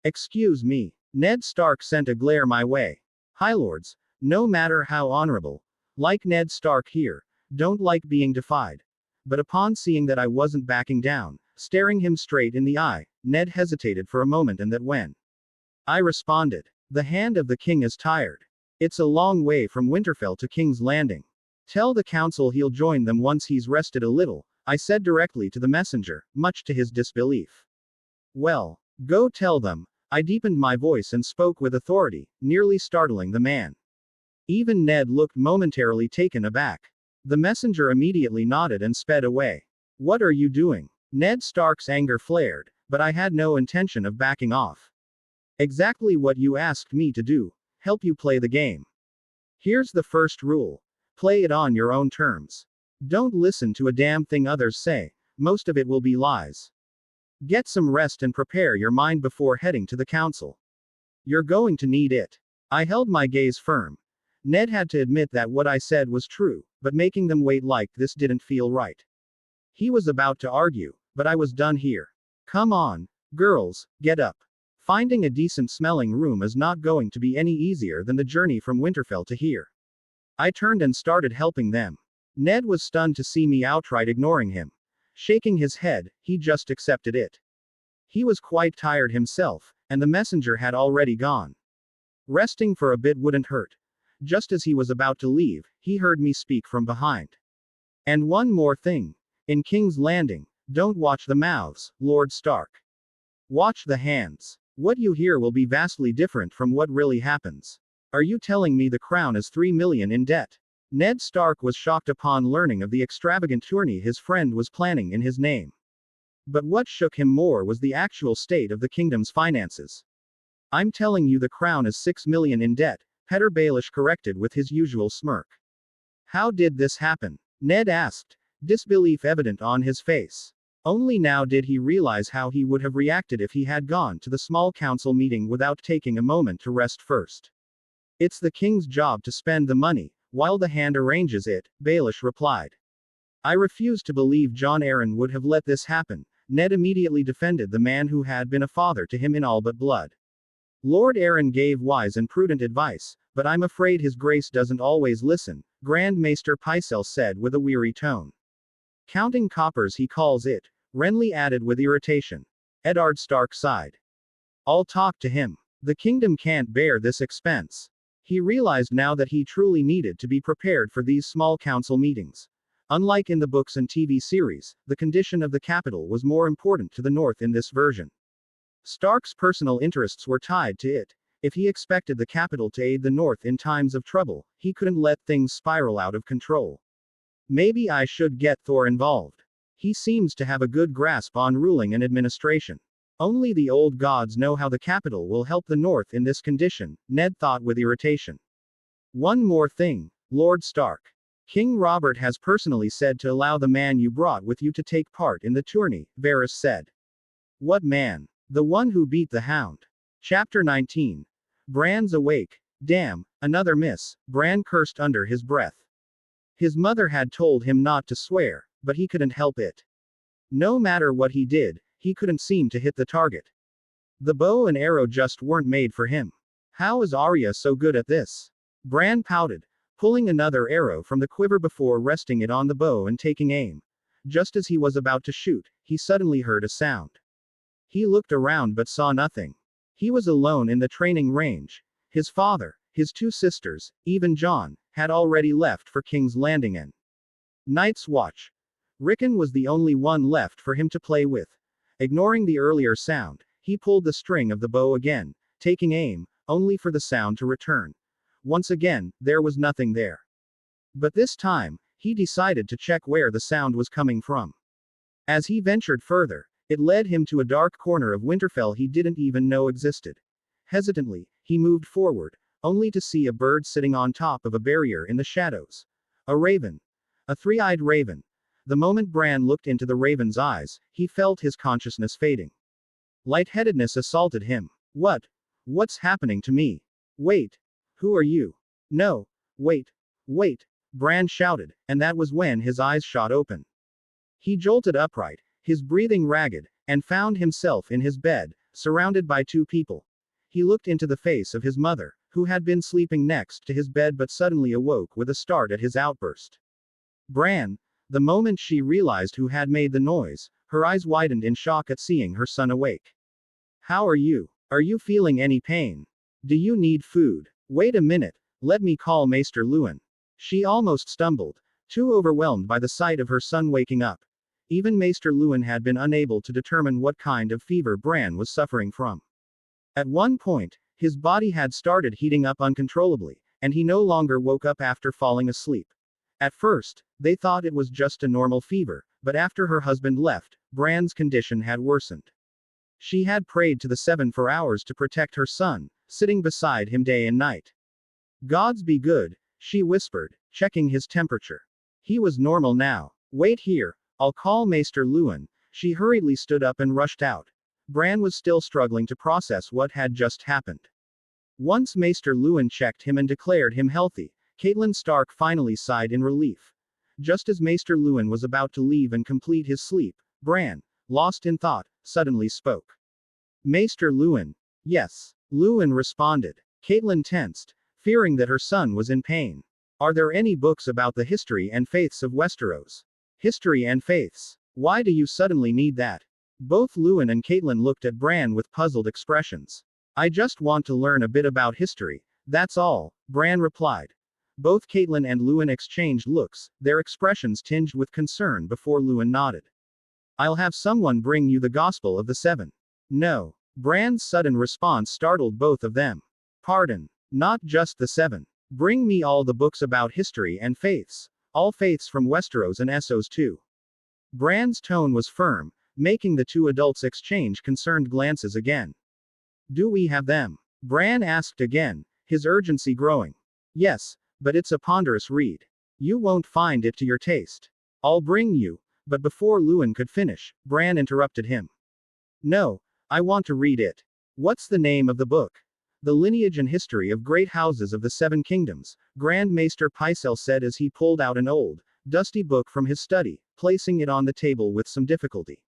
Excuse me. Ned Stark sent a glare my way. High Lords, no matter how honorable, like Ned Stark here, don't like being defied. But upon seeing that I wasn't backing down, staring him straight in the eye, Ned hesitated for a moment and that when I responded, the hand of the king is tired. It's a long way from Winterfell to King's Landing. Tell the council he'll join them once he's rested a little, I said directly to the messenger, much to his disbelief. Well, go tell them. I deepened my voice and spoke with authority, nearly startling the man. Even Ned looked momentarily taken aback. The messenger immediately nodded and sped away. What are you doing? Ned Stark's anger flared, but I had no intention of backing off. Exactly what you asked me to do, help you play the game. Here's the first rule. Play it on your own terms. Don't listen to a damn thing others say, most of it will be lies. Get some rest and prepare your mind before heading to the council. You're going to need it. I held my gaze firm. Ned had to admit that what I said was true, but making them wait like this didn't feel right. He was about to argue, but I was done here. Come on, girls, get up. Finding a decent smelling room is not going to be any easier than the journey from Winterfell to here. I turned and started helping them. Ned was stunned to see me outright ignoring him. Shaking his head, he just accepted it. He was quite tired himself, and the messenger had already gone. Resting for a bit wouldn't hurt. Just as he was about to leave, he heard me speak from behind. And one more thing. In King's Landing, don't watch the mouths, Lord Stark. Watch the hands. What you hear will be vastly different from what really happens. Are you telling me the crown is 3 million in debt? Ned Stark was shocked upon learning of the extravagant tourney his friend was planning in his name. But what shook him more was the actual state of the kingdom's finances. I'm telling you the crown is 6 million in debt, Petyr Baelish corrected with his usual smirk. How did this happen? Ned asked, disbelief evident on his face. Only now did he realize how he would have reacted if he had gone to the small council meeting without taking a moment to rest first. It's the king's job to spend the money, while the hand arranges it, Baelish replied. I refuse to believe Jon Arryn would have let this happen. Ned immediately defended the man who had been a father to him in all but blood. Lord Arryn gave wise and prudent advice, but I'm afraid his grace doesn't always listen, Grand Maester Pycelle said with a weary tone. Counting coppers he calls it, Renly added with irritation. Eddard Stark sighed. I'll talk to him. The kingdom can't bear this expense. He realized now that he truly needed to be prepared for these small council meetings. Unlike in the books and TV series, the condition of the capital was more important to the North in this version. Stark's personal interests were tied to it. If he expected the capital to aid the North in times of trouble, he couldn't let things spiral out of control. Maybe I should get Thor involved. He seems to have a good grasp on ruling and administration. Only the old gods know how the capital will help the North in this condition, Ned thought with irritation. One more thing, Lord Stark. King Robert has personally said to allow the man you brought with you to take part in the tourney, Varys said. What man? The one who beat the Hound. Chapter 19. Bran's awake. Damn, another miss, Bran cursed under his breath. His mother had told him not to swear, but he couldn't help it. No matter what he did, he couldn't seem to hit the target. The bow and arrow just weren't made for him. How is Arya so good at this? Bran pouted, pulling another arrow from the quiver before resting it on the bow and taking aim. Just as he was about to shoot, he suddenly heard a sound. He looked around but saw nothing. He was alone in the training range. His father, his two sisters, even Jon, had already left for King's Landing and Night's Watch. Rickon was the only one left for him to play with. Ignoring the earlier sound, he pulled the string of the bow again, taking aim, only for the sound to return. Once again, there was nothing there. But this time, he decided to check where the sound was coming from. As he ventured further, it led him to a dark corner of Winterfell he didn't even know existed. Hesitantly, he moved forward, only to see a bird sitting on top of a barrier in the shadows. A raven. A three-eyed raven. The moment Bran looked into the raven's eyes, he felt his consciousness fading. Lightheadedness assaulted him. What's happening to me? Wait. Who are you? No. Wait. Bran shouted, and that was when his eyes shot open. He jolted upright, his breathing ragged, and found himself in his bed, surrounded by two people. He looked into the face of his mother, who had been sleeping next to his bed but suddenly awoke with a start at his outburst. Bran. The moment she realized who had made the noise, her eyes widened in shock at seeing her son awake. How are you? Are you feeling any pain? Do you need food? Wait a minute, let me call Maester Luwin. She almost stumbled, too overwhelmed by the sight of her son waking up. Even Maester Luwin had been unable to determine what kind of fever Bran was suffering from. At one point, his body had started heating up uncontrollably, and he no longer woke up after falling asleep. At first, they thought it was just a normal fever, but after her husband left, Bran's condition had worsened. She had prayed to the Seven for hours to protect her son, sitting beside him day and night. Gods be good, she whispered, checking his temperature. He was normal now. Wait here, I'll call Maester Luwin. She hurriedly stood up and rushed out. Bran was still struggling to process what had just happened. Once Maester Luwin checked him and declared him healthy, Catelyn Stark finally sighed in relief. Just as Maester Luwin was about to leave and complete his sleep, Bran, lost in thought, suddenly spoke. Maester Luwin. Yes. Luwin responded. Catelyn tensed, fearing that her son was in pain. Are there any books about the history and faiths of Westeros? History and faiths. Why do you suddenly need that? Both Luwin and Catelyn looked at Bran with puzzled expressions. I just want to learn a bit about history, that's all, Bran replied. Both Catelyn and Luwin exchanged looks, their expressions tinged with concern before Luwin nodded. I'll have someone bring you the Gospel of the Seven. No. Bran's sudden response startled both of them. Pardon. Not just the Seven. Bring me all the books about history and faiths. All faiths from Westeros and Essos too. Bran's tone was firm, making the two adults exchange concerned glances again. Do we have them? Bran asked again, his urgency growing. Yes. But it's a ponderous read. You won't find it to your taste. I'll bring you. But before Luwin could finish, Bran interrupted him. No, I want to read it. What's the name of the book? The Lineage and History of Great Houses of the Seven Kingdoms, Grand Maester Pycelle said as he pulled out an old, dusty book from his study, placing it on the table with some difficulty.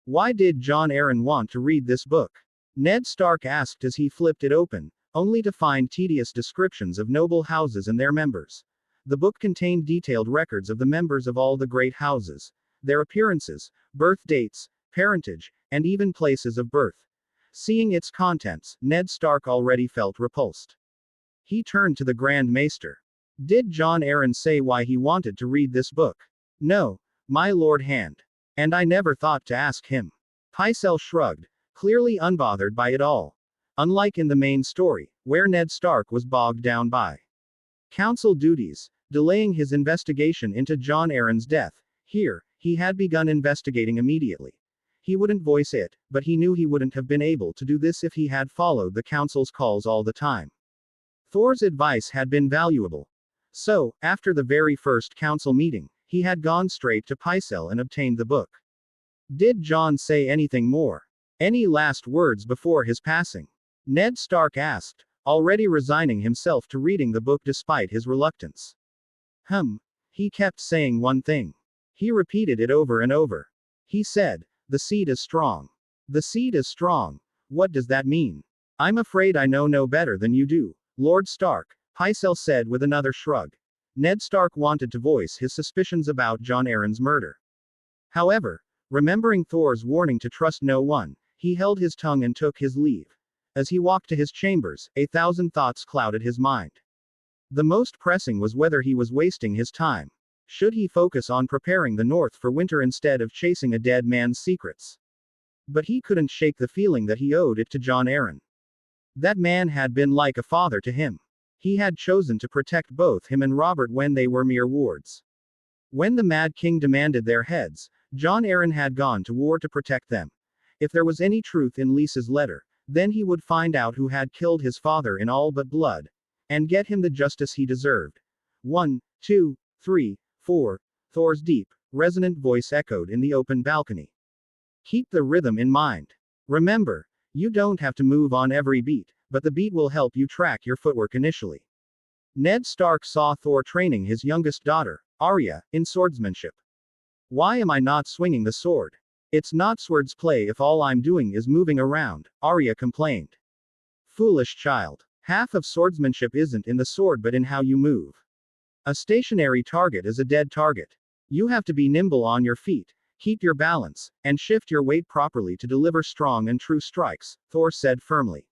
Why did Jon Arryn want to read this book? Ned Stark asked as he flipped it open, only to find tedious descriptions of noble houses and their members. The book contained detailed records of the members of all the great houses. their appearances, birth dates, parentage, and even places of birth. Seeing its contents, Ned Stark already felt repulsed. He turned to the Grand Maester. Did Jon Arryn say why he wanted to read this book? No, my Lord Hand. And I never thought to ask him. Pycelle shrugged, clearly unbothered by it all. Unlike in the main story, where Ned Stark was bogged down by council duties, delaying his investigation into Jon Arryn's death, here, he had begun investigating immediately. He wouldn't voice it, but he knew he wouldn't have been able to do this if he had followed the council's calls all the time. Thor's advice had been valuable. So, after the very first council meeting, he had gone straight to Pycelle and obtained the book. Did Jon say anything more? Any last words before his passing? Ned Stark asked, already resigning himself to reading the book despite his reluctance. He kept saying one thing. He repeated it over and over. He said, "The seed is strong. The seed is strong. What does that mean?" "I'm afraid I know no better than you do, Lord Stark," Pycelle said with another shrug. Ned Stark wanted to voice his suspicions about Jon Arryn's murder. However, remembering Thor's warning to trust no one, he held his tongue and took his leave. As he walked to his chambers, 1,000 thoughts clouded his mind. The most pressing was whether he was wasting his time. Should he focus on preparing the North for winter instead of chasing a dead man's secrets? But he couldn't shake the feeling that he owed it to Jon Arryn. That man had been like a father to him. He had chosen to protect both him and Robert when they were mere wards. When the Mad King demanded their heads, Jon Arryn had gone to war to protect them. If there was any truth in Lysa's letter, then he would find out who had killed his father in all but blood, and get him the justice he deserved. 1, 2, 3, 4, Thor's deep, resonant voice echoed in the open balcony. Keep the rhythm in mind. Remember, you don't have to move on every beat, but the beat will help you track your footwork initially. Ned Stark saw Thor training his youngest daughter, Arya, in swordsmanship. "Why am I not swinging the sword? It's not sword's play if all I'm doing is moving around," Arya complained. "Foolish child. Half of swordsmanship isn't in the sword but in how you move. A stationary target is a dead target. You have to be nimble on your feet, keep your balance, and shift your weight properly to deliver strong and true strikes," Thor said firmly.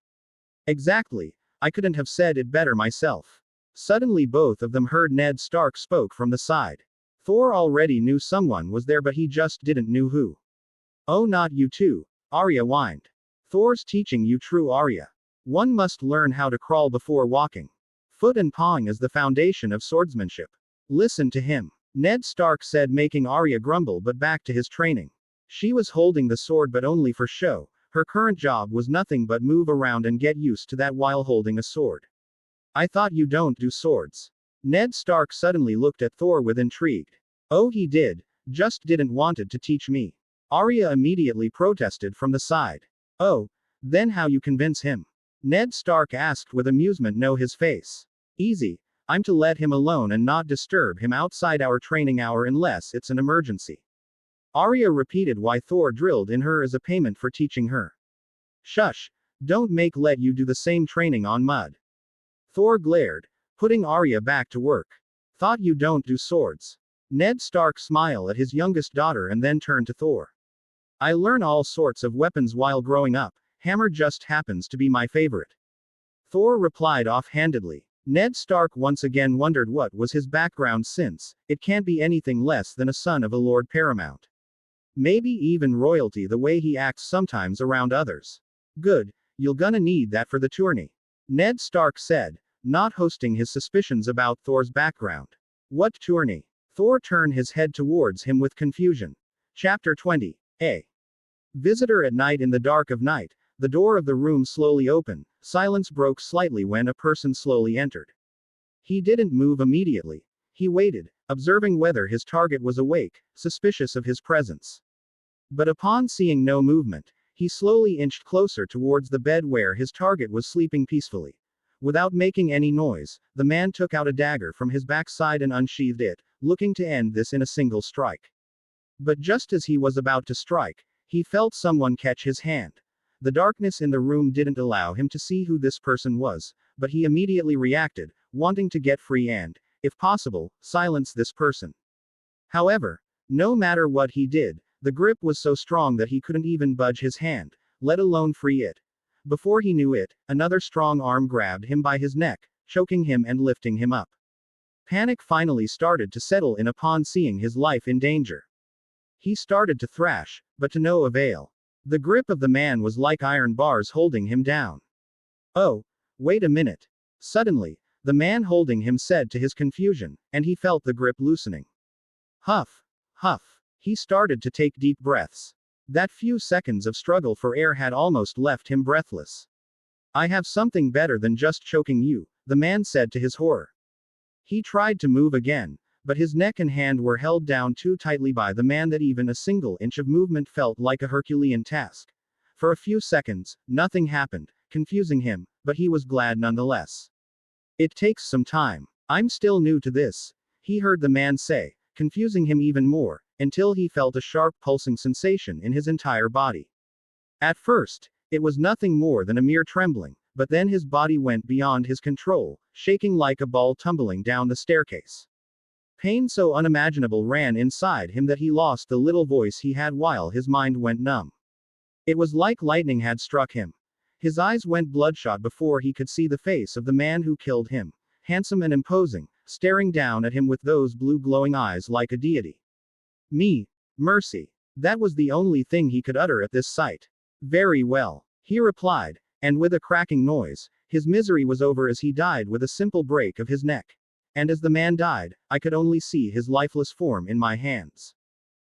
"Exactly. I couldn't have said it better myself." Suddenly both of them heard Ned Stark spoke from the side. Thor already knew someone was there but he just didn't know who. "Oh, not you too," Arya whined. "Thor's teaching you true, Arya. One must learn how to crawl before walking. Foot and pawing is the foundation of swordsmanship. Listen to him," Ned Stark said, making Arya grumble but back to his training. She was holding the sword but only for show. Her current job was nothing but move around and get used to that while holding a sword. "I thought you don't do swords." Ned Stark suddenly looked at Thor with intrigue. "Oh, he did, just didn't wanted to teach me." Arya immediately protested from the side. "Oh, then how you convince him?" Ned Stark asked with amusement. "Know his face. Easy. I'm to let him alone and not disturb him outside our training hour unless it's an emergency." Arya repeated why Thor drilled in her as a payment for teaching her. "Shush, don't let you do the same training on mud." Thor glared, putting Arya back to work. "Thought you don't do swords." Ned Stark smiled at his youngest daughter and then turned to Thor. "I learn all sorts of weapons while growing up, hammer just happens to be my favorite." Thor replied offhandedly. Ned Stark once again wondered what was his background since it can't be anything less than a son of a Lord Paramount. Maybe even royalty the way he acts sometimes around others. "Good, you're gonna need that for the tourney," Ned Stark said, not hosting his suspicions about Thor's background. "What tourney?" Thor turned his head towards him with confusion. Chapter 20. A visitor at night. In the dark of night, the door of the room slowly opened. Silence broke slightly when a person slowly entered. He didn't move immediately. He waited, observing whether his target was awake, suspicious of his presence. But upon seeing no movement, he slowly inched closer towards the bed where his target was sleeping peacefully. Without making any noise, the man took out a dagger from his backside and unsheathed it, looking to end this in a single strike. But just as he was about to strike, he felt someone catch his hand. The darkness in the room didn't allow him to see who this person was, but he immediately reacted, wanting to get free and, if possible, silence this person. However, No matter what he did, the grip was so strong that he couldn't even budge his hand, let alone free it. Before he knew it, another strong arm grabbed him by his neck, choking him and lifting him up. Panic finally started to settle in upon seeing his life in danger. He started to thrash, but to no avail. The grip of the man was like iron bars holding him down. Oh, wait a minute. Suddenly, the man holding him said to his confusion, and he felt the grip loosening. Huff, huff. He started to take deep breaths. That few seconds of struggle for air had almost left him breathless. I have something better than just choking you, the man said to his horror. He tried to move again, but his neck and hand were held down too tightly by the man that even a single inch of movement felt like a Herculean task. For a few seconds, nothing happened, confusing him, but he was glad nonetheless. It takes some time. I'm still new to this, he heard the man say, confusing him even more, until he felt a sharp pulsing sensation in his entire body. At first, it was nothing more than a mere trembling, but then his body went beyond his control, shaking like a ball tumbling down the staircase. Pain so unimaginable ran inside him that he lost the little voice he had while his mind went numb. It was like lightning had struck him. His eyes went bloodshot before he could see the face of the man who killed him, handsome and imposing, staring down at him with those blue glowing eyes like a deity. Me. Mercy. That was the only thing he could utter at this sight. Very well, he replied, and with a cracking noise, his misery was over as he died with a simple break of his neck. And as the man died, I could only see his lifeless form in my hands.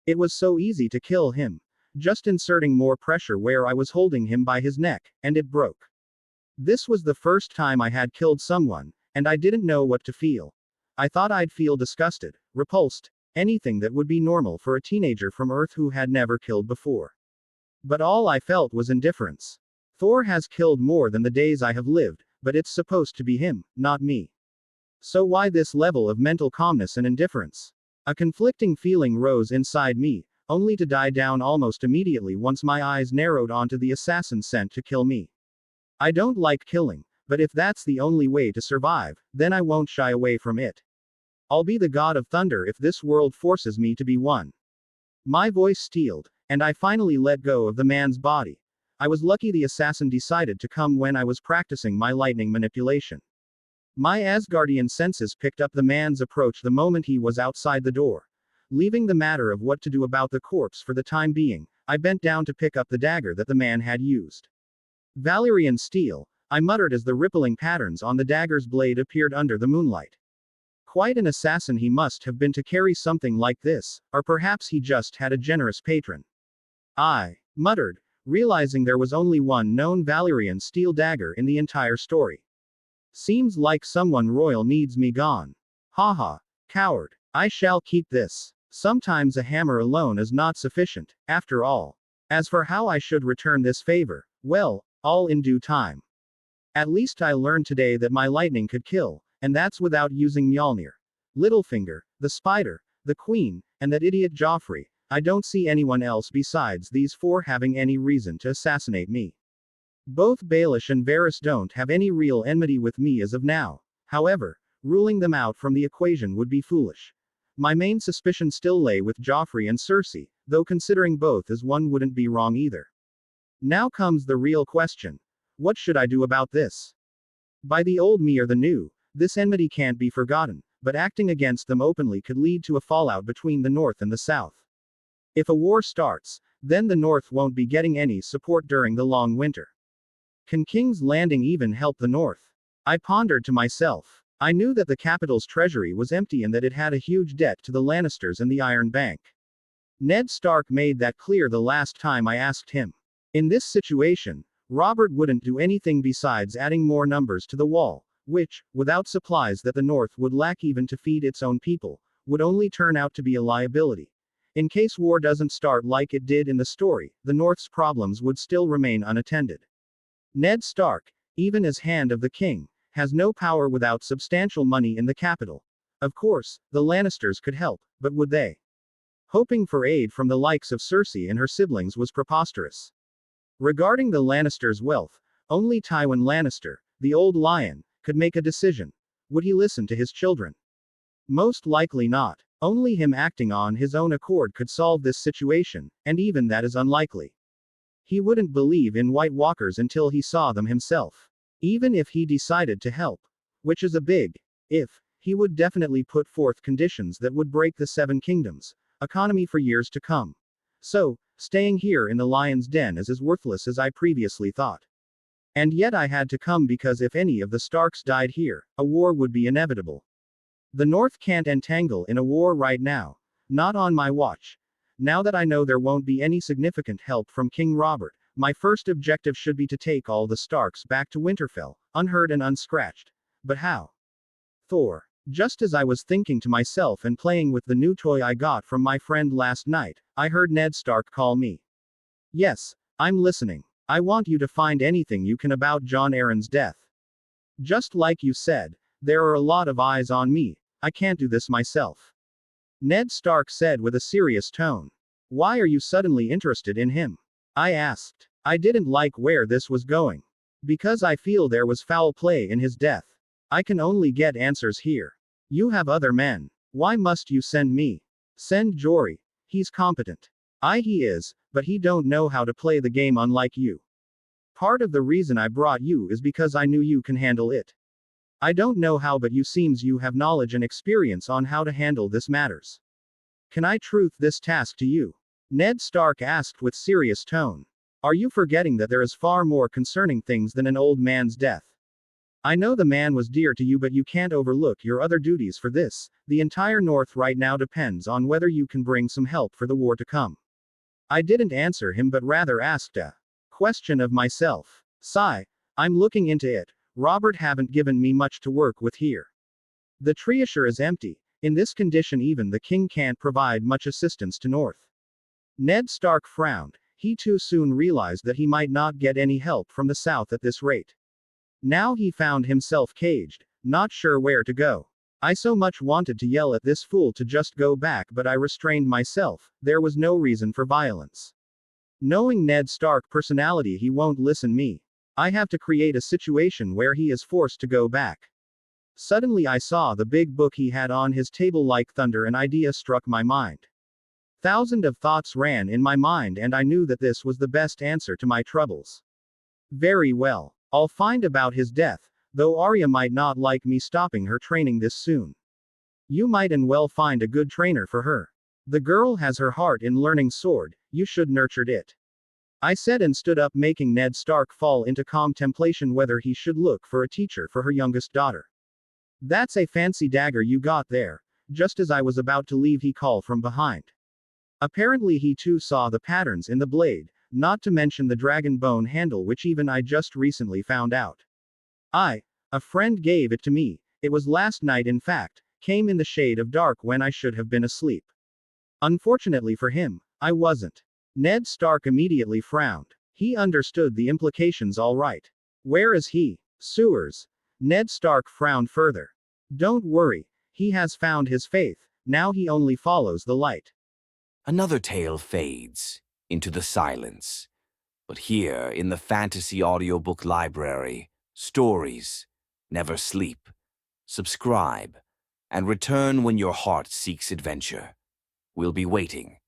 It was so easy to kill him. Just inserting more pressure where I was holding him by his neck, and it broke. This was the first time I had killed someone, and I didn't know what to feel. I thought I'd feel disgusted, repulsed, anything that would be normal for a teenager from Earth who had never killed before. But all I felt was indifference. Thor has killed more than the days I have lived, but it's supposed to be him, not me. So why this level of mental calmness and indifference? A conflicting feeling rose inside me, only to die down almost immediately once my eyes narrowed onto the assassin sent to kill me. I don't like killing, but if that's the only way to survive, then I won't shy away from it. I'll be the god of thunder if this world forces me to be one. My voice steeled, and I finally let go of the man's body. I was lucky the assassin decided to come when I was practicing my lightning manipulation. My Asgardian senses picked up the man's approach the moment he was outside the door. Leaving the matter of what to do about the corpse for the time being, I bent down to pick up the dagger that the man had used. Valyrian steel, I muttered as the rippling patterns on the dagger's blade appeared under the moonlight. Quite an assassin he must have been to carry something like this, or perhaps he just had a generous patron. I muttered, realizing there was only one known Valyrian steel dagger in the entire story. Seems like someone royal needs me gone. Haha, coward. I shall keep this. Sometimes a hammer alone is not sufficient, after all. As for how I should return this favor, well, all in due time. At least I learned today that my lightning could kill, and that's without using Mjolnir. Littlefinger, the spider, the queen, and that idiot Joffrey. I don't see anyone else besides these four having any reason to assassinate me. Both Baelish and Varys don't have any real enmity with me as of now. However, ruling them out from the equation would be foolish. My main suspicion still lay with Joffrey and Cersei, though considering both as one wouldn't be wrong either. Now comes the real question. What should I do about this? By the old me or the new, this enmity can't be forgotten, but acting against them openly could lead to a fallout between the North and the South. If a war starts, then the North won't be getting any support during the long winter. Can King's Landing even help the North? I pondered to myself. I knew that the capital's treasury was empty and that it had a huge debt to the Lannisters and the Iron Bank. Ned Stark made that clear the last time I asked him. In this situation, Robert wouldn't do anything besides adding more numbers to the wall, which, without supplies that the North would lack even to feed its own people, would only turn out to be a liability. In case war doesn't start like it did in the story, the North's problems would still remain unattended. Ned Stark, even as Hand of the King, has no power without substantial money in the capital. Of course, the Lannisters could help, but would they? Hoping for aid from the likes of Cersei and her siblings was preposterous. Regarding the Lannisters' wealth, only Tywin Lannister, the old lion, could make a decision. Would he listen to his children? Most likely not. Only him acting on his own accord could solve this situation, and even that is unlikely. He wouldn't believe in White Walkers until he saw them himself. Even if he decided to help, which is a big if, he would definitely put forth conditions that would break the Seven Kingdoms' economy for years to come. So, staying here in the lion's den is as worthless as I previously thought. And yet I had to come because if any of the Starks died here, a war would be inevitable. The North can't entangle in a war right now. Not on my watch. Now that I know there won't be any significant help from King Robert, my first objective should be to take all the Starks back to Winterfell, unhurt and unscratched. But how? Thor. Just as I was thinking to myself and playing with the new toy I got from my friend last night, I heard Ned Stark call me. Yes, I'm listening. I want you to find anything you can about Jon Arryn's death. Just like you said, there are a lot of eyes on me. I can't do this myself. Ned Stark said with a serious tone. Why are you suddenly interested in him? I asked. I didn't like where this was going. Because I feel there was foul play in his death. I can only get answers here. You have other men. Why must you send me? Send Jory. He's competent. He is, but he don't know how to play the game unlike you. Part of the reason I brought you is because I knew you can handle it. I don't know how, but you seems you have knowledge and experience on how to handle this matters. Can I truth this task to you? Ned Stark asked with serious tone. Are you forgetting that there is far more concerning things than an old man's death? I know the man was dear to you, but you can't overlook your other duties for this. The entire North right now depends on whether you can bring some help for the war to come. I didn't answer him but rather asked a question of myself. Sigh. I'm looking into it. Robert haven't given me much to work with here. The treasure is empty. In this condition even the king can't provide much assistance to North. Ned Stark frowned. He too soon realized that he might not get any help from the south at this rate. Now he found himself caged, not sure where to go. I so much wanted to yell at this fool to just go back, but I restrained myself. There was no reason for violence. Knowing Ned Stark's personality, he won't listen me. I have to create a situation where he is forced to go back. Suddenly I saw the big book he had on his table like thunder. An idea struck my mind. Thousands of thoughts ran in my mind and I knew that this was the best answer to my troubles. Very well. I'll find about his death, though Arya might not like me stopping her training this soon. You might and well find a good trainer for her. The girl has her heart in learning sword, you should nurture it. I said and stood up, making Ned Stark fall into contemplation whether he should look for a teacher for her youngest daughter. That's a fancy dagger you got there. Just as I was about to leave he called from behind. Apparently he too saw the patterns in the blade, not to mention the dragon bone handle which even I just recently found out. A friend gave it to me. It was last night in fact, came in the shade of dark when I should have been asleep. Unfortunately for him, I wasn't. Ned Stark immediately frowned. He understood the implications all right. Where is he? Sewers. Ned Stark frowned further. Don't worry, he has found his faith, now he only follows the light. Another tale fades into the silence. But here, in the fantasy audiobook library, stories never sleep. Subscribe, and return when your heart seeks adventure. We'll be waiting.